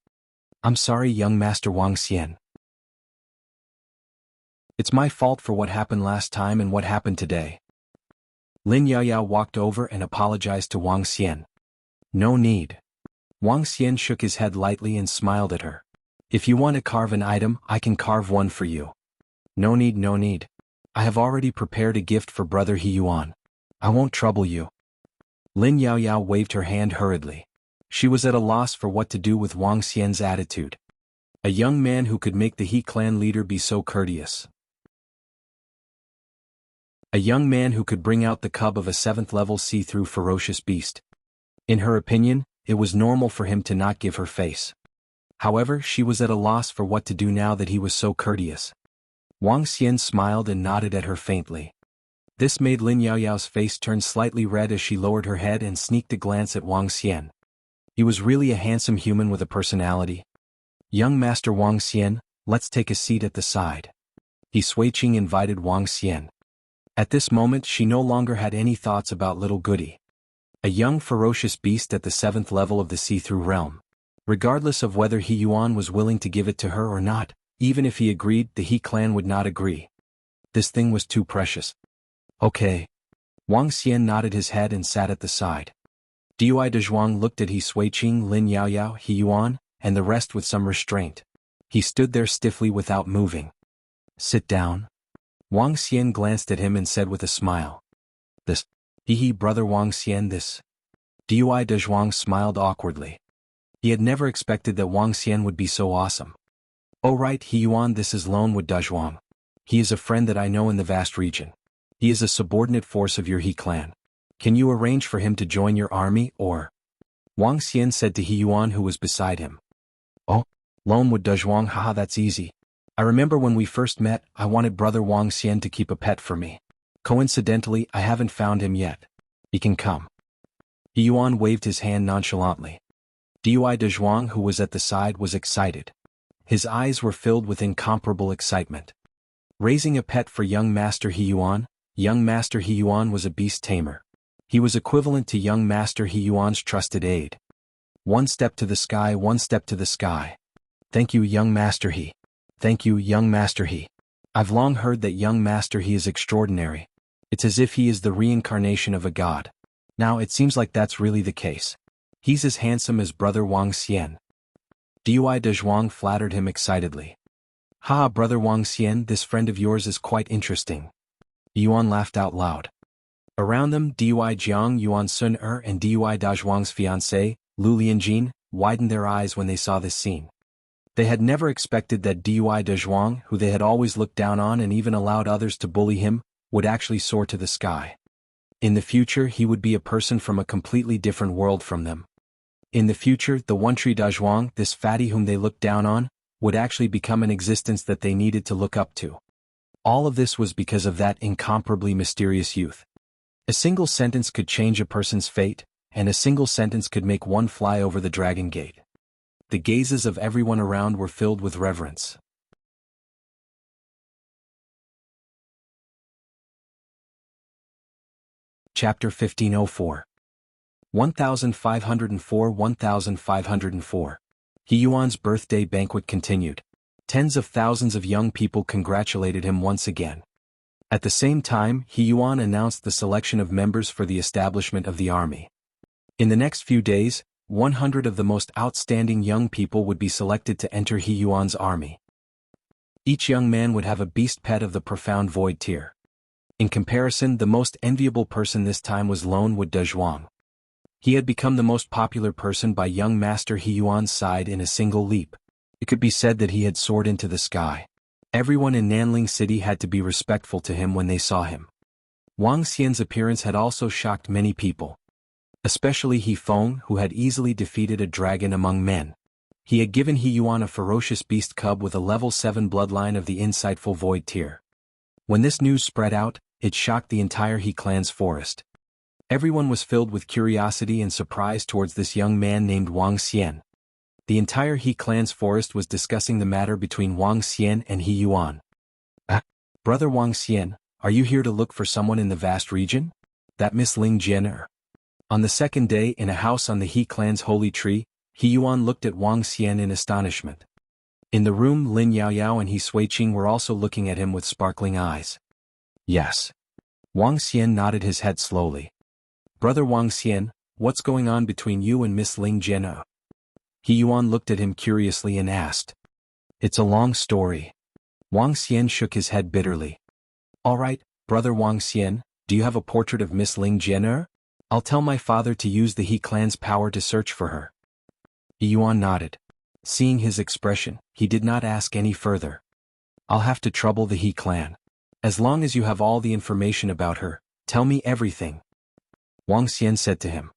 I'm sorry, young Master Wang Xian. It's my fault for what happened last time and what happened today. Lin Yaoyao walked over and apologized to Wang Xian. No need. Wang Xian shook his head lightly and smiled at her. If you want to carve an item, I can carve one for you. No need, no need. I have already prepared a gift for Brother He Yuan. I won't trouble you. Lin Yaoyao waved her hand hurriedly. She was at a loss for what to do with Wang Xian's attitude. A young man who could make the He clan leader be so courteous. A young man who could bring out the cub of a 7th-level see-through ferocious beast. In her opinion, it was normal for him to not give her face. However, she was at a loss for what to do now that he was so courteous. Wang Xian smiled and nodded at her faintly. This made Lin Yaoyao's face turn slightly red as she lowered her head and sneaked a glance at Wang Xian. He was really a handsome human with a personality. Young Master Wang Xian, let's take a seat at the side. He Suiqing invited Wang Xian. At this moment she no longer had any thoughts about little Goody. A young ferocious beast at the 7th level of the see-through realm. Regardless of whether He Yuan was willing to give it to her or not, even if he agreed, the He clan would not agree. This thing was too precious. Okay. Wang Xian nodded his head and sat at the side. Dui Dezhuang looked at He Suiqing, Lin Yaoyao, He Yuan, and the rest with some restraint. He stood there stiffly without moving. Sit down. Wang Xian glanced at him and said with a smile. This. Hee brother Wang Xian, this. Dui Dezhuang smiled awkwardly. He had never expected that Wang Xian would be so awesome. Oh right, He Yuan, this is Loanwood Dezhuang. He is a friend that I know in the vast region. He is a subordinate force of your He clan. Can you arrange for him to join your army, or? Wang Xian said to He Yuan, who was beside him. Oh, Loanwood Dezhuang, haha, that's easy. I remember when we first met, I wanted brother Wang Xian to keep a pet for me. Coincidentally, I haven't found him yet. He can come. He Yuan waved his hand nonchalantly. Dui Dezhuang, who was at the side, was excited. His eyes were filled with incomparable excitement. Raising a pet for young Master He Yuan was a beast tamer. He was equivalent to young Master He Yuan's trusted aide. One step to the sky, one step to the sky. Thank you, young Master He. Thank you, young Master He. I've long heard that young Master He is extraordinary. It's as if he is the reincarnation of a god. Now it seems like that's really the case. He's as handsome as brother Wang Xian. Dui Dezhuang flattered him excitedly. Ha, brother Wang Xian, this friend of yours is quite interesting. Yuan laughed out loud. Around them, Dui Jiang Yuan Sun and Dui Dezhuang's fiancée, Lu Lianjin, widened their eyes when they saw this scene. They had never expected that Dui Dezhuang, who they had always looked down on and even allowed others to bully him, would actually soar to the sky. In the future, he would be a person from a completely different world from them. In the future, the one-tree Dezhuang, this fatty whom they looked down on, would actually become an existence that they needed to look up to. All of this was because of that incomparably mysterious youth. A single sentence could change a person's fate, and a single sentence could make one fly over the Dragon Gate. The gazes of everyone around were filled with reverence. Chapter 1504. 1504. He Yuan's birthday banquet continued. Tens of thousands of young people congratulated him once again. At the same time, He Yuan announced the selection of members for the establishment of the army. In the next few days, 100 of the most outstanding young people would be selected to enter He Yuan's army. Each young man would have a beast pet of the profound void tier. In comparison, the most enviable person this time was Loanwood Dezhuang. He had become the most popular person by young Master He Yuan's side in a single leap. It could be said that he had soared into the sky. Everyone in Nanling City had to be respectful to him when they saw him. Wang Xian's appearance had also shocked many people. Especially He Feng, who had easily defeated a dragon among men. He had given He Yuan a ferocious beast cub with a level 7 bloodline of the insightful void tier. When this news spread out, it shocked the entire He clan's forest. Everyone was filled with curiosity and surprise towards this young man named Wang Xian. The entire He clan's forest was discussing the matter between Wang Xian and He Yuan. Brother Wang Xian, are you here to look for someone in the vast region? That Miss Ling Jian. On the second day in a house on the He clan's holy tree, He Yuan looked at Wang Xian in astonishment. In the room Lin Yaoyao and He Suiqing were also looking at him with sparkling eyes. Yes. Wang Xian nodded his head slowly. Brother Wang Xian, what's going on between you and Miss Ling Jian? He Yuan looked at him curiously and asked. It's a long story. Wang Xian shook his head bitterly. All right, Brother Wang Xian, do you have a portrait of Miss Ling Jian? I'll tell my father to use the He clan's power to search for her. He Yuan nodded. Seeing his expression, he did not ask any further. I'll have to trouble the He clan. As long as you have all the information about her, tell me everything. Wang Xian said to him.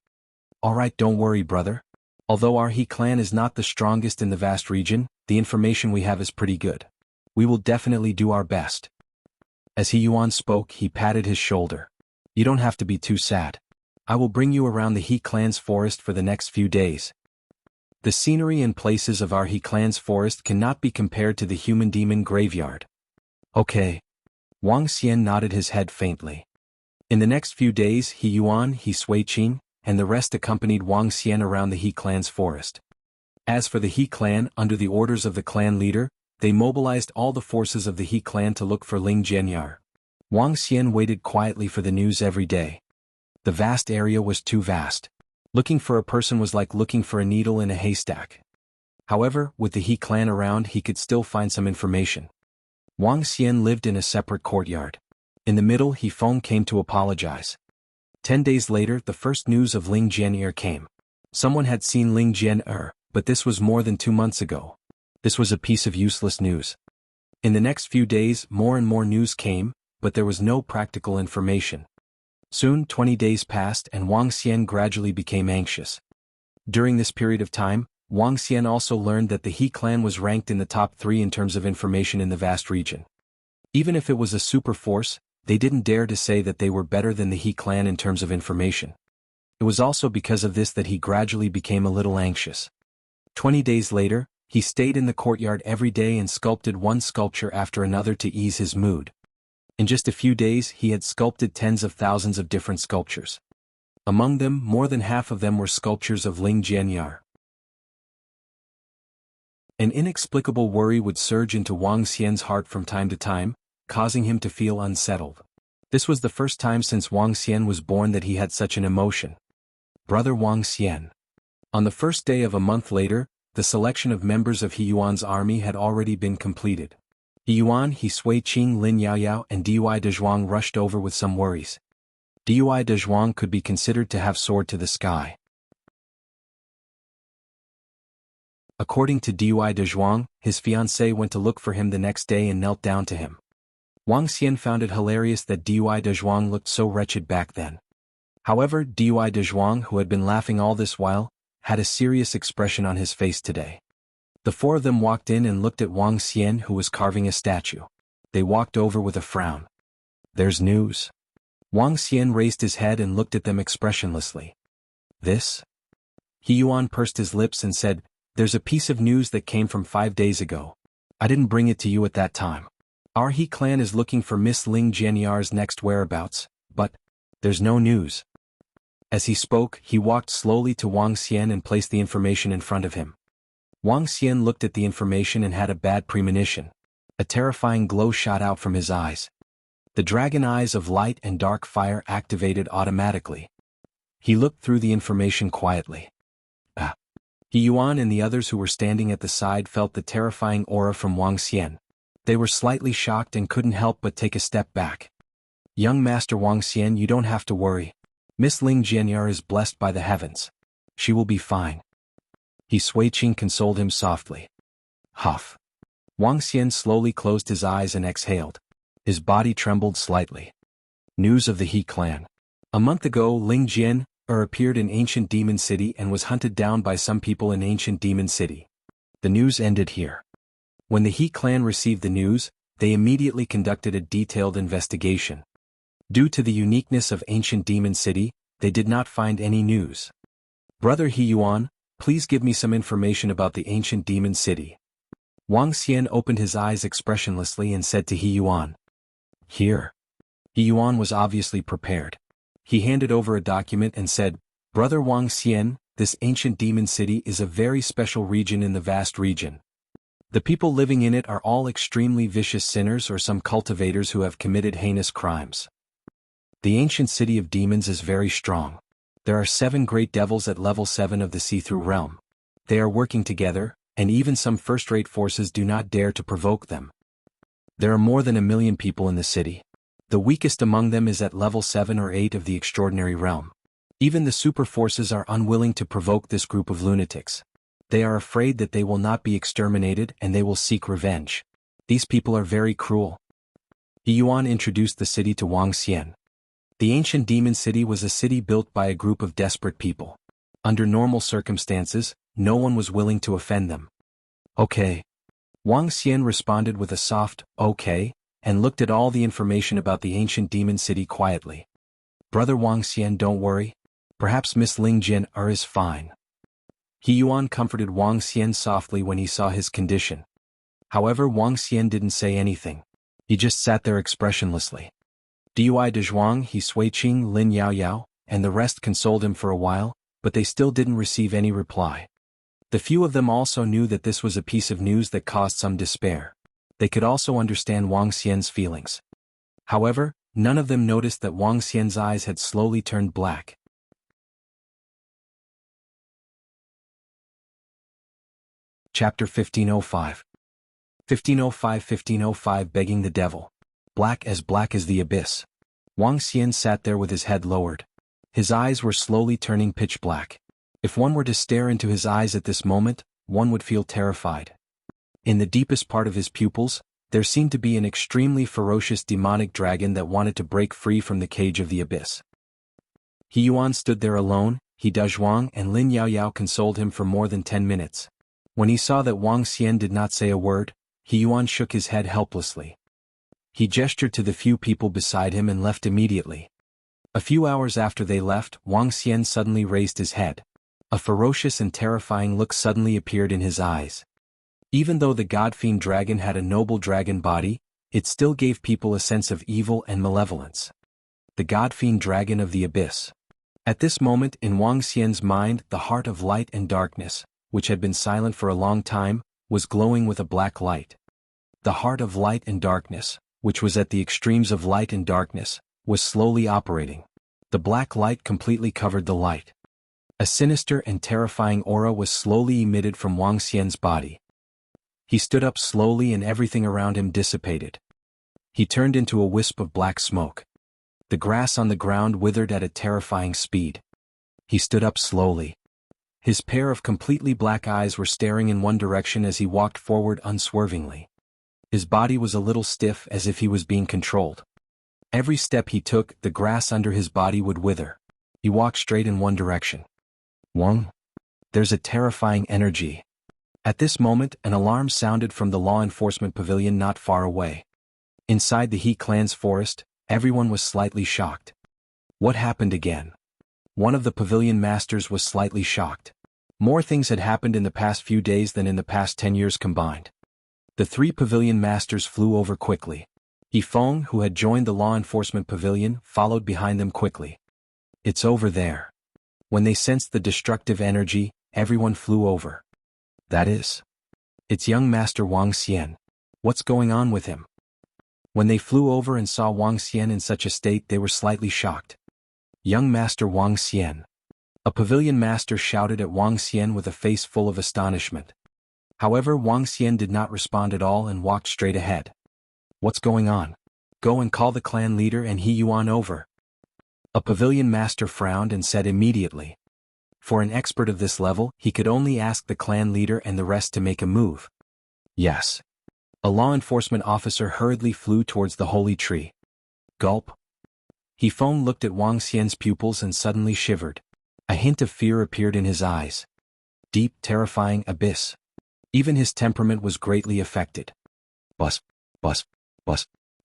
All right, don't worry, brother. Although our He clan is not the strongest in the vast region, the information we have is pretty good. We will definitely do our best. As He Yuan spoke, he patted his shoulder. You don't have to be too sad. I will bring you around the He clan's forest for the next few days. The scenery and places of our He clan's forest cannot be compared to the human demon graveyard. Okay. Wang Xian nodded his head faintly. In the next few days He Yuan, He Suiqing, and the rest accompanied Wang Xian around the He clan's forest. As for the He clan, under the orders of the clan leader, they mobilized all the forces of the He clan to look for Ling Jianyar. Wang Xian waited quietly for the news every day. The vast area was too vast. Looking for a person was like looking for a needle in a haystack. However, with the He clan around he could still find some information. Wang Xian lived in a separate courtyard. In the middle He Feng came to apologize. 10 days later the first news of Ling Jianyar came. Someone had seen Ling Jianyar, but this was more than 2 months ago. This was a piece of useless news. In the next few days more and more news came, but there was no practical information. Soon 20 days passed and Wang Xian gradually became anxious. During this period of time, Wang Xian also learned that the He clan was ranked in the top 3 in terms of information in the vast region. Even if it was a super force, they didn't dare to say that they were better than the He clan in terms of information. It was also because of this that he gradually became a little anxious. 20 days later, he stayed in the courtyard every day and sculpted one sculpture after another to ease his mood. In just a few days he had sculpted tens of thousands of different sculptures. Among them, more than half of them were sculptures of Ling Jianyar. An inexplicable worry would surge into Wang Xian's heart from time to time, causing him to feel unsettled. This was the first time since Wang Xian was born that he had such an emotion. Brother Wang Xian. On the first day of a month later, the selection of members of He Yuan's army had already been completed. He Yuan, He Suiqing, Lin Yaoyao and Dui Dezhuang rushed over with some worries. Dui Dezhuang could be considered to have soared to the sky. According to Dui Dezhuang, his fiancée went to look for him the next day and knelt down to him. Wang Xian found it hilarious that Dui Dezhuang looked so wretched back then. However, Dui Dezhuang, who had been laughing all this while, had a serious expression on his face today. The 4 of them walked in and looked at Wang Xian who was carving a statue. They walked over with a frown. There's news. Wang Xian raised his head and looked at them expressionlessly. This? He Yuan pursed his lips and said, There's a piece of news that came from 5 days ago. I didn't bring it to you at that time. Our He clan is looking for Miss Ling Jianyar's next whereabouts, but there's no news. As he spoke, he walked slowly to Wang Xian and placed the information in front of him. Wang Xian looked at the information and had a bad premonition. A terrifying glow shot out from his eyes. The dragon eyes of light and dark fire activated automatically. He looked through the information quietly. He Yuan and the others who were standing at the side felt the terrifying aura from Wang Xian. They were slightly shocked and couldn't help but take a step back. Young Master Wang Xian, you don't have to worry. Miss Ling Jianyar is blessed by the heavens. She will be fine. He Suiqing consoled him softly. Huff. Wang Xian slowly closed his eyes and exhaled. His body trembled slightly. News of the He clan. A month ago Ling Jianyar appeared in Ancient Demon City and was hunted down by some people in Ancient Demon City. The news ended here. When the He clan received the news, they immediately conducted a detailed investigation. Due to the uniqueness of Ancient Demon City, they did not find any news. Brother He Yuan, Please give me some information about the ancient demon city. Wang Xian opened his eyes expressionlessly and said to He Yuan. Here. He Yuan was obviously prepared. He handed over a document and said, Brother Wang Xian, this ancient demon city is a very special region in the vast region. The people living in it are all extremely vicious sinners or some cultivators who have committed heinous crimes. The ancient city of demons is very strong. There are 7 great devils at level 7 of the see-through realm. They are working together, and even some first-rate forces do not dare to provoke them. There are more than 1 million people in the city. The weakest among them is at level 7 or 8 of the extraordinary realm. Even the super forces are unwilling to provoke this group of lunatics. They are afraid that they will not be exterminated and they will seek revenge. These people are very cruel. He Yuan introduced the city to Wang Xian. The ancient demon city was a city built by a group of desperate people. Under normal circumstances, no one was willing to offend them. Okay. Wang Xian responded with a soft, okay, and looked at all the information about the ancient demon city quietly. Brother Wang Xian, don't worry. Perhaps Miss Ling Jin is fine. He Yuan comforted Wang Xian softly when he saw his condition. However, Wang Xian didn't say anything. He just sat there expressionlessly. Dui de Zhuang, He Suiqing, Lin Yao Yao, and the rest consoled him for a while, but they still didn't receive any reply. The few of them also knew that this was a piece of news that caused some despair. They could also understand Wang Xian's feelings. However, none of them noticed that Wang Xian's eyes had slowly turned black. Chapter 1505. 1505 Begging the Devil. Black as the abyss. Wang Xian sat there with his head lowered. His eyes were slowly turning pitch black. If one were to stare into his eyes at this moment, one would feel terrified. In the deepest part of his pupils, there seemed to be an extremely ferocious demonic dragon that wanted to break free from the cage of the abyss. He Yuan stood there alone. He Dezhuang and Lin Yao Yao consoled him for more than 10 minutes. When he saw that Wang Xian did not say a word, He Yuan shook his head helplessly. He gestured to the few people beside him and left immediately. A few hours after they left, Wang Xian suddenly raised his head. A ferocious and terrifying look suddenly appeared in his eyes. Even though the God-Fiend dragon had a noble dragon body, it still gave people a sense of evil and malevolence. The God-Fiend dragon of the abyss. At this moment in Wang Xian's mind, the heart of light and darkness, which had been silent for a long time, was glowing with a black light. The heart of light and darkness, which was at the extremes of light and darkness, was slowly operating. The black light completely covered the light. A sinister and terrifying aura was slowly emitted from Wang Xian's body. He stood up slowly and everything around him dissipated. He turned into a wisp of black smoke. The grass on the ground withered at a terrifying speed. He stood up slowly. His pair of completely black eyes were staring in one direction as he walked forward unswervingly. His body was a little stiff as if he was being controlled. Every step he took, the grass under his body would wither. He walked straight in one direction. Wang? There's a terrifying energy. At this moment, an alarm sounded from the law enforcement pavilion not far away. Inside the He clan's forest, everyone was slightly shocked. What happened again? One of the pavilion masters was slightly shocked. More things had happened in the past few days than in the past 10 years combined. The 3 pavilion masters flew over quickly. He Feng, who had joined the law enforcement pavilion, followed behind them quickly. It's over there. When they sensed the destructive energy, everyone flew over. That is. It's young Master Wang Xian. What's going on with him? When they flew over and saw Wang Xian in such a state, they were slightly shocked. Young Master Wang Xian. A pavilion master shouted at Wang Xian with a face full of astonishment. However, Wang Xian did not respond at all and walked straight ahead. What's going on? Go and call the clan leader and He Yuan over. A pavilion master frowned and said immediately. For an expert of this level, he could only ask the clan leader and the rest to make a move. Yes. A law enforcement officer hurriedly flew towards the holy tree. Gulp. He Feng looked at Wang Xian's pupils and suddenly shivered. A hint of fear appeared in his eyes. Deep, terrifying abyss. Even his temperament was greatly affected. Bus.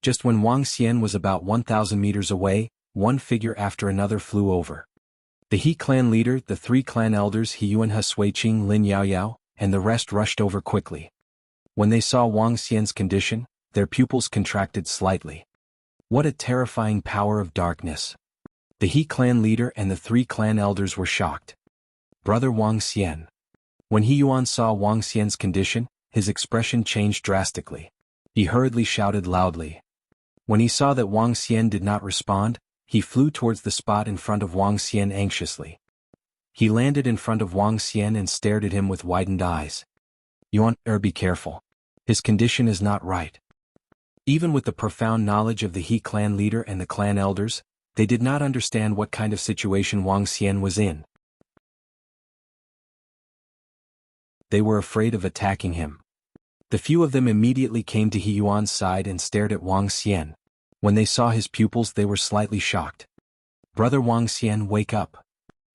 Just when Wang Xian was about 1,000 meters away, one figure after another flew over. The He clan leader, the 3 clan elders He Yuan, He Suiqing, Lin Yaoyao, and the rest rushed over quickly. When they saw Wang Xian's condition, their pupils contracted slightly. What a terrifying power of darkness! The He clan leader and the 3 clan elders were shocked. Brother Wang Xian. When He Yuan saw Wang Xian's condition, his expression changed drastically. He hurriedly shouted loudly. When he saw that Wang Xian did not respond, he flew towards the spot in front of Wang Xian anxiously. He landed in front of Wang Xian and stared at him with widened eyes. Yuan, be careful. His condition is not right. Even with the profound knowledge of the He clan leader and the clan elders, they did not understand what kind of situation Wang Xian was in. They were afraid of attacking him. The few of them immediately came to He Yuan's side and stared at Wang Xian. When they saw his pupils, they were slightly shocked. Brother Wang Xian, wake up.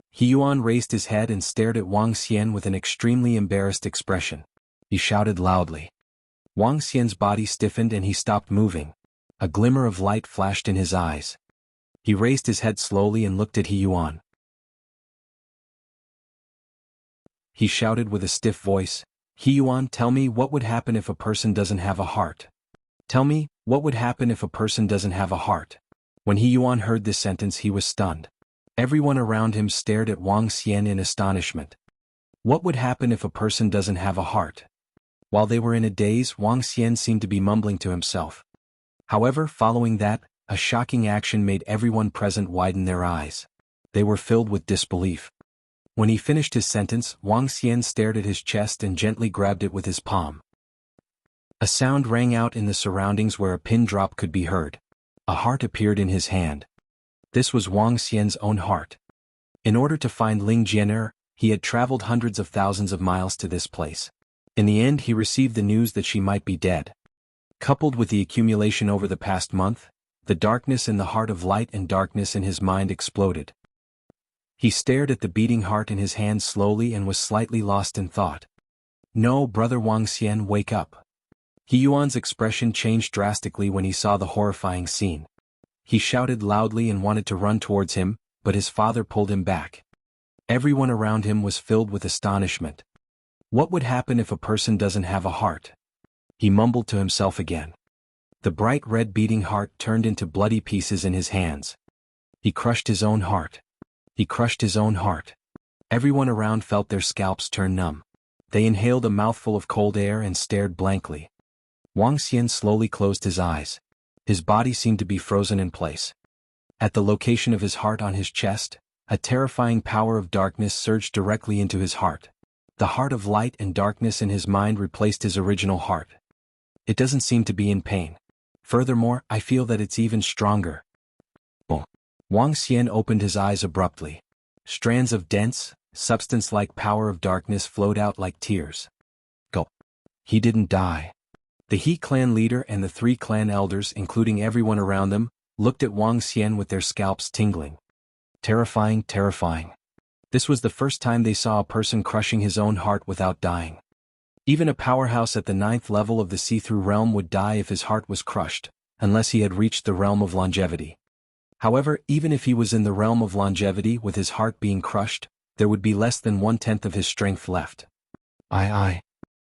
He Yuan raised his head and stared at Wang Xian with an extremely embarrassed expression. He shouted loudly. Wang Xian's body stiffened and he stopped moving. A glimmer of light flashed in his eyes. He raised his head slowly and looked at He Yuan. He shouted with a stiff voice, He Yuan, tell me what would happen if a person doesn't have a heart. Tell me, what would happen if a person doesn't have a heart? When He Yuan heard this sentence, he was stunned. Everyone around him stared at Wang Xian in astonishment. What would happen if a person doesn't have a heart? While they were in a daze, Wang Xian seemed to be mumbling to himself. However, following that, a shocking action made everyone present widen their eyes. They were filled with disbelief. When he finished his sentence, Wang Xian stared at his chest and gently grabbed it with his palm. A sound rang out in the surroundings where a pin drop could be heard. A heart appeared in his hand. This was Wang Xian's own heart. In order to find Ling Jianer, he had traveled hundreds of thousands of miles to this place. In the end, he received the news that she might be dead. Coupled with the accumulation over the past month, the darkness in the heart of light and darkness in his mind exploded. He stared at the beating heart in his hand slowly and was slightly lost in thought. No, Brother Wang Xian, wake up. He Yuan's expression changed drastically when he saw the horrifying scene. He shouted loudly and wanted to run towards him, but his father pulled him back. Everyone around him was filled with astonishment. What would happen if a person doesn't have a heart? He mumbled to himself again. The bright red beating heart turned into bloody pieces in his hands. He crushed his own heart. He crushed his own heart. Everyone around felt their scalps turn numb. They inhaled a mouthful of cold air and stared blankly. Wang Xian slowly closed his eyes. His body seemed to be frozen in place. At the location of his heart on his chest, a terrifying power of darkness surged directly into his heart. The heart of light and darkness in his mind replaced his original heart. It doesn't seem to be in pain. Furthermore, I feel that it's even stronger. Boom. Wang Xian opened his eyes abruptly. Strands of dense, substance-like power of darkness flowed out like tears. Go. He didn't die. The He clan leader and the 3 clan elders, including everyone around them, looked at Wang Xian with their scalps tingling. Terrifying, terrifying. This was the first time they saw a person crushing his own heart without dying. Even a powerhouse at the 9th level of the see-through realm would die if his heart was crushed, unless he had reached the realm of longevity. However, even if he was in the realm of longevity with his heart being crushed, there would be less than 1/10 of his strength left.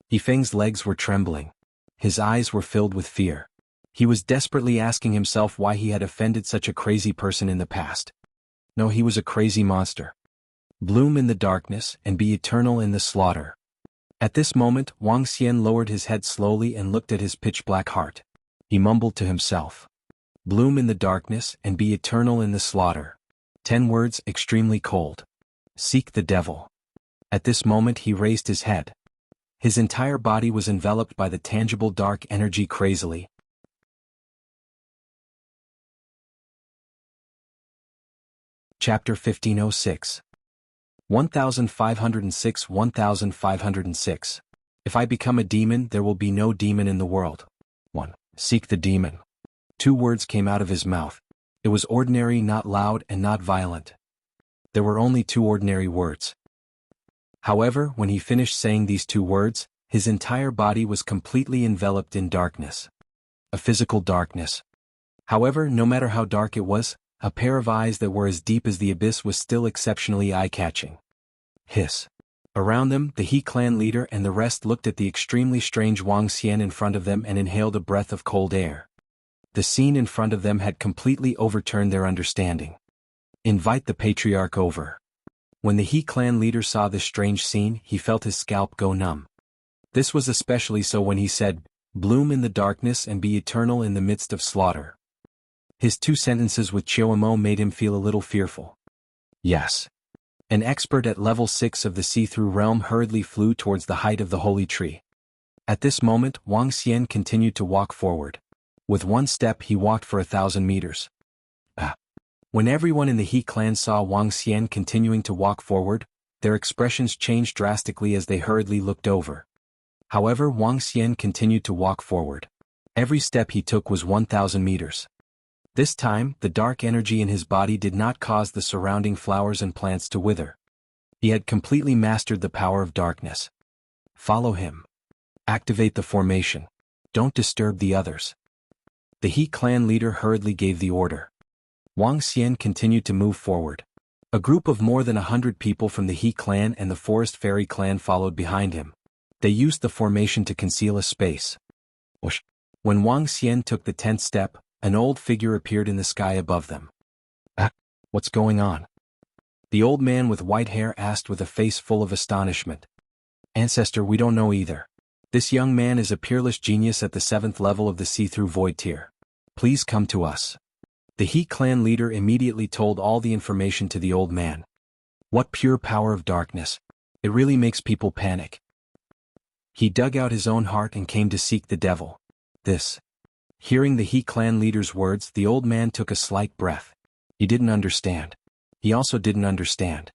He Feng's legs were trembling. His eyes were filled with fear. He was desperately asking himself why he had offended such a crazy person in the past. No, he was a crazy monster. Bloom in the darkness and be eternal in the slaughter. At this moment, Wang Xian lowered his head slowly and looked at his pitch-black heart. He mumbled to himself. Bloom in the darkness and be eternal in the slaughter. 10 words, extremely cold. Seek the devil. At this moment he raised his head. His entire body was enveloped by the tangible dark energy crazily. Chapter 1506. 1506 1506. If I become a demon, there will be no demon in the world. 1. Seek the demon. 2 words came out of his mouth. It was ordinary, not loud, and not violent. There were only 2 ordinary words. However, when he finished saying these 2 words, his entire body was completely enveloped in darkness. A physical darkness. However, no matter how dark it was, a pair of eyes that were as deep as the abyss was still exceptionally eye-catching. Hiss. Around them, the He clan leader and the rest looked at the extremely strange Wang Xian in front of them and inhaled a breath of cold air. The scene in front of them had completely overturned their understanding. Invite the patriarch over. When the He clan leader saw this strange scene, he felt his scalp go numb. This was especially so when he said, "Bloom in the darkness and be eternal in the midst of slaughter." His 2 sentences with Chiumo made him feel a little fearful. Yes. An expert at level 6 of the see-through realm hurriedly flew towards the height of the holy tree. At this moment, Wang Xian continued to walk forward. With 1 step he walked for 1,000 meters. When everyone in the He clan saw Wang Xian continuing to walk forward, their expressions changed drastically as they hurriedly looked over. However, Wang Xian continued to walk forward. Every step he took was 1,000 meters. This time, the dark energy in his body did not cause the surrounding flowers and plants to wither. He had completely mastered the power of darkness. Follow him. Activate the formation. Don't disturb the others. The He clan leader hurriedly gave the order. Wang Xian continued to move forward. A group of more than 100 people from the He clan and the Forest Fairy clan followed behind him. They used the formation to conceal a space. When Wang Xian took the 10th step, an old figure appeared in the sky above them. What's going on? The old man with white hair asked with a face full of astonishment. Ancestor, we don't know either. This young man is a peerless genius at the 7th level of the see-through void tier. Please come to us. The He clan leader immediately told all the information to the old man. What pure power of darkness. It really makes people panic. He dug out his own heart and came to seek the devil. Hearing the He clan leader's words, the old man took a slight breath. He didn't understand. He also didn't understand.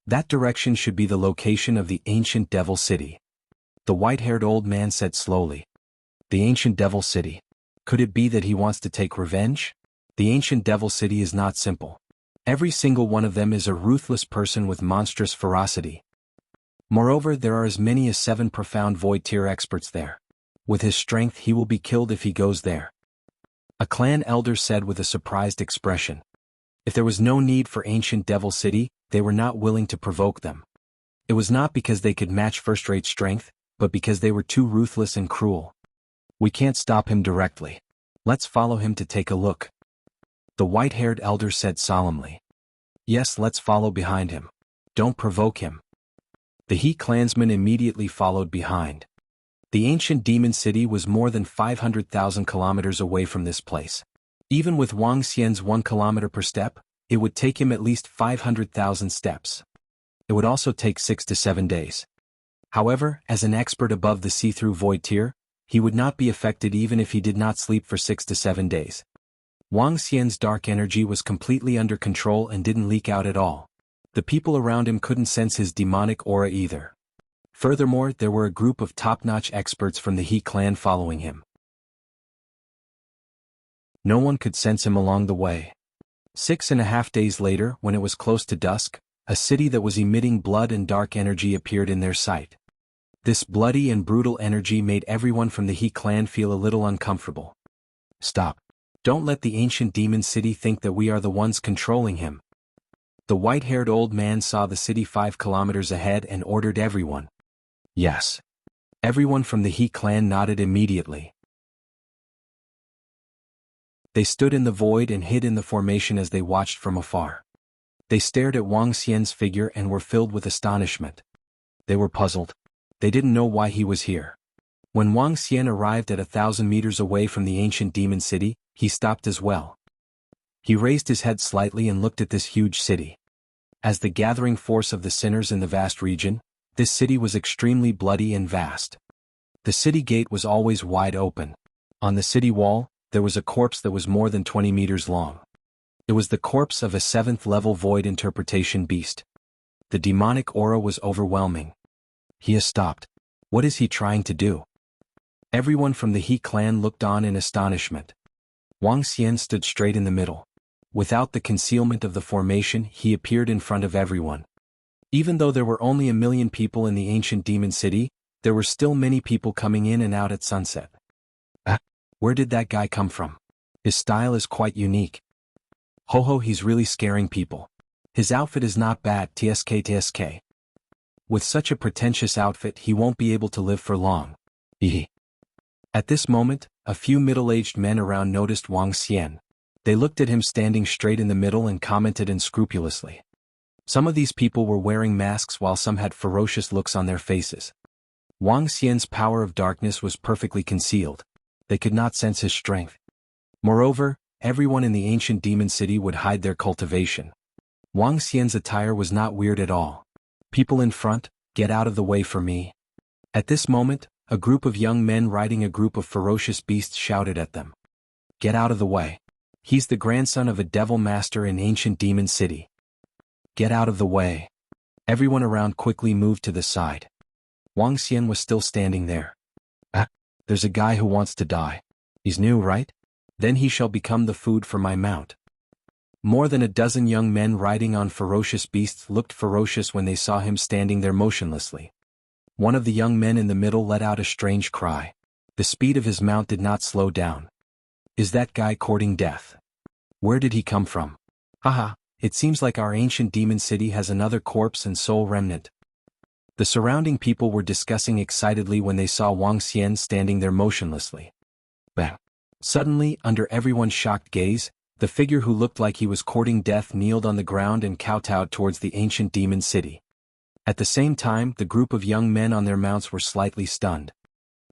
That direction should be the location of the ancient devil city. The white-haired old man said slowly. The ancient devil city. Could it be that he wants to take revenge? The ancient devil city is not simple. Every single one of them is a ruthless person with monstrous ferocity. Moreover, there are as many as 7 profound void tier experts there. With his strength he will be killed if he goes there. A clan elder said with a surprised expression. If there was no need for ancient devil city, they were not willing to provoke them. It was not because they could match first-rate strength, but because they were too ruthless and cruel. We can't stop him directly. Let's follow him to take a look. The white-haired elder said solemnly. Yes, let's follow behind him. Don't provoke him. The He clansmen immediately followed behind. The ancient demon city was more than 500,000 kilometers away from this place. Even with Wang Xian's 1 kilometer per step, it would take him at least 500,000 steps. It would also take 6 to 7 days. However, as an expert above the see-through void tier, he would not be affected even if he did not sleep for 6 to 7 days. Wang Xian's dark energy was completely under control and didn't leak out at all. The people around him couldn't sense his demonic aura either. Furthermore, there were a group of top-notch experts from the He clan following him. No one could sense him along the way. 6.5 days later, when it was close to dusk, a city that was emitting blood and dark energy appeared in their sight. This bloody and brutal energy made everyone from the He clan feel a little uncomfortable. Stop. Don't let the ancient demon city think that we are the ones controlling him. The white-haired old man saw the city 5 kilometers ahead and ordered everyone. Yes. Everyone from the He clan nodded immediately. They stood in the void and hid in the formation as they watched from afar. They stared at Wang Xian's figure and were filled with astonishment. They were puzzled. They didn't know why he was here. When Wang Xian arrived at 1,000 meters away from the ancient demon city, he stopped as well. He raised his head slightly and looked at this huge city. As the gathering force of the sinners in the vast region, this city was extremely bloody and vast. The city gate was always wide open. On the city wall, there was a corpse that was more than 20 meters long. It was the corpse of a 7th level void interpretation beast. The demonic aura was overwhelming. He has stopped. What is he trying to do? Everyone from the He clan looked on in astonishment. Wang Xian stood straight in the middle. Without the concealment of the formation, he appeared in front of everyone. Even though there were only 1 million people in the ancient demon city, there were still many people coming in and out at sunset. Where did that guy come from? His style is quite unique. Ho ho, he's really scaring people. His outfit is not bad, tsk. With such a pretentious outfit he won't be able to live for long. Hehe. At this moment, a few middle-aged men around noticed Wang Xian. They looked at him standing straight in the middle and commented unscrupulously. Some of these people were wearing masks while some had ferocious looks on their faces. Wang Xian's power of darkness was perfectly concealed. They could not sense his strength. Moreover, everyone in the ancient demon city would hide their cultivation. Wang Xian's attire was not weird at all. People in front, get out of the way for me. At this moment, a group of young men riding a group of ferocious beasts shouted at them. Get out of the way. He's the grandson of a devil master in ancient demon city. Get out of the way. Everyone around quickly moved to the side. Wang Xian was still standing there. There's a guy who wants to die. He's new, right? Then he shall become the food for my mount. More than a dozen young men riding on ferocious beasts looked ferocious when they saw him standing there motionlessly. One of the young men in the middle let out a strange cry. The speed of his mount did not slow down. Is that guy courting death? Where did he come from? Haha, it seems like our ancient demon city has another corpse and soul remnant. The surrounding people were discussing excitedly when they saw Wang Xian standing there motionlessly. Bang! Suddenly, under everyone's shocked gaze, the figure who looked like he was courting death kneeled on the ground and kowtowed towards the ancient demon city. At the same time, the group of young men on their mounts were slightly stunned.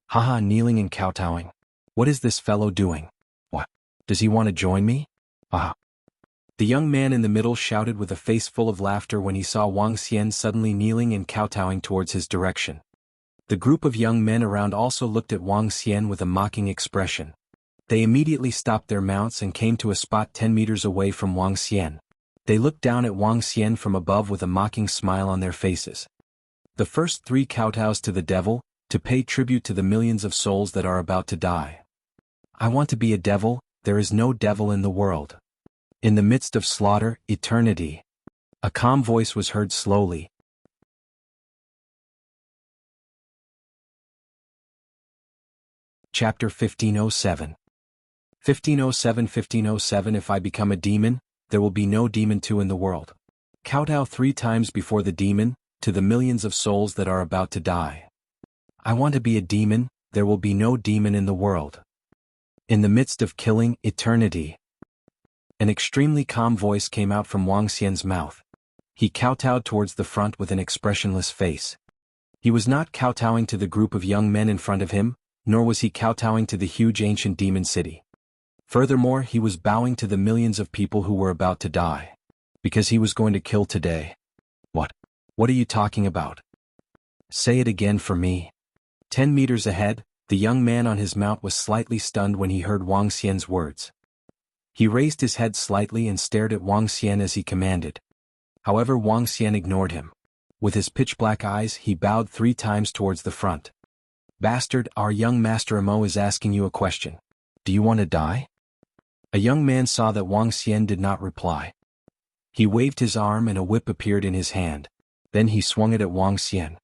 Haha, kneeling and kowtowing. What is this fellow doing? What? Does he want to join me? Haha. The young man in the middle shouted with a face full of laughter when he saw Wang Xian suddenly kneeling and kowtowing towards his direction. The group of young men around also looked at Wang Xian with a mocking expression. They immediately stopped their mounts and came to a spot 10 meters away from Wang Xian. They looked down at Wang Xian from above with a mocking smile on their faces. The first 3 kowtows to the devil, to pay tribute to the millions of souls that are about to die. I want to be a devil, there is no devil in the world. In the midst of slaughter, eternity. A calm voice was heard slowly. Chapter 1507. 1507 If I become a demon, there will be no demon 2 in the world. Kowtow 3 times before the demon, to the millions of souls that are about to die. I want to be a demon, there will be no demon in the world. In the midst of killing, eternity. An extremely calm voice came out from Wang Xian's mouth. He kowtowed towards the front with an expressionless face. He was not kowtowing to the group of young men in front of him, nor was he kowtowing to the huge ancient demon city. Furthermore, he was bowing to the millions of people who were about to die. Because he was going to kill today. What? What are you talking about? Say it again for me. 10 meters ahead, the young man on his mount was slightly stunned when he heard Wang Xian's words. He raised his head slightly and stared at Wang Xian as he commanded. However, Wang Xian ignored him. With his pitch-black eyes, he bowed 3 times towards the front. Bastard, our young master Imo is asking you a question. Do you want to die? A young man saw that Wang Xian did not reply. He waved his arm and a whip appeared in his hand. Then he swung it at Wang Xian.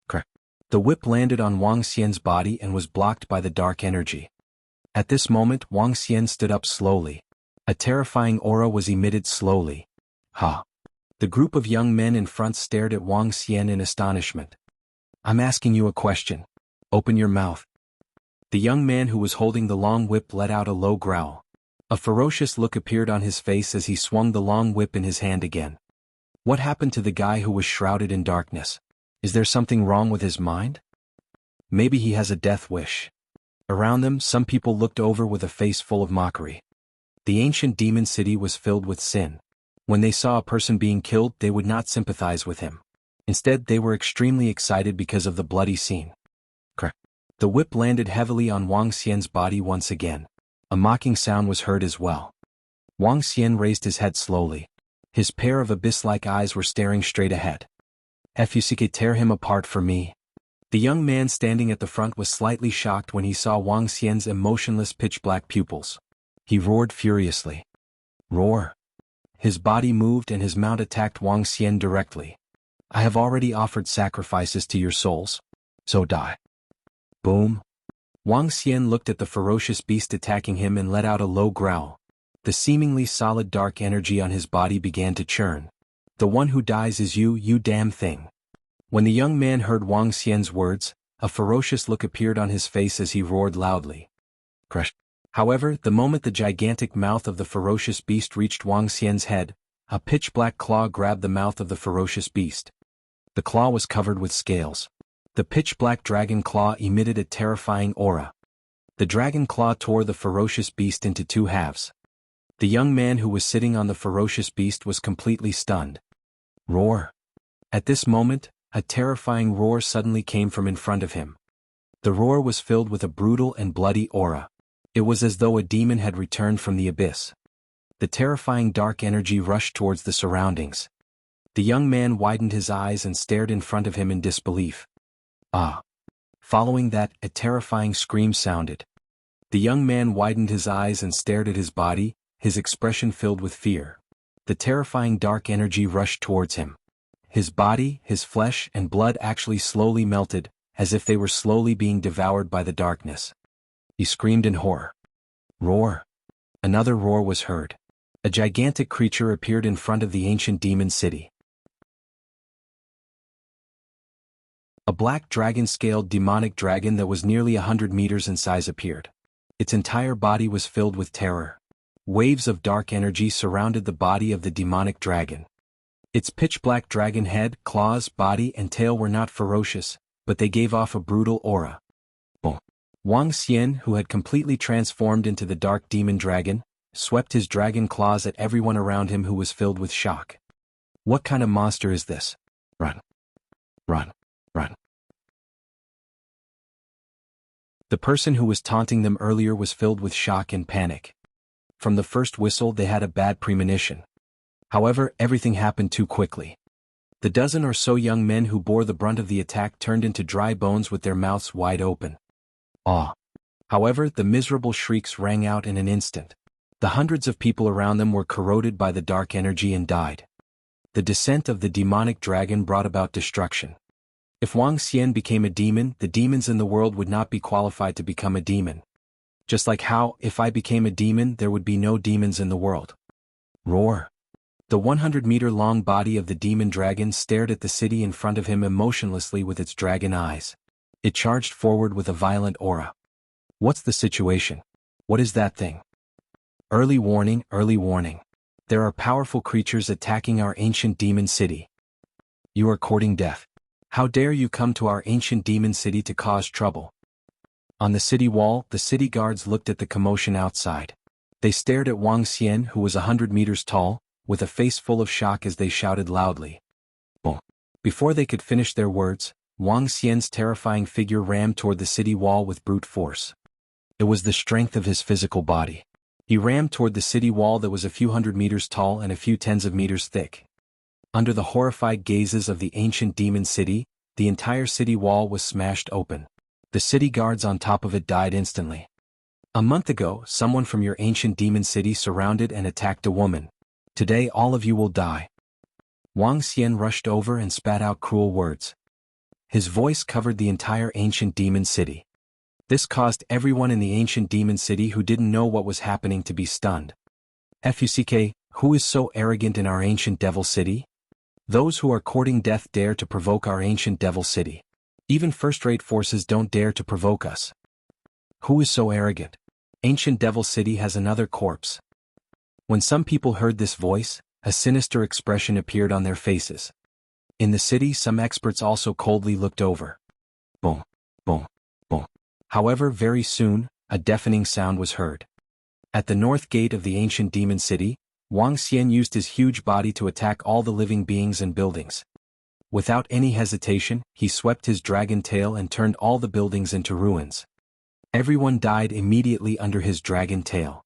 Crack. The whip landed on Wang Xian's body and was blocked by the dark energy. At this moment, Wang Xian stood up slowly. A terrifying aura was emitted slowly. Ha! The group of young men in front stared at Wang Xian in astonishment. I'm asking you a question. Open your mouth. The young man who was holding the long whip let out a low growl. A ferocious look appeared on his face as he swung the long whip in his hand again. What happened to the guy who was shrouded in darkness? Is there something wrong with his mind? Maybe he has a death wish. Around them, some people looked over with a face full of mockery. The ancient demon city was filled with sin. When they saw a person being killed, they would not sympathize with him. Instead, they were extremely excited because of the bloody scene. Crack. The whip landed heavily on Wang Xian's body once again. A mocking sound was heard as well. Wang Xian raised his head slowly. His pair of abyss-like eyes were staring straight ahead. If you could tear him apart for me. The young man standing at the front was slightly shocked when he saw Wang Xian's emotionless pitch-black pupils. He roared furiously. Roar. His body moved and his mount attacked Wang Xian directly. I have already offered sacrifices to your souls. So die. Boom. Wang Xian looked at the ferocious beast attacking him and let out a low growl. The seemingly solid dark energy on his body began to churn. The one who dies is you, you damn thing. When the young man heard Wang Xian's words, a ferocious look appeared on his face as he roared loudly. Crush. However, the moment the gigantic mouth of the ferocious beast reached Wang Xian's head, a pitch-black claw grabbed the mouth of the ferocious beast. The claw was covered with scales. The pitch-black dragon claw emitted a terrifying aura. The dragon claw tore the ferocious beast into two halves. The young man who was sitting on the ferocious beast was completely stunned. Roar! At this moment, a terrifying roar suddenly came from in front of him. The roar was filled with a brutal and bloody aura. It was as though a demon had returned from the abyss. The terrifying dark energy rushed towards the surroundings. The young man widened his eyes and stared in front of him in disbelief. Ah! Following that, a terrifying scream sounded. The young man widened his eyes and stared at his body, his expression filled with fear. The terrifying dark energy rushed towards him. His body, his flesh and blood actually slowly melted, as if they were slowly being devoured by the darkness. He screamed in horror. Roar! Another roar was heard. A gigantic creature appeared in front of the ancient demon city. A black dragon-scaled demonic dragon that was nearly 100 meters in size appeared. Its entire body was filled with terror. Waves of dark energy surrounded the body of the demonic dragon. Its pitch-black dragon head, claws, body and tail were not ferocious, but they gave off a brutal aura. Boom! Wang Xian, who had completely transformed into the dark demon dragon, swept his dragon claws at everyone around him who was filled with shock. What kind of monster is this? Run! Run! Run! The person who was taunting them earlier was filled with shock and panic. From the first whistle they had a bad premonition. However, everything happened too quickly. The dozen or so young men who bore the brunt of the attack turned into dry bones with their mouths wide open. Awe! However, the miserable shrieks rang out in an instant. The hundreds of people around them were corroded by the dark energy and died. The descent of the demonic dragon brought about destruction. If Wang Xian became a demon, the demons in the world would not be qualified to become a demon. Just like how, if I became a demon, there would be no demons in the world. Roar! The 100-meter-long body of the demon dragon stared at the city in front of him emotionlessly with its dragon eyes. It charged forward with a violent aura. What's the situation? What is that thing? Early warning, early warning. There are powerful creatures attacking our ancient demon city. You are courting death. How dare you come to our ancient demon city to cause trouble? On the city wall, the city guards looked at the commotion outside. They stared at Wang Xian, who was 100 meters tall, with a face full of shock as they shouted loudly. Boom! Before they could finish their words, Wang Xian's terrifying figure rammed toward the city wall with brute force. It was the strength of his physical body. He rammed toward the city wall that was a few hundred meters tall and a few tens of meters thick. Under the horrified gazes of the ancient demon city, the entire city wall was smashed open. The city guards on top of it died instantly. A month ago, someone from your ancient demon city surrounded and attacked a woman. Today all of you will die. Wang Xian rushed over and spat out cruel words. His voice covered the entire ancient demon city. This caused everyone in the ancient demon city who didn't know what was happening to be stunned. Fuck, who is so arrogant in our ancient devil city? Those who are courting death dare to provoke our ancient devil city. Even first-rate forces don't dare to provoke us. Who is so arrogant? Ancient devil city has another corpse. When some people heard this voice, a sinister expression appeared on their faces. In the city, some experts also coldly looked over. Boom, boom, boom. However, very soon, a deafening sound was heard. At the north gate of the ancient demon city, Wang Xian used his huge body to attack all the living beings and buildings. Without any hesitation, he swept his dragon tail and turned all the buildings into ruins. Everyone died immediately under his dragon tail.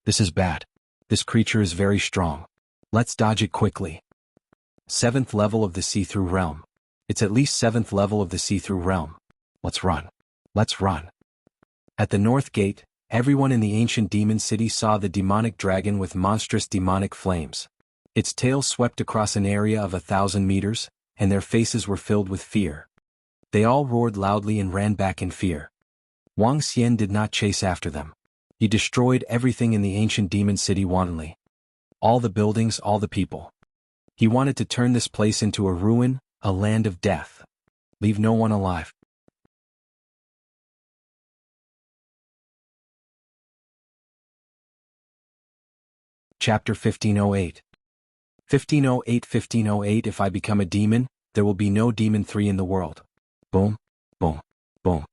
This is bad. This creature is very strong. Let's dodge it quickly. 7th level of the see-through realm. It's at least 7th level of the see-through realm. Let's run. Let's run. At the north gate, everyone in the ancient demon city saw the demonic dragon with monstrous demonic flames. Its tail swept across an area of 1,000 meters, and their faces were filled with fear. They all roared loudly and ran back in fear. Wang Xian did not chase after them. He destroyed everything in the ancient demon city wantonly. All the buildings, all the people. He wanted to turn this place into a ruin, a land of death. Leave no one alive. Chapter 1508. 1508 If I become a demon, there will be no demon 3 in the world. Boom, boom, boom.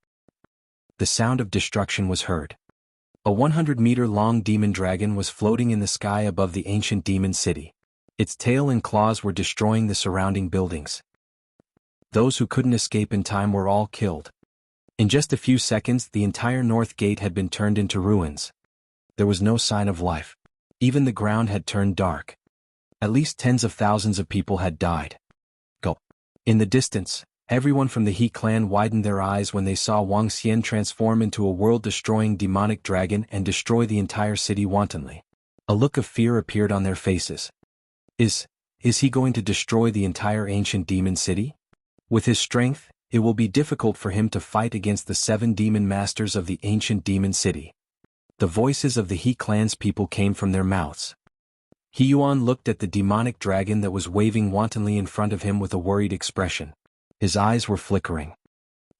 The sound of destruction was heard. A 100-meter-long demon dragon was floating in the sky above the ancient demon city. Its tail and claws were destroying the surrounding buildings. Those who couldn't escape in time were all killed. In just a few seconds, the entire north gate had been turned into ruins. There was no sign of life. Even the ground had turned dark. At least tens of thousands of people had died. Go. In the distance, everyone from the He clan widened their eyes when they saw Wuxia transform into a world-destroying demonic dragon and destroy the entire city wantonly. A look of fear appeared on their faces. Is he going to destroy the entire ancient demon city? With his strength, it will be difficult for him to fight against the 7 demon masters of the ancient demon city. The voices of the He clan's people came from their mouths. He Yuan looked at the demonic dragon that was waving wantonly in front of him with a worried expression. His eyes were flickering.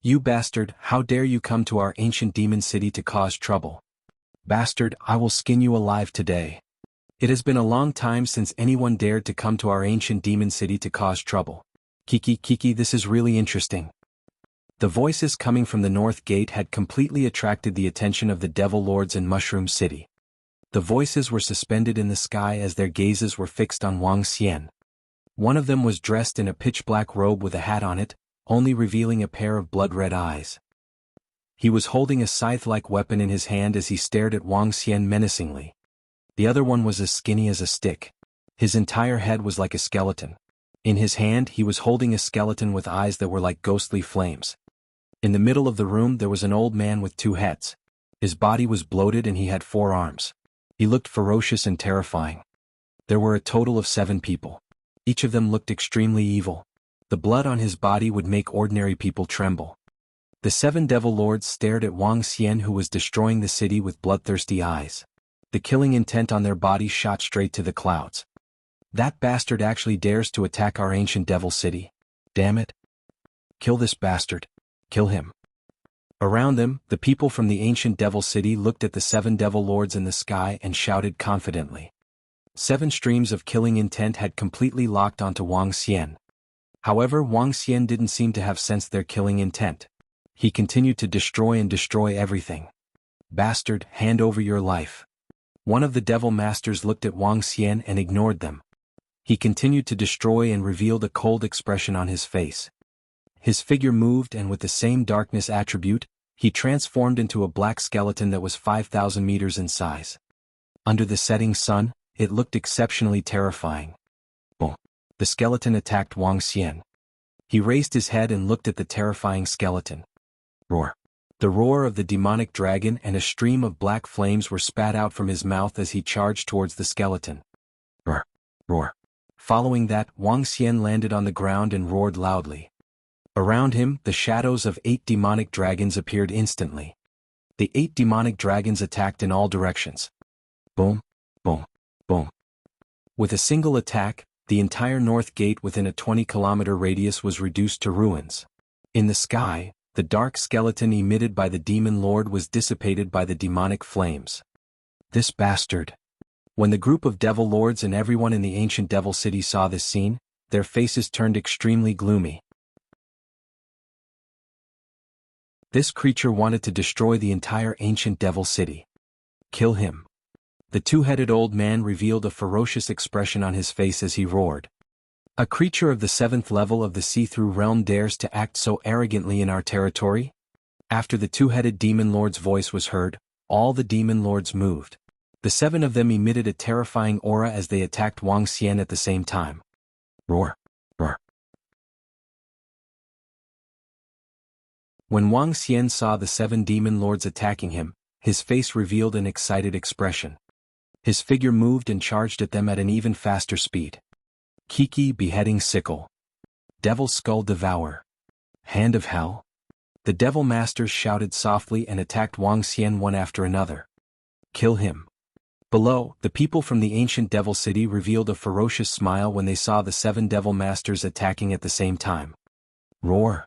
You bastard, how dare you come to our ancient demon city to cause trouble? Bastard, I will skin you alive today. It has been a long time since anyone dared to come to our ancient demon city to cause trouble. Kiki, this is really interesting. The voices coming from the north gate had completely attracted the attention of the devil lords in Mushroom City. The voices were suspended in the sky as their gazes were fixed on Wuxia. One of them was dressed in a pitch-black robe with a hat on it, only revealing a pair of blood-red eyes. He was holding a scythe-like weapon in his hand as he stared at Wuxia menacingly. The other one was as skinny as a stick. His entire head was like a skeleton. In his hand he was holding a skeleton with eyes that were like ghostly flames. In the middle of the room there was an old man with 2 heads. His body was bloated and he had 4 arms. He looked ferocious and terrifying. There were a total of 7 people. Each of them looked extremely evil. The blood on his body would make ordinary people tremble. The 7 devil lords stared at Wuxia, who was destroying the city with bloodthirsty eyes. The killing intent on their bodies shot straight to the clouds. That bastard actually dares to attack our ancient devil city. Damn it. Kill this bastard. Kill him. Around them, the people from the ancient devil city looked at the 7 devil lords in the sky and shouted confidently. 7 streams of killing intent had completely locked onto Wuxia. However, Wuxia didn't seem to have sensed their killing intent. He continued to destroy everything. Bastard, hand over your life. One of the devil masters looked at Wuxia and ignored them. He continued to destroy and revealed a cold expression on his face. His figure moved and with the same darkness attribute, he transformed into a black skeleton that was 5,000 meters in size. Under the setting sun, it looked exceptionally terrifying. Boom. The skeleton attacked Wuxia. He raised his head and looked at the terrifying skeleton. Roar. The roar of the demonic dragon and a stream of black flames were spat out from his mouth as he charged towards the skeleton. Roar. Roar. Following that, Wuxia landed on the ground and roared loudly. Around him, the shadows of 8 demonic dragons appeared instantly. The 8 demonic dragons attacked in all directions. Boom, boom, boom. With a single attack, the entire north gate within a 20-kilometer radius was reduced to ruins. In the sky, the dark skeleton emitted by the demon lord was dissipated by the demonic flames. This bastard. When the group of devil lords and everyone in the ancient devil city saw this scene, their faces turned extremely gloomy. This creature wanted to destroy the entire ancient devil city. Kill him. The 2-headed old man revealed a ferocious expression on his face as he roared. A creature of the 7th level of the see-through realm dares to act so arrogantly in our territory? After the 2-headed demon lord's voice was heard, all the demon lords moved. The 7 of them emitted a terrifying aura as they attacked Wuxia at the same time. Roar, roar. When Wuxia saw the 7 demon lords attacking him, his face revealed an excited expression. His figure moved and charged at them at an even faster speed. Kiki beheading sickle. Devil skull devour. Hand of hell. The devil masters shouted softly and attacked Wuxia one after another. Kill him. Below, the people from the ancient devil city revealed a ferocious smile when they saw the 7 devil masters attacking at the same time. Roar.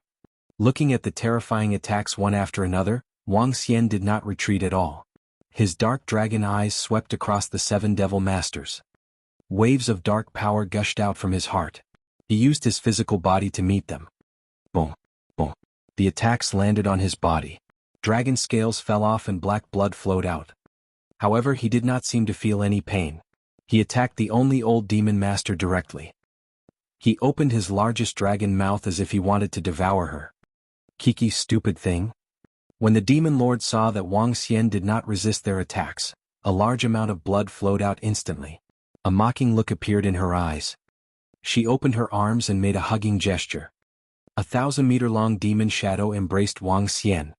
Looking at the terrifying attacks one after another, Wang Xian did not retreat at all. His dark dragon eyes swept across the 7 devil masters. Waves of dark power gushed out from his heart. He used his physical body to meet them. Boom. Boom. The attacks landed on his body. Dragon scales fell off and black blood flowed out. However, he did not seem to feel any pain. He attacked the only old demon master directly. He opened his largest dragon mouth as if he wanted to devour her. Kiki, stupid thing. When the demon lord saw that Wang Xian did not resist their attacks, a large amount of blood flowed out instantly. A mocking look appeared in her eyes. She opened her arms and made a hugging gesture. A 1,000-meter-long demon shadow embraced Wang Xian.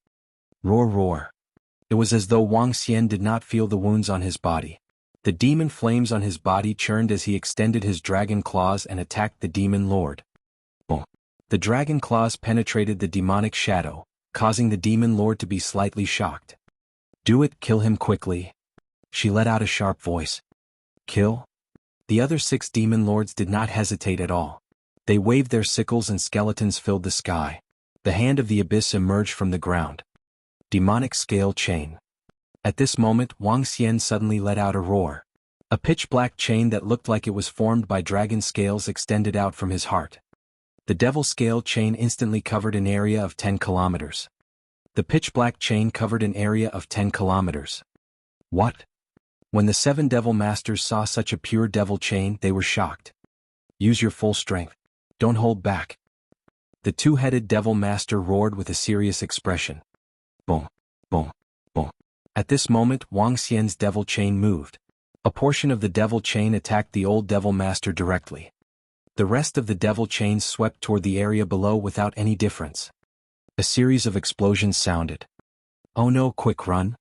Roar, roar. It was as though Wang Xian did not feel the wounds on his body. The demon flames on his body churned as he extended his dragon claws and attacked the demon lord. Boom. The dragon claws penetrated the demonic shadow, causing the demon lord to be slightly shocked. Do it, kill him quickly. She let out a sharp voice. Kill? The other 6 demon lords did not hesitate at all. They waved their sickles and skeletons filled the sky. The hand of the abyss emerged from the ground. Demonic scale chain. At this moment, Wang Xian suddenly let out a roar. A pitch-black chain that looked like it was formed by dragon scales extended out from his heart. The devil scale chain instantly covered an area of 10 kilometers. The pitch-black chain covered an area of 10 kilometers. What? When the 7 devil masters saw such a pure devil chain, they were shocked. Use your full strength. Don't hold back. The 2-headed devil master roared with a serious expression. Boom, boom, boom. At this moment, Wang Xian's devil chain moved. A portion of the devil chain attacked the old devil master directly. The rest of the devil chain swept toward the area below without any difference. A series of explosions sounded. Oh no, quick run.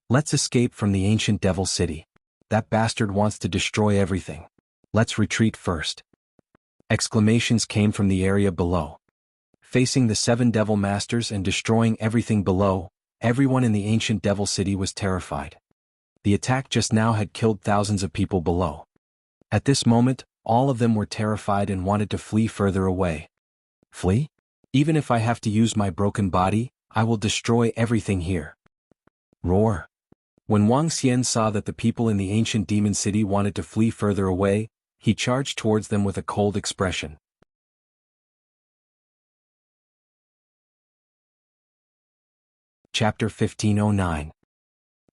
Let's escape from the ancient devil city. That bastard wants to destroy everything. Let's retreat first. Exclamations came from the area below. Facing the 7 devil masters and destroying everything below, everyone in the ancient devil city was terrified. The attack just now had killed thousands of people below. At this moment, all of them were terrified and wanted to flee further away. Flee? Even if I have to use my broken body, I will destroy everything here. Roar. When Wang Xian saw that the people in the ancient demon city wanted to flee further away, he charged towards them with a cold expression. Chapter 1509.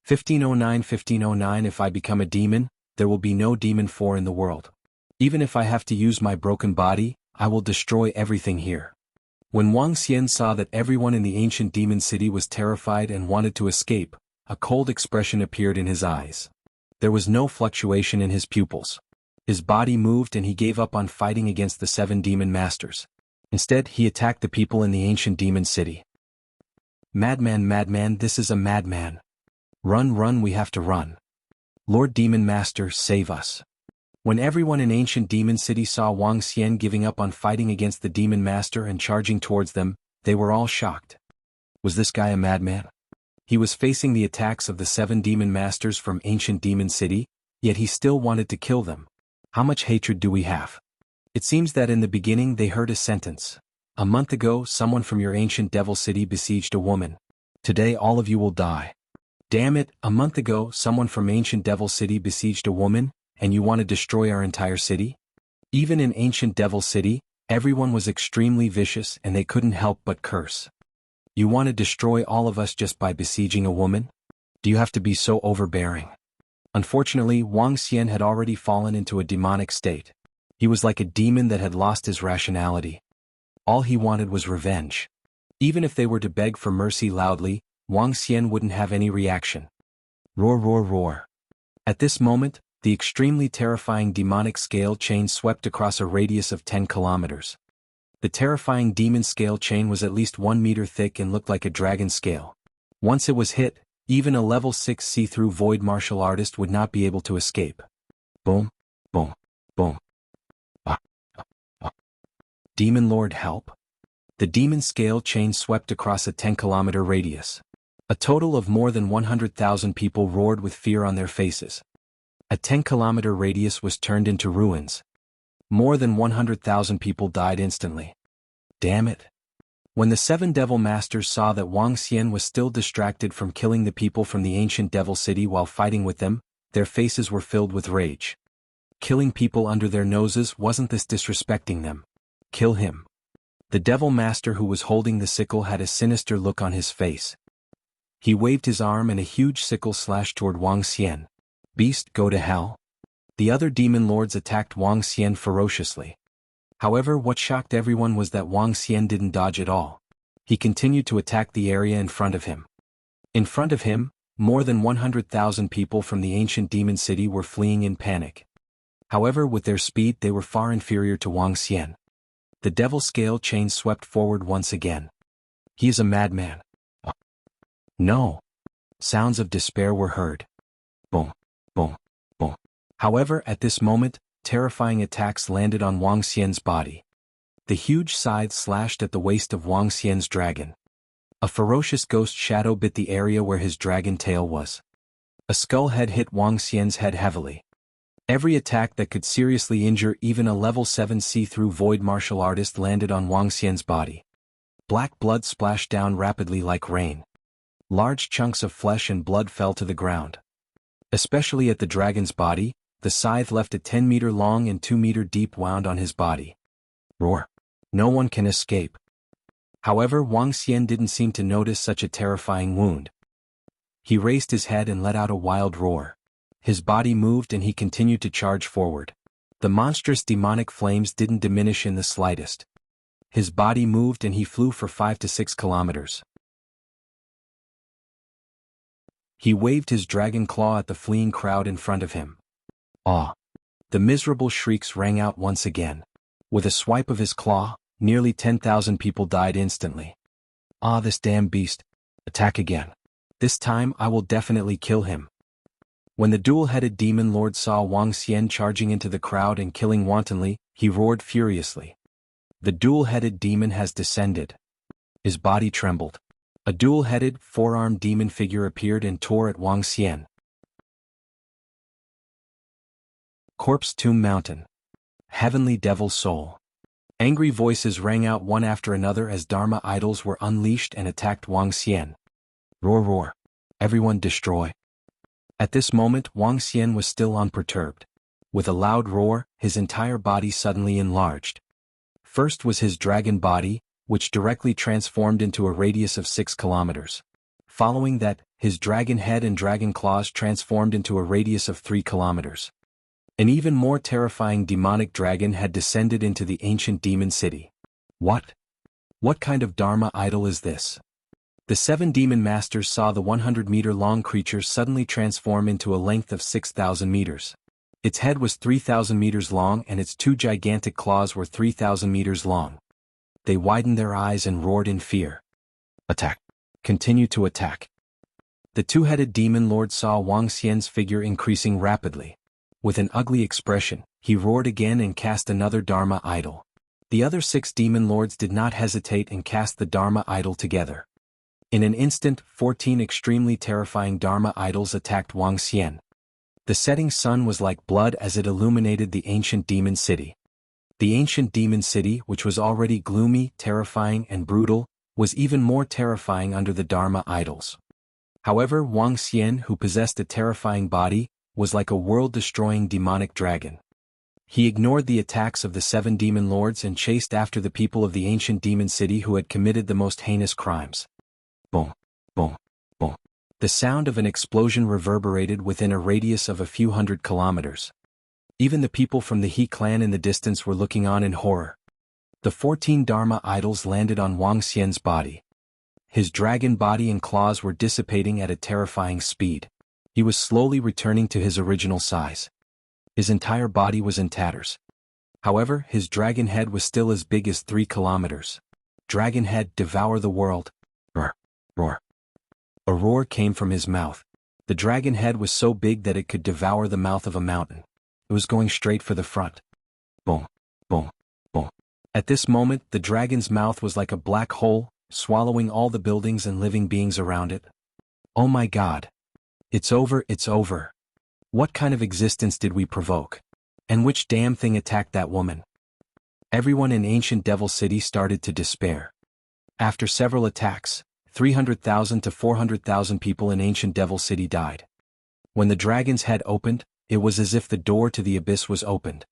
1509. If I become a demon, there will be no demon 4 in the world. Even if I have to use my broken body, I will destroy everything here. When Wang Xian saw that everyone in the ancient demon city was terrified and wanted to escape, a cold expression appeared in his eyes. There was no fluctuation in his pupils. His body moved and he gave up on fighting against the 7 demon masters. Instead, he attacked the people in the ancient demon city. Madman, madman, this is a madman. Run, run, we have to run. Lord Demon Master, save us. When everyone in ancient demon city saw Wang Xian giving up on fighting against the demon master and charging towards them, they were all shocked. Was this guy a madman? He was facing the attacks of the 7 demon masters from ancient demon city, yet he still wanted to kill them. How much hatred do we have? It seems that in the beginning they heard a sentence. A month ago, someone from your ancient devil city besieged a woman. Today all of you will die. Damn it, a month ago, someone from ancient devil city besieged a woman, and you want to destroy our entire city? Even in ancient devil city, everyone was extremely vicious and they couldn't help but curse. You want to destroy all of us just by besieging a woman? Do you have to be so overbearing? Unfortunately, Wang Xian had already fallen into a demonic state. He was like a demon that had lost his rationality. All he wanted was revenge. Even if they were to beg for mercy loudly, Wang Xian wouldn't have any reaction. Roar, roar, roar. At this moment, the extremely terrifying demonic scale chain swept across a radius of 10 kilometers. The terrifying demon scale chain was at least 1 meter thick and looked like a dragon scale. Once it was hit, even a level 6 see-through void martial artist would not be able to escape. Boom, boom, boom. Demon Lord, help. The demon scale chain swept across a 10-kilometer radius. A total of more than 100,000 people roared with fear on their faces. A 10-kilometer radius was turned into ruins. More than 100,000 people died instantly. Damn it. When the 7 devil masters saw that Wang Xian was still distracted from killing the people from the ancient devil city while fighting with them, their faces were filled with rage. Killing people under their noses, wasn't this disrespecting them? Kill him. The devil master who was holding the sickle had a sinister look on his face. He waved his arm and a huge sickle slashed toward Wang Xian. Beast, go to hell. The other demon lords attacked Wang Xian ferociously. However, what shocked everyone was that Wang Xian didn't dodge at all. He continued to attack the area in front of him. In front of him, more than 100,000 people from the ancient demon city were fleeing in panic. However, with their speed they were far inferior to Wang Xian. The devil scale chain swept forward once again. He is a madman. No. Sounds of despair were heard. Boom, boom, boom. However, at this moment, terrifying attacks landed on Wang Xian's body. The huge scythe slashed at the waist of Wang Xian's dragon. A ferocious ghost shadow bit the area where his dragon tail was. A skull head hit Wang Xian's head heavily. Every attack that could seriously injure even a level 7 see-through void martial artist landed on Wang Xian's body. Black blood splashed down rapidly like rain. Large chunks of flesh and blood fell to the ground. Especially at the dragon's body, the scythe left a 10-meter long and 2-meter deep wound on his body. Roar. No one can escape. However, Wang Xian didn't seem to notice such a terrifying wound. He raised his head and let out a wild roar. His body moved and he continued to charge forward. The monstrous demonic flames didn't diminish in the slightest. His body moved and he flew for 5 to 6 kilometers. He waved his dragon claw at the fleeing crowd in front of him. Ah! The miserable shrieks rang out once again. With a swipe of his claw, nearly 10,000 people died instantly. Ah, this damn beast! Attack again. This time I will definitely kill him. When the dual-headed demon lord saw Wang Xian charging into the crowd and killing wantonly, he roared furiously. The dual-headed demon has descended. His body trembled. A dual-headed, four-armed demon figure appeared and tore at Wang Xian. Corpse Tomb Mountain. Heavenly Devil Soul. Angry voices rang out one after another as Dharma idols were unleashed and attacked Wang Xian. Roar roar. Everyone destroy. At this moment Wang Xian was still unperturbed. With a loud roar, his entire body suddenly enlarged. First was his dragon body, which directly transformed into a radius of 6 kilometers. Following that, his dragon head and dragon claws transformed into a radius of 3 kilometers. An even more terrifying demonic dragon had descended into the ancient demon city. What? What kind of Dharma idol is this? The 7 demon masters saw the 100-meter-long creature suddenly transform into a length of 6,000 meters. Its head was 3,000 meters long and its 2 gigantic claws were 3,000 meters long. They widened their eyes and roared in fear. Attack. Continue to attack. The 2-headed demon lord saw Wang Xian's figure increasing rapidly. With an ugly expression, he roared again and cast another Dharma idol. The other 6 demon lords did not hesitate and cast the Dharma idol together. In an instant, 14 extremely terrifying Dharma idols attacked Wang Xian. The setting sun was like blood as it illuminated the ancient demon city. The ancient demon city, which was already gloomy, terrifying and brutal, was even more terrifying under the Dharma idols. However, Wang Xian, who possessed a terrifying body, was like a world-destroying demonic dragon. He ignored the attacks of the 7 demon lords and chased after the people of the ancient demon city who had committed the most heinous crimes. Boom, boom, boom. The sound of an explosion reverberated within a radius of a few hundred kilometers. Even the people from the He clan in the distance were looking on in horror. The 14 Dharma idols landed on Wang Xian's body. His dragon body and claws were dissipating at a terrifying speed. He was slowly returning to his original size. His entire body was in tatters. However, his dragon head was still as big as 3 kilometers. Dragon head, devour the world. Roar, roar. A roar came from his mouth. The dragon head was so big that it could devour the mouth of a mountain. It was going straight for the front. Boom, boom, boom. At this moment, the dragon's mouth was like a black hole, swallowing all the buildings and living beings around it. Oh my God. It's over, it's over. What kind of existence did we provoke? And which damn thing attacked that woman? Everyone in ancient Devil City started to despair. After several attacks, 300,000 to 400,000 people in ancient Devil City died. When the dragon's head opened, it was as if the door to the abyss was opened.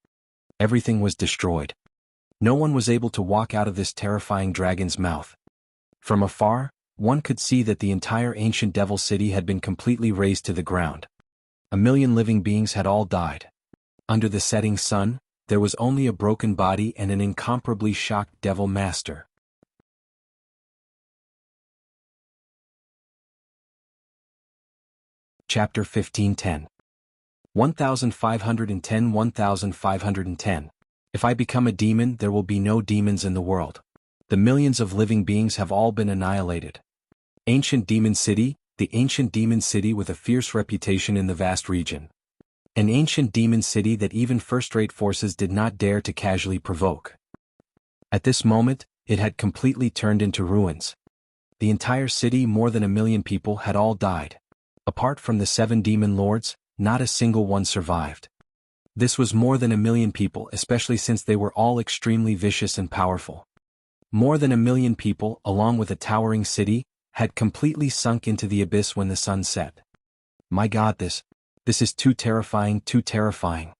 Everything was destroyed. No one was able to walk out of this terrifying dragon's mouth. From afar, one could see that the entire ancient Devil City had been completely razed to the ground. 1,000,000 living beings had all died. Under the setting sun, there was only a broken body and an incomparably shocked Devil Master. Chapter 15:10. 1510 1510. If I become a demon, there will be no demons in the world. The millions of living beings have all been annihilated. Ancient Demon City, the ancient demon city with a fierce reputation in the vast region. An ancient demon city that even first-rate forces did not dare to casually provoke. At this moment, it had completely turned into ruins. The entire city, more than 1,000,000 people, had all died. Apart from the 7 demon lords, not a single one survived. This was more than 1,000,000 people, especially since they were all extremely vicious and powerful. More than 1,000,000 people, along with a towering city, had completely sunk into the abyss when the sun set. My God, this is too terrifying, too terrifying.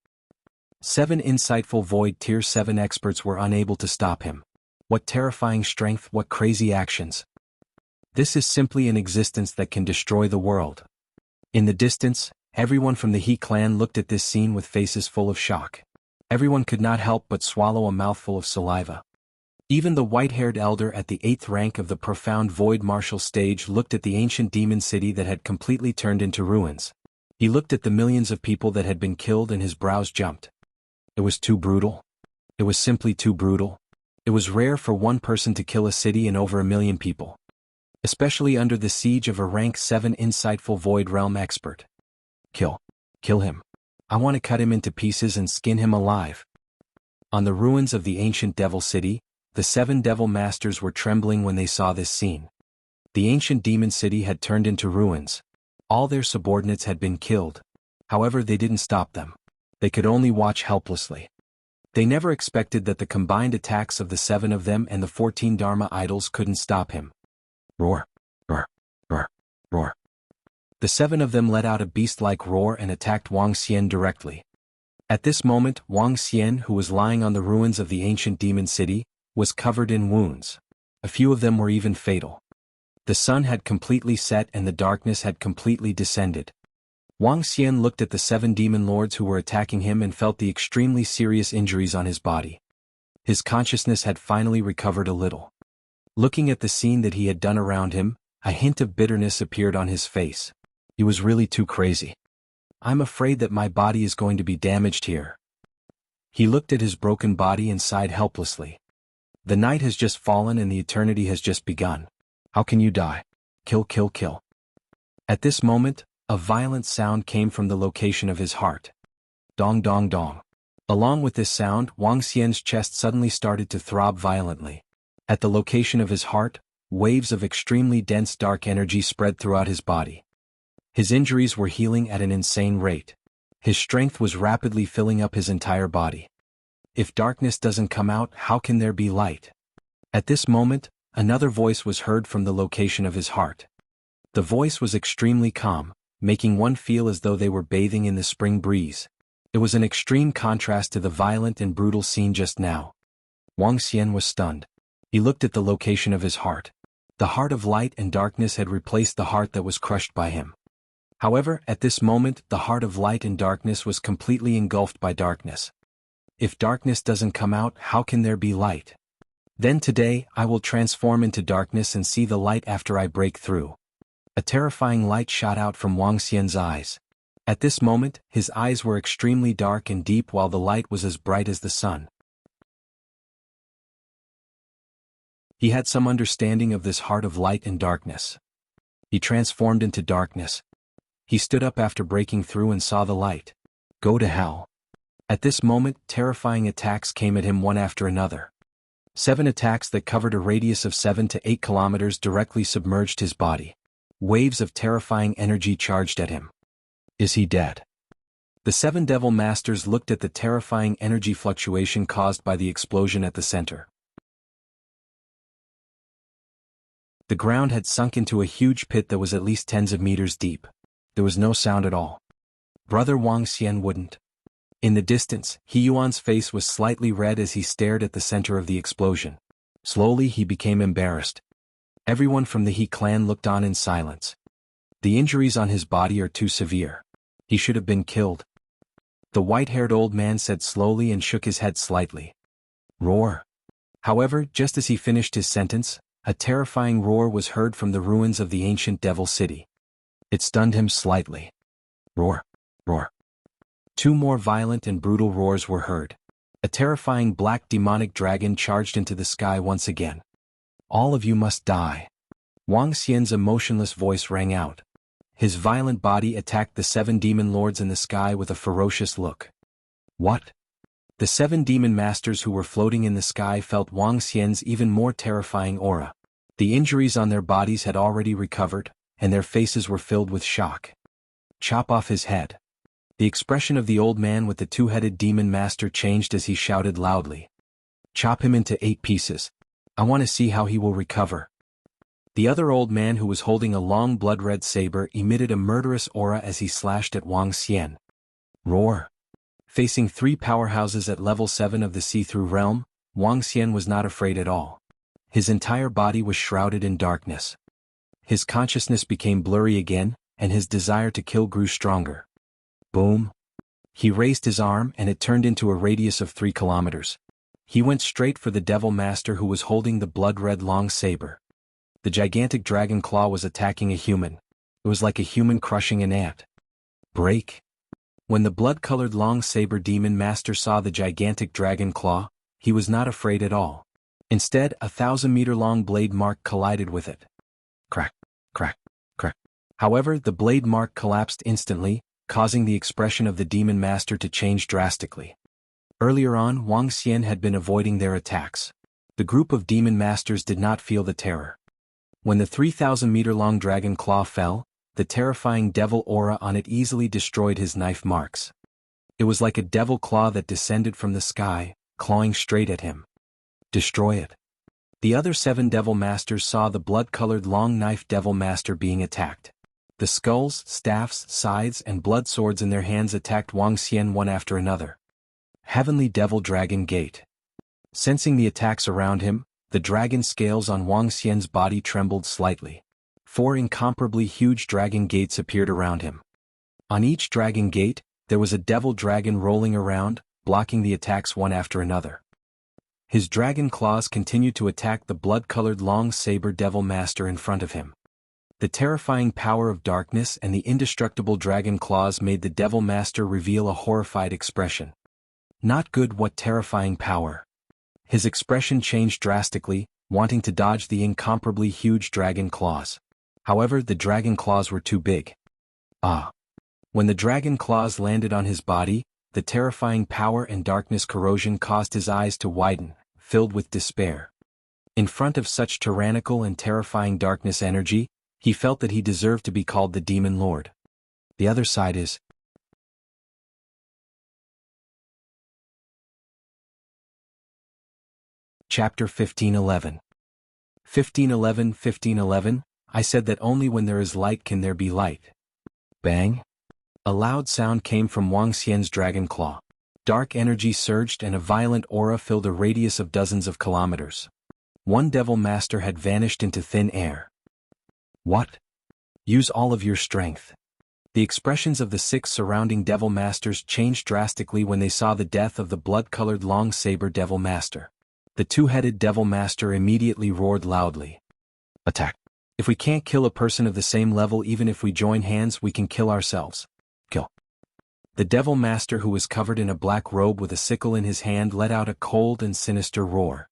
7 insightful Void Tier 7 experts were unable to stop him. What terrifying strength, what crazy actions. This is simply an existence that can destroy the world. In the distance, everyone from the He clan looked at this scene with faces full of shock. Everyone could not help but swallow a mouthful of saliva. Even the white-haired elder at the 8th rank of the profound Void Martial stage looked at the ancient demon city that had completely turned into ruins. He looked at the millions of people that had been killed and his brows jumped. It was too brutal. It was simply too brutal. It was rare for one person to kill a city and over 1,000,000 people. Especially under the siege of a rank 7 insightful Void Realm expert. Kill him. I want to cut him into pieces and skin him alive. On the ruins of the ancient Devil City, the 7 Devil Masters were trembling when they saw this scene. The ancient demon city had turned into ruins. All their subordinates had been killed. However, they didn't stop them. They could only watch helplessly. They never expected that the combined attacks of the 7 of them and the 14 Dharma idols couldn't stop him. Roar, roar, roar, roar. The 7 of them let out a beast-like roar and attacked Wang Xian directly. At this moment, Wang Xian, who was lying on the ruins of the ancient demon city, was covered in wounds. A few of them were even fatal. The sun had completely set and the darkness had completely descended. Wang Xian looked at the 7 demon lords who were attacking him and felt the extremely serious injuries on his body. His consciousness had finally recovered a little. Looking at the scene that he had done around him, a hint of bitterness appeared on his face. He was really too crazy. I'm afraid that my body is going to be damaged here. He looked at his broken body and sighed helplessly. The night has just fallen and the eternity has just begun. How can you die? Kill, kill, kill. At this moment, a violent sound came from the location of his heart. Dong, dong, dong. Along with this sound, Wang Xian's chest suddenly started to throb violently. At the location of his heart, waves of extremely dense dark energy spread throughout his body. His injuries were healing at an insane rate. His strength was rapidly filling up his entire body. If darkness doesn't come out, how can there be light? At this moment, another voice was heard from the location of his heart. The voice was extremely calm, making one feel as though they were bathing in the spring breeze. It was an extreme contrast to the violent and brutal scene just now. Wang Xian was stunned. He looked at the location of his heart. The heart of light and darkness had replaced the heart that was crushed by him. However, at this moment, the heart of light and darkness was completely engulfed by darkness. If darkness doesn't come out, how can there be light? Then today, I will transform into darkness and see the light after I break through. A terrifying light shot out from Wang Xian's eyes. At this moment, his eyes were extremely dark and deep while the light was as bright as the sun. He had some understanding of this heart of light and darkness. He transformed into darkness. He stood up after breaking through and saw the light. Go to hell. At this moment, terrifying attacks came at him one after another. 7 attacks that covered a radius of 7 to 8 kilometers directly submerged his body. Waves of terrifying energy charged at him. Is he dead? The 7 devil masters looked at the terrifying energy fluctuation caused by the explosion at the center. The ground had sunk into a huge pit that was at least tens of meters deep. There was no sound at all. Brother Wang Xian wouldn't. In the distance, He Yuan's face was slightly red as he stared at the center of the explosion. Slowly he became embarrassed. Everyone from the He clan looked on in silence. The injuries on his body are too severe. He should have been killed. The white-haired old man said slowly and shook his head slightly. Roar. However, just as he finished his sentence, a terrifying roar was heard from the ruins of the ancient devil city. It stunned him slightly. Roar. Roar. 2 more violent and brutal roars were heard. A terrifying black demonic dragon charged into the sky once again. All of you must die. Wang Xian's emotionless voice rang out. His violent body attacked the 7 demon lords in the sky with a ferocious look. What? The 7 demon masters who were floating in the sky felt Wang Xian's even more terrifying aura. The injuries on their bodies had already recovered, and their faces were filled with shock. Chop off his head. The expression of the old man with the 2-headed demon master changed as he shouted loudly. Chop him into 8 pieces. I want to see how he will recover. The other old man who was holding a long blood-red saber emitted a murderous aura as he slashed at Wang Xian. Roar. Facing 3 powerhouses at level 7 of the see-through realm, Wang Xian was not afraid at all. His entire body was shrouded in darkness. His consciousness became blurry again, and his desire to kill grew stronger. Boom. He raised his arm and it turned into a radius of 3 kilometers. He went straight for the devil master who was holding the blood-red long saber. The gigantic dragon claw was attacking a human. It was like a human crushing an ant. Break. When the blood-colored long saber demon master saw the gigantic dragon claw, he was not afraid at all. Instead, a 1,000-meter-long blade mark collided with it. Crack, crack, crack. However, the blade mark collapsed instantly, causing the expression of the demon master to change drastically. Earlier on, Wang Xian had been avoiding their attacks. The group of demon masters did not feel the terror. When the 3,000-meter-long dragon claw fell, the terrifying devil aura on it easily destroyed his knife marks. It was like a devil claw that descended from the sky, clawing straight at him. Destroy it. The other 7 devil masters saw the blood-colored long knife devil master being attacked. The skulls, staffs, scythes and blood swords in their hands attacked Wang Xian one after another. Heavenly Devil Dragon Gate. Sensing the attacks around him, the dragon scales on Wang Xian's body trembled slightly. 4 incomparably huge dragon gates appeared around him. On each dragon gate, there was a devil dragon rolling around, blocking the attacks one after another. His dragon claws continued to attack the blood-colored long saber devil master in front of him. The terrifying power of darkness and the indestructible dragon claws made the devil master reveal a horrified expression. Not good. What terrifying power. His expression changed drastically, wanting to dodge the incomparably huge dragon claws. However, the dragon claws were too big. Ah! When the dragon claws landed on his body, the terrifying power and darkness corrosion caused his eyes to widen, filled with despair. In front of such tyrannical and terrifying darkness energy, he felt that he deserved to be called the Demon Lord. The other side is... Chapter 1511. 1511, I said that only when there is light can there be light. Bang! A loud sound came from Wang Xian's dragon claw. Dark energy surged and a violent aura filled a radius of dozens of kilometers. 1 devil master had vanished into thin air. What? Use all of your strength. The expressions of the 6 surrounding devil masters changed drastically when they saw the death of the blood-colored long saber devil master. The 2-headed devil master immediately roared loudly. Attack! If we can't kill a person of the same level, even if we join hands, we can kill ourselves. Kill. The devil master, who was covered in a black robe with a sickle in his hand, let out a cold and sinister roar.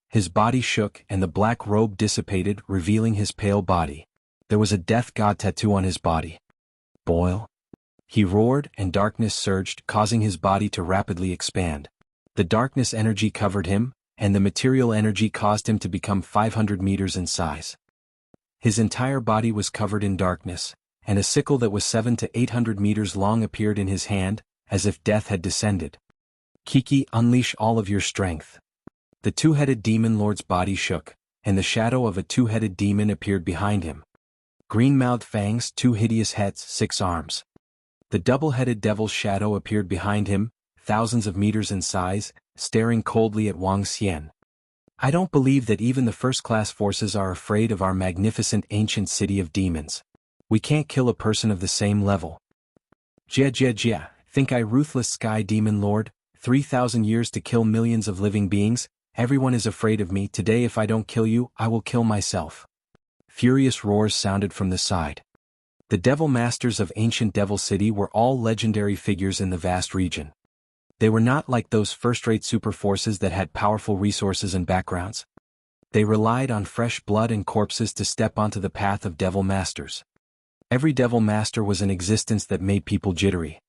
His body shook and the black robe dissipated, revealing his pale body. There was a death god tattoo on his body. Boil. He roared and darkness surged, causing his body to rapidly expand. The darkness energy covered him, and the material energy caused him to become 500 meters in size. His entire body was covered in darkness, and a sickle that was 700 to 800 meters long appeared in his hand, as if death had descended. Kiki, unleash all of your strength. The two-headed demon lord's body shook, and the shadow of a two-headed demon appeared behind him. Green-mouthed fangs, 2 hideous heads, 6 arms. The double-headed devil's shadow appeared behind him, thousands of meters in size, staring coldly at Wang Xian. I don't believe that even the first-class forces are afraid of our magnificent ancient city of demons. We can't kill a person of the same level. Jia, think I ruthless sky demon lord, 3,000 years to kill millions of living beings, everyone is afraid of me. Today if I don't kill you, I will kill myself. Furious roars sounded from the side. The devil masters of ancient devil city were all legendary figures in the vast region. They were not like those first-rate super forces that had powerful resources and backgrounds. They relied on fresh blood and corpses to step onto the path of devil masters. Every devil master was an existence that made people jittery.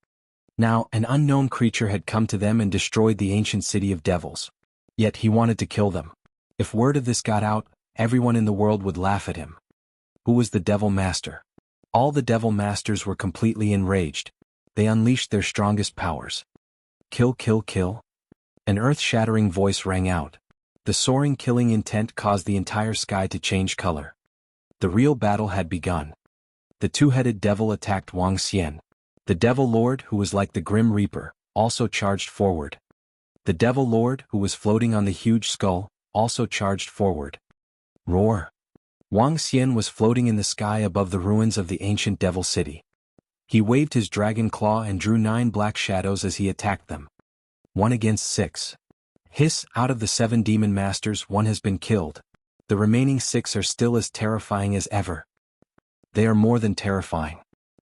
Now, an unknown creature had come to them and destroyed the ancient city of devils. Yet he wanted to kill them. If word of this got out, everyone in the world would laugh at him. Who was the devil master? All the devil masters were completely enraged. They unleashed their strongest powers. Kill, kill, kill. An earth-shattering voice rang out. The soaring killing intent caused the entire sky to change color. The real battle had begun. The two-headed devil attacked Wang Xian. The devil lord, who was like the Grim Reaper, also charged forward. The devil lord, who was floating on the huge skull, also charged forward. Roar! Wang Xian was floating in the sky above the ruins of the ancient devil city. He waved his dragon claw and drew 9 black shadows as he attacked them. 1 against 6. Hiss, out of the 7 demon masters, 1 has been killed. The remaining 6 are still as terrifying as ever. They are more than terrifying.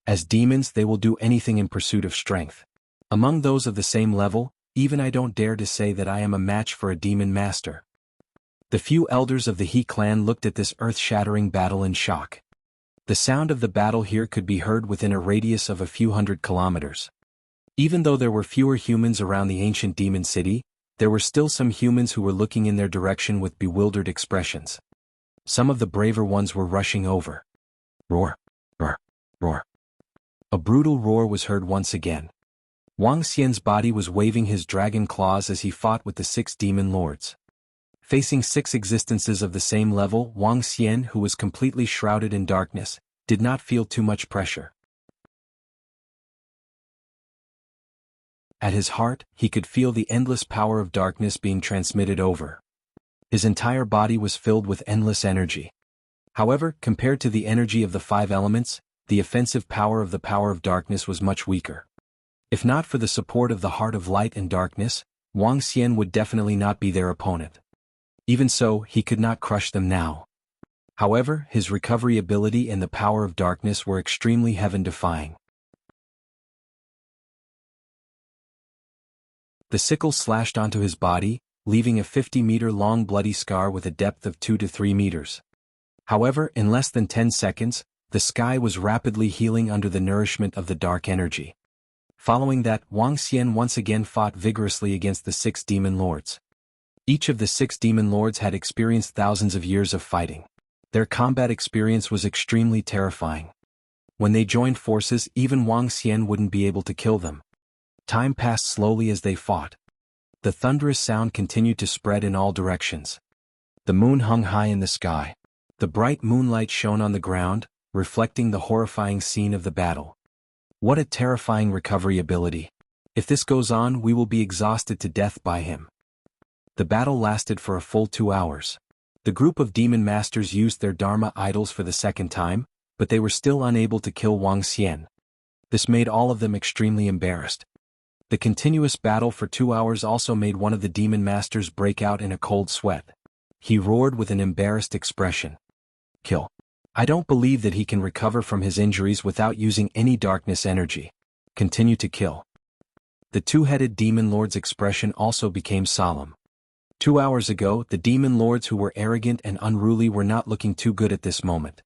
As demons, they will do anything in pursuit of strength. Among those of the same level, even I don't dare to say that I am a match for a demon master. The few elders of the He clan looked at this earth-shattering battle in shock. The sound of the battle here could be heard within a radius of a few hundred kilometers. Even though there were fewer humans around the ancient demon city, there were still some humans who were looking in their direction with bewildered expressions. Some of the braver ones were rushing over. Roar, roar, roar. A brutal roar was heard once again. Wang Xian's body was waving his dragon claws as he fought with the 6 demon lords. Facing 6 existences of the same level, Wang Xian, who was completely shrouded in darkness, did not feel too much pressure. At his heart, he could feel the endless power of darkness being transmitted over. His entire body was filled with endless energy. However, compared to the energy of the 5 elements, the offensive power of darkness was much weaker. If not for the support of the heart of light and darkness, Wang Xian would definitely not be their opponent. Even so, he could not crush them now. However, his recovery ability and the power of darkness were extremely heaven-defying. The sickle slashed onto his body, leaving a 50-meter-long bloody scar with a depth of 2 to 3 meters. However, in less than 10 seconds, the sky was rapidly healing under the nourishment of the dark energy. Following that, Wang Xian once again fought vigorously against the 6 demon lords. Each of the 6 demon lords had experienced thousands of years of fighting. Their combat experience was extremely terrifying. When they joined forces, even Wang Xian wouldn't be able to kill them. Time passed slowly as they fought. The thunderous sound continued to spread in all directions. The moon hung high in the sky. The bright moonlight shone on the ground, reflecting the horrifying scene of the battle. What a terrifying recovery ability. If this goes on, we will be exhausted to death by him. The battle lasted for a full 2 hours. The group of demon masters used their Dharma idols for the second time, but they were still unable to kill Wang Xian. This made all of them extremely embarrassed. The continuous battle for 2 hours also made one of the demon masters break out in a cold sweat. He roared with an embarrassed expression. Kill. I don't believe that he can recover from his injuries without using any darkness energy. Continue to kill. The 2-headed demon lord's expression also became solemn. 2 hours ago, the demon lords who were arrogant and unruly were not looking too good at this moment.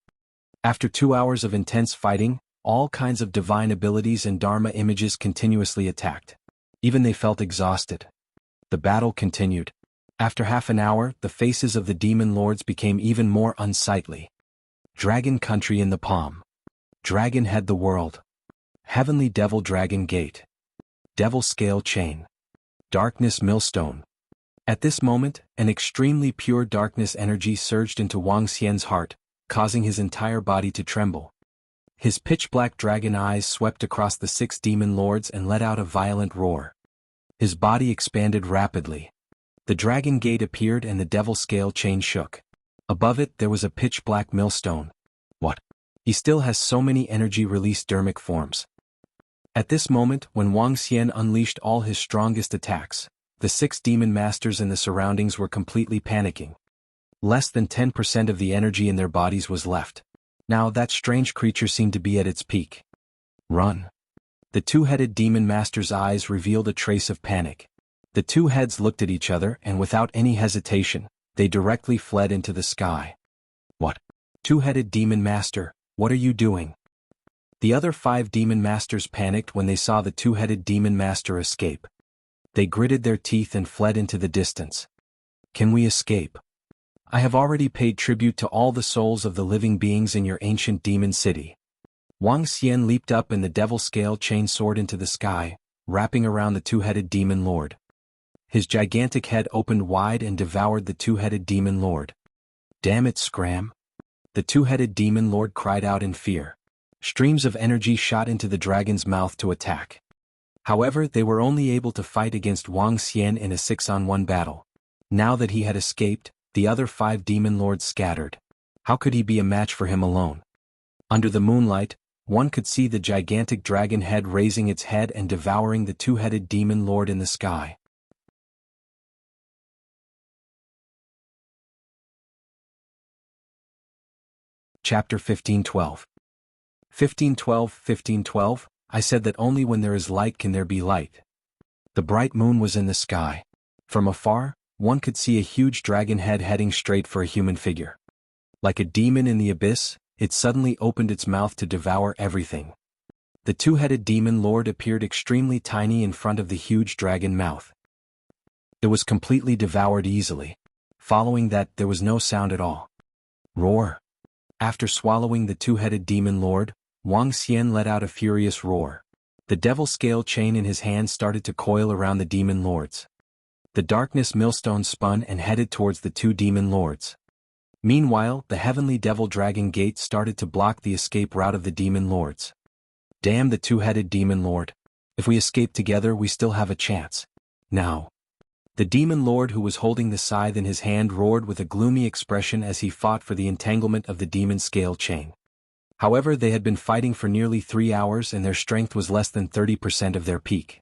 After 2 hours of intense fighting, all kinds of divine abilities and Dharma images continuously attacked. Even they felt exhausted. The battle continued. After half an hour, the faces of the demon lords became even more unsightly. Dragon country in the palm. Dragon head the world. Heavenly devil dragon gate. Devil scale chain. Darkness millstone. At this moment, an extremely pure darkness energy surged into Wang Xian's heart, causing his entire body to tremble. His pitch-black dragon eyes swept across the 6 demon lords and let out a violent roar. His body expanded rapidly. The dragon gate appeared and the devil scale chain shook. Above it there was a pitch-black millstone. What? He still has so many energy-released dermic forms. At this moment, when Wang Xian unleashed all his strongest attacks, the 6 demon masters in the surroundings were completely panicking. Less than 10% of the energy in their bodies was left. Now that strange creature seemed to be at its peak. Run. The 2-headed demon master's eyes revealed a trace of panic. The 2 heads looked at each other and without any hesitation, they directly fled into the sky. What? 2-headed demon master, what are you doing? The other 5 demon masters panicked when they saw the 2-headed demon master escape. They gritted their teeth and fled into the distance. Can we escape? I have already paid tribute to all the souls of the living beings in your ancient demon city. Wang Xian leaped up and the devil scale chain soared into the sky, wrapping around the 2-headed demon lord. His gigantic head opened wide and devoured the 2-headed demon lord. Damn it, Scram! The 2-headed demon lord cried out in fear. Streams of energy shot into the dragon's mouth to attack. However, they were only able to fight against Wang Xian in a 6-on-1 battle. Now that he had escaped, the other 5 demon lords scattered. How could he be a match for him alone? Under the moonlight, one could see the gigantic dragon head raising its head and devouring the 2-headed demon lord in the sky. Chapter 1512. 1512, I said that only when there is light can there be light. The bright moon was in the sky. From afar, one could see a huge dragon head heading straight for a human figure. Like a demon in the abyss, it suddenly opened its mouth to devour everything. The 2-headed demon lord appeared extremely tiny in front of the huge dragon mouth. It was completely devoured easily. Following that, there was no sound at all. Roar! After swallowing the 2-headed demon lord, Wang Xian let out a furious roar. The devil scale chain in his hand started to coil around the demon lords. The darkness millstone spun and headed towards the 2 demon lords. Meanwhile, the heavenly devil dragon gate started to block the escape route of the demon lords. Damn the 2-headed demon lord. If we escape together we still have a chance. Now. The demon lord who was holding the scythe in his hand roared with a gloomy expression as he fought for the entanglement of the demon scale chain. However, they had been fighting for nearly 3 hours and their strength was less than 30% of their peak.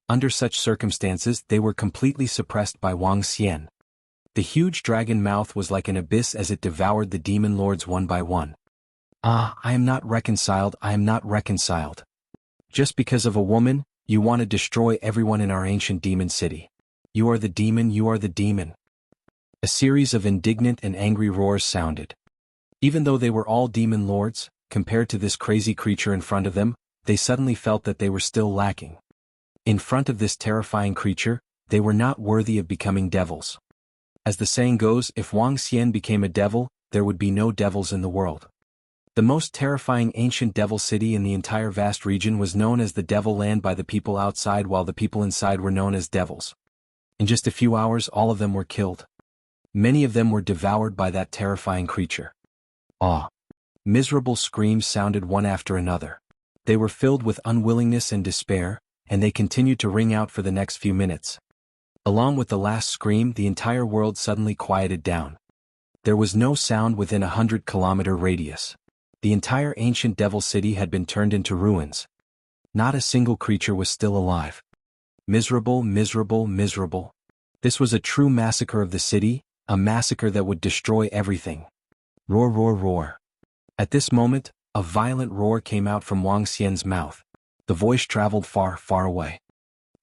Under such circumstances, they were completely suppressed by Wang Xian. The huge dragon mouth was like an abyss as it devoured the demon lords one by one. Ah, I am not reconciled, I am not reconciled. Just because of a woman, you want to destroy everyone in our ancient demon city. You are the demon, you are the demon. A series of indignant and angry roars sounded. Even though they were all demon lords, compared to this crazy creature in front of them, they suddenly felt that they were still lacking. In front of this terrifying creature, they were not worthy of becoming devils. As the saying goes, if Wang Xian became a devil, there would be no devils in the world. The most terrifying ancient devil city in the entire vast region was known as the Devil Land by the people outside while the people inside were known as devils. In just a few hours all of them were killed. Many of them were devoured by that terrifying creature. Ah! Miserable screams sounded one after another. They were filled with unwillingness and despair, and they continued to ring out for the next few minutes. Along with the last scream, the entire world suddenly quieted down. There was no sound within a 100-kilometer radius. The entire ancient devil city had been turned into ruins. Not a single creature was still alive. Miserable, miserable, miserable. This was a true massacre of the city, a massacre that would destroy everything. Roar, roar, roar. At this moment, a violent roar came out from Wang Xian's mouth. The voice traveled far, far away.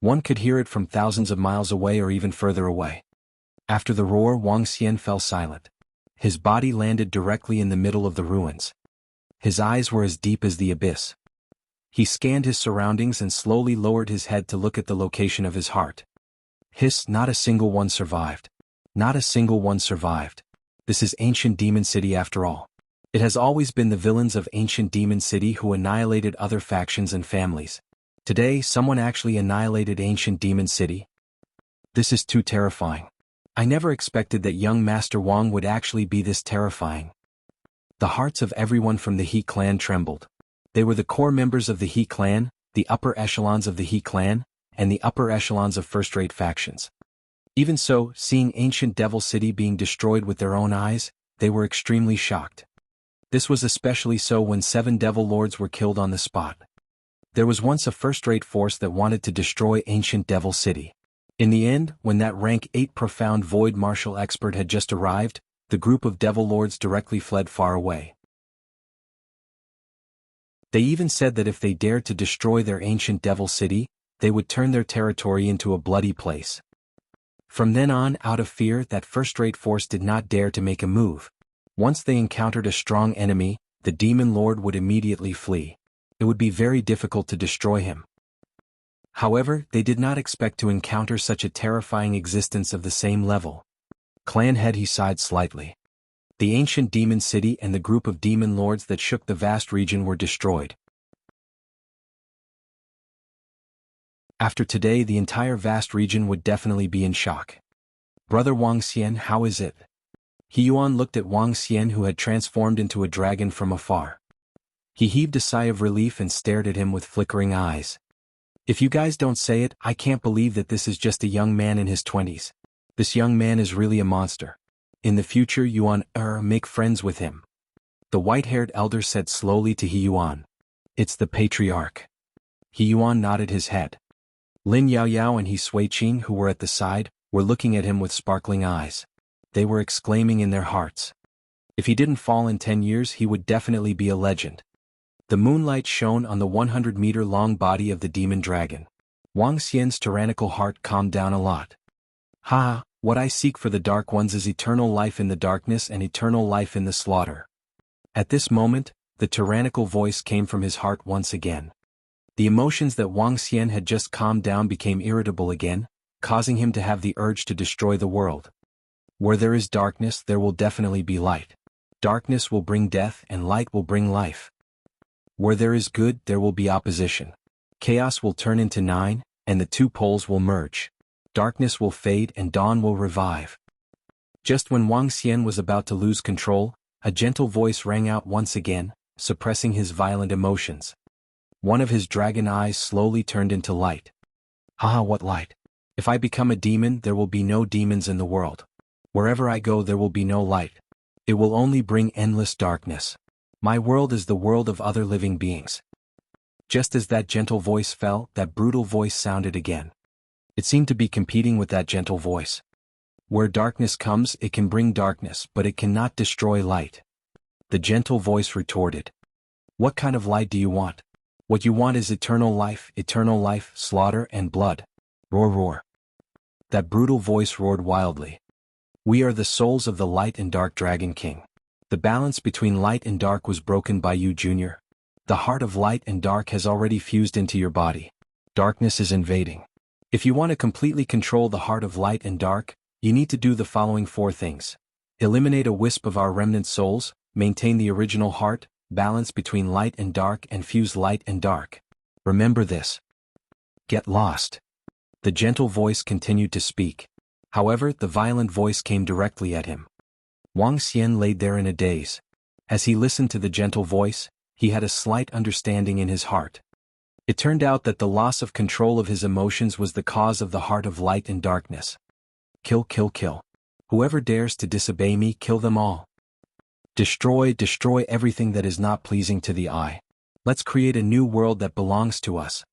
One could hear it from thousands of miles away or even further away. After the roar, Wang Xian fell silent. His body landed directly in the middle of the ruins. His eyes were as deep as the abyss. He scanned his surroundings and slowly lowered his head to look at the location of his heart. Hiss, not a single one survived. Not a single one survived. This is ancient demon city after all. It has always been the villains of ancient demon city who annihilated other factions and families. Today, someone actually annihilated ancient demon city. This is too terrifying. I never expected that young Master Wang would actually be this terrifying. The hearts of everyone from the He clan trembled. They were the core members of the He clan, the upper echelons of the He clan, and the upper echelons of first-rate factions. Even so, seeing ancient Devil City being destroyed with their own eyes, they were extremely shocked. This was especially so when 7 Devil Lords were killed on the spot. There was once a first-rate force that wanted to destroy ancient Devil City. In the end, when that rank 8 profound void martial expert had just arrived, the group of Devil Lords directly fled far away. They even said that if they dared to destroy their ancient Devil City, they would turn their territory into a bloody place. From then on, out of fear, that first-rate force did not dare to make a move. Once they encountered a strong enemy, the Demon Lord would immediately flee. It would be very difficult to destroy him. However, they did not expect to encounter such a terrifying existence of the same level. Clan head he sighed slightly. The ancient demon city and the group of demon lords that shook the vast region were destroyed. After today, the entire vast region would definitely be in shock. Brother Wang Xian, how is it? He Yuan looked at Wang Xian, who had transformed into a dragon, from afar. He heaved a sigh of relief and stared at him with flickering eyes. If you guys don't say it, I can't believe that this is just a young man in his 20s. This young man is really a monster. In the future, Yuan, make friends with him. The white-haired elder said slowly to He Yuan. It's the patriarch. He Yuan nodded his head. Lin Yao Yao and He Sui Qing, who were at the side, were looking at him with sparkling eyes. They were exclaiming in their hearts. If he didn't fall in 10 years, he would definitely be a legend. The moonlight shone on the 100-meter-long body of the demon dragon. Wang Xian's tyrannical heart calmed down a lot. Ha! What I seek for the Dark Ones is eternal life in the darkness and eternal life in the slaughter. At this moment, the tyrannical voice came from his heart once again. The emotions that Wang Xian had just calmed down became irritable again, causing him to have the urge to destroy the world. Where there is darkness, there will definitely be light. Darkness will bring death and light will bring life. Where there is good, there will be opposition. Chaos will turn into 9, and the 2 poles will merge. Darkness will fade and dawn will revive. Just when Wang Xian was about to lose control, a gentle voice rang out once again, suppressing his violent emotions. One of his dragon eyes slowly turned into light. Ah, what light! If I become a demon, there will be no demons in the world. Wherever I go, there will be no light. It will only bring endless darkness. My world is the world of other living beings. Just as that gentle voice fell, that brutal voice sounded again. It seemed to be competing with that gentle voice. Where darkness comes, it can bring darkness, but it cannot destroy light. The gentle voice retorted. What kind of light do you want? What you want is eternal life, slaughter and blood. Roar, roar. That brutal voice roared wildly. We are the souls of the light and dark Dragon King. The balance between light and dark was broken by you, Junior. The heart of light and dark has already fused into your body. Darkness is invading. If you want to completely control the heart of light and dark, you need to do the following 4 things. Eliminate a wisp of our remnant souls, maintain the original heart, balance between light and dark, and fuse light and dark. Remember this. Get lost. The gentle voice continued to speak. However, the violent voice came directly at him. Wang Xian laid there in a daze. As he listened to the gentle voice, he had a slight understanding in his heart. It turned out that the loss of control of his emotions was the cause of the heart of light and darkness. Kill, kill, kill. Whoever dares to disobey me, kill them all. Destroy, destroy everything that is not pleasing to the eye. Let's create a new world that belongs to us.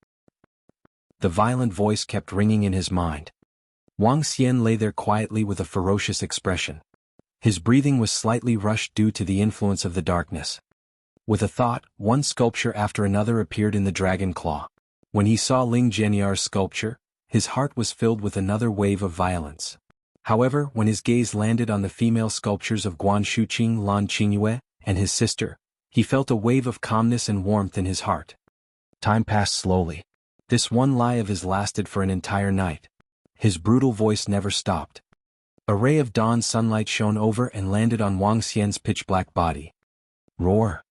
The violent voice kept ringing in his mind. Wang Xian lay there quietly with a ferocious expression. His breathing was slightly rushed due to the influence of the darkness. With a thought, one sculpture after another appeared in the dragon claw. When he saw Ling Jianyar's sculpture, his heart was filled with another wave of violence. However, when his gaze landed on the female sculptures of Guan Shuqing, Lan Qingyue, and his sister, he felt a wave of calmness and warmth in his heart. Time passed slowly. This one lie of his lasted for an entire night. His brutal voice never stopped. A ray of dawn sunlight shone over and landed on Wang Xian's pitch-black body. Roar.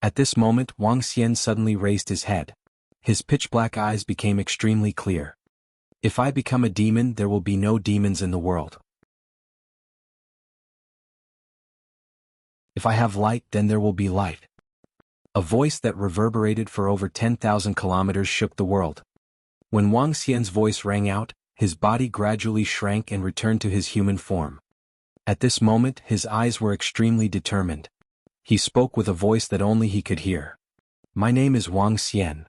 At this moment Wang Xian suddenly raised his head. His pitch-black eyes became extremely clear. If I become a demon, there will be no demons in the world. If I have light, then there will be light. A voice that reverberated for over 10,000 kilometers shook the world. When Wang Xian's voice rang out, his body gradually shrank and returned to his human form. At this moment, his eyes were extremely determined. He spoke with a voice that only he could hear. My name is Wang Xian.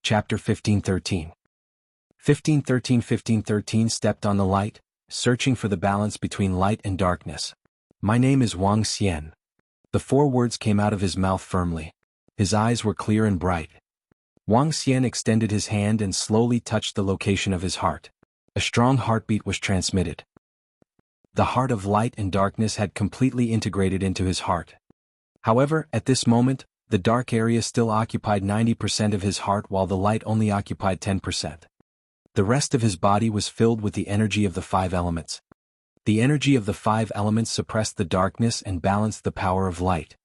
Chapter 1513. 1513 stepped on the light, searching for the balance between light and darkness. My name is Wang Xian. The 4 words came out of his mouth firmly. His eyes were clear and bright. Wang Xian extended his hand and slowly touched the location of his heart. A strong heartbeat was transmitted. The heart of light and darkness had completely integrated into his heart. However, at this moment, the dark area still occupied 90% of his heart while the light only occupied 10%. The rest of his body was filled with the energy of the 5 elements. The energy of the 5 elements suppressed the darkness and balanced the power of light.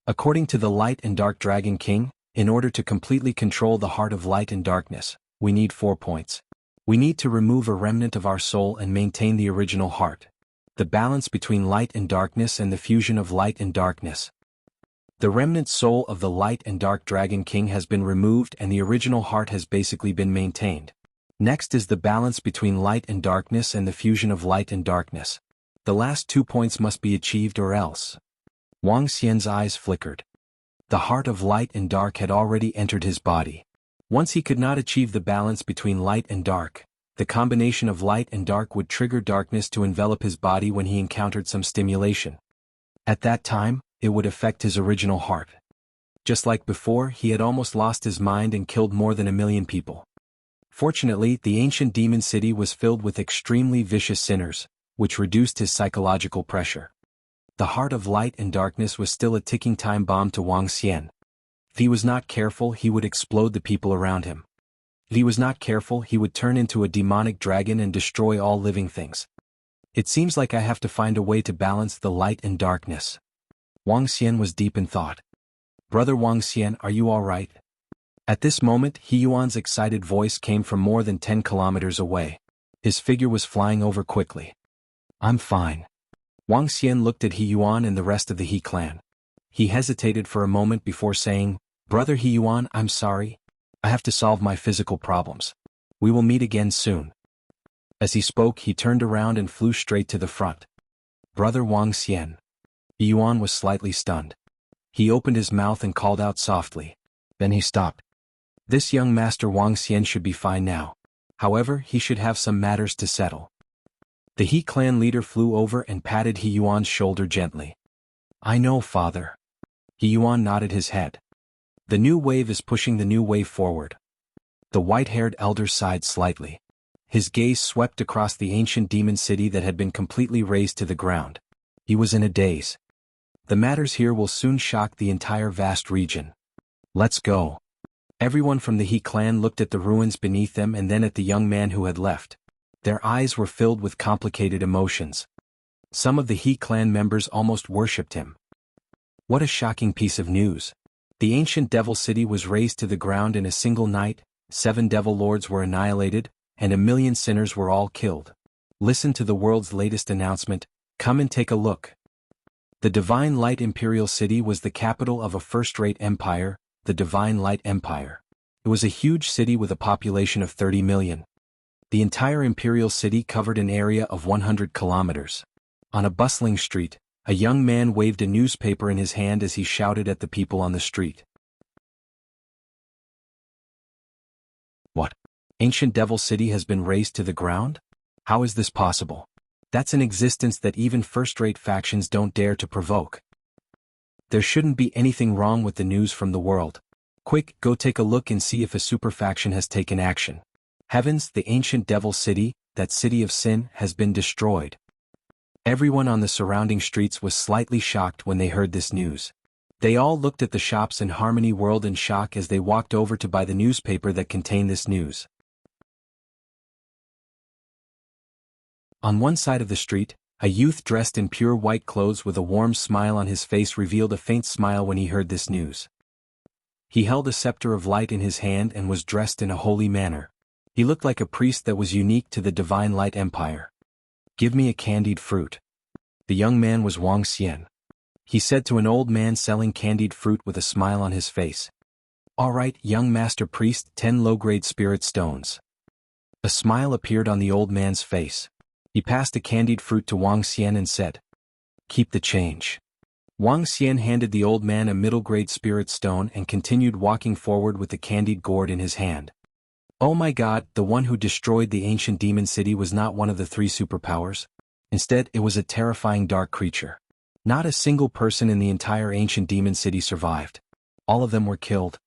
According to the Light and Dark Dragon King, in order to completely control the heart of light and darkness, we need 4 points. We need to remove a remnant of our soul and maintain the original heart. The balance between light and darkness and the fusion of light and darkness. The remnant soul of the Light and Dark Dragon King has been removed and the original heart has basically been maintained. Next is the balance between light and darkness and the fusion of light and darkness. The last 2 points must be achieved or else. Wang Xian's eyes flickered. The heart of light and dark had already entered his body. Once he could not achieve the balance between light and dark, the combination of light and dark would trigger darkness to envelop his body when he encountered some stimulation. At that time, it would affect his original heart. Just like before, he had almost lost his mind and killed more than 1 million people. Fortunately, the ancient demon city was filled with extremely vicious sinners, which reduced his psychological pressure. The heart of light and darkness was still a ticking time bomb to Wang Xian. If he was not careful, he would explode the people around him. If he was not careful, he would turn into a demonic dragon and destroy all living things. It seems like I have to find a way to balance the light and darkness. Wang Xian was deep in thought. Brother Wang Xian, are you all right? At this moment, He Yuan's excited voice came from more than 10 kilometers away. His figure was flying over quickly. I'm fine. Wang Xian looked at He Yuan and the rest of the He clan. He hesitated for a moment before saying, Brother He Yuan, I'm sorry. I have to solve my physical problems. We will meet again soon. As he spoke, he turned around and flew straight to the front. Brother Wang Xian. He Yuan was slightly stunned. He opened his mouth and called out softly. Then he stopped. This young master Wang Xian should be fine now. However, he should have some matters to settle. The He clan leader flew over and patted He Yuan's shoulder gently. I know, father. He Yuan nodded his head. The new wave is pushing the new wave forward. The white-haired elder sighed slightly. His gaze swept across the ancient demon city that had been completely razed to the ground. He was in a daze. The matters here will soon shock the entire vast region. Let's go. Everyone from the He clan looked at the ruins beneath them and then at the young man who had left. Their eyes were filled with complicated emotions. Some of the He clan members almost worshipped him. What a shocking piece of news. The ancient devil city was razed to the ground in a single night, 7 devil lords were annihilated, and 1 million sinners were all killed. Listen to the world's latest announcement, come and take a look. The Divine Light Imperial City was the capital of a first-rate empire, the Divine Light Empire. It was a huge city with a population of 30 million. The entire imperial city covered an area of 100 kilometers. On a bustling street, a young man waved a newspaper in his hand as he shouted at the people on the street. What? Ancient Devil City has been razed to the ground? How is this possible? That's an existence that even first-rate factions don't dare to provoke. There shouldn't be anything wrong with the news from the world. Quick, go take a look and see if a super faction has taken action. Heavens, the ancient Devil City, that city of sin, has been destroyed. Everyone on the surrounding streets was slightly shocked when they heard this news. They all looked at the shops in Harmony World in shock as they walked over to buy the newspaper that contained this news. On one side of the street, a youth dressed in pure white clothes with a warm smile on his face revealed a faint smile when he heard this news. He held a scepter of light in his hand and was dressed in a holy manner. He looked like a priest that was unique to the divine light empire. "Give me a candied fruit." The young man was Wuxia. He said to an old man selling candied fruit with a smile on his face. "All right, young master priest, 10 low-grade spirit stones." A smile appeared on the old man's face. He passed a candied fruit to Wuxia and said, "Keep the change." Wuxia handed the old man a middle-grade spirit stone and continued walking forward with the candied gourd in his hand. Oh my God, the one who destroyed the ancient demon city was not one of the 3 superpowers. Instead, it was a terrifying dark creature. Not a single person in the entire ancient demon city survived. All of them were killed.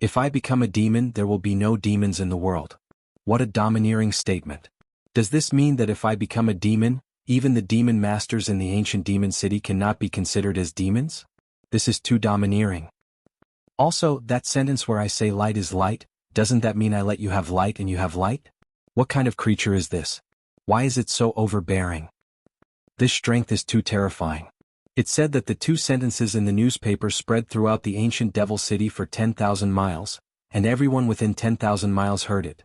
If I become a demon, there will be no demons in the world. What a domineering statement. Does this mean that if I become a demon, even the demon masters in the ancient demon city cannot be considered as demons? This is too domineering. Also, that sentence where I say light is light, doesn't that mean I let you have light and you have light? What kind of creature is this? Why is it so overbearing? This strength is too terrifying. It said that the 2 sentences in the newspaper spread throughout the ancient devil city for 10,000 miles, and everyone within 10,000 miles heard it.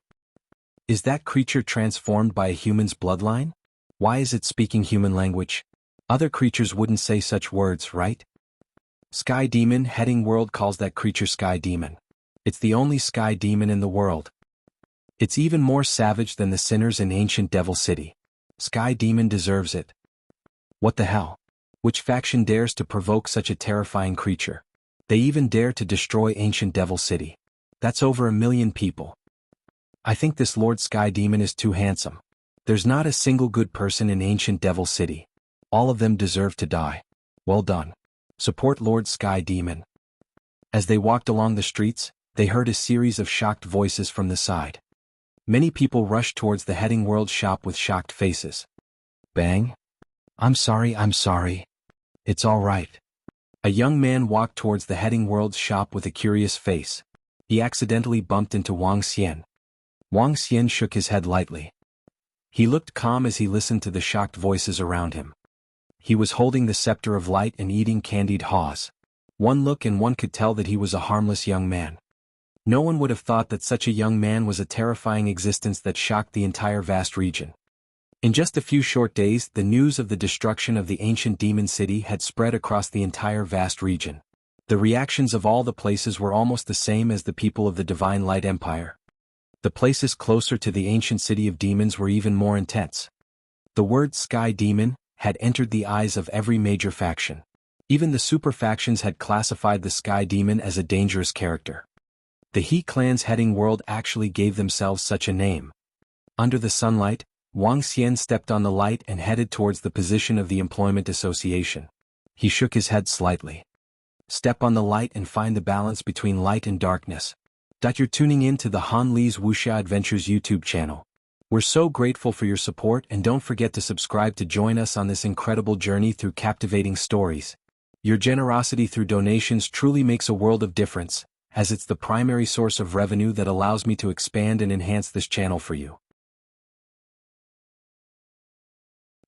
Is that creature transformed by a human's bloodline? Why is it speaking human language? Other creatures wouldn't say such words, right? Sky Demon Heading World calls that creature Sky Demon. It's the only sky demon in the world. It's even more savage than the sinners in ancient devil city. Sky Demon deserves it. What the hell? Which faction dares to provoke such a terrifying creature? They even dare to destroy ancient devil city. That's over 1 million people. I think this Lord Sky Demon is too handsome. There's not a single good person in ancient devil city. All of them deserve to die. Well done. Support Lord Sky Demon. As they walked along the streets, they heard a series of shocked voices from the side. Many people rushed towards the Heading World shop with shocked faces. Bang? I'm sorry. It's all right. A young man walked towards the Heading World shop with a curious face. He accidentally bumped into Wuxia. Wuxia shook his head lightly. He looked calm as he listened to the shocked voices around him. He was holding the scepter of light and eating candied haws. One look and one could tell that he was a harmless young man. No one would have thought that such a young man was a terrifying existence that shocked the entire vast region. In just a few short days, the news of the destruction of the ancient demon city had spread across the entire vast region. The reactions of all the places were almost the same as the people of the Divine Light Empire. The places closer to the ancient city of demons were even more intense. The word Sky Demon had entered the eyes of every major faction. Even the super factions had classified the Sky Demon as a dangerous character. The He clan's Heading World actually gave themselves such a name. Under the sunlight, Wuxia stepped on the light and headed towards the position of the Employment Association. He shook his head slightly. Step on the light and find the balance between light and darkness. You're tuning in to the Han Li's Wuxia Adventures YouTube channel. We're so grateful for your support, and don't forget to subscribe to join us on this incredible journey through captivating stories. Your generosity through donations truly makes a world of difference, as it's the primary source of revenue that allows me to expand and enhance this channel for you.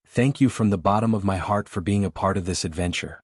Thank you from the bottom of my heart for being a part of this adventure.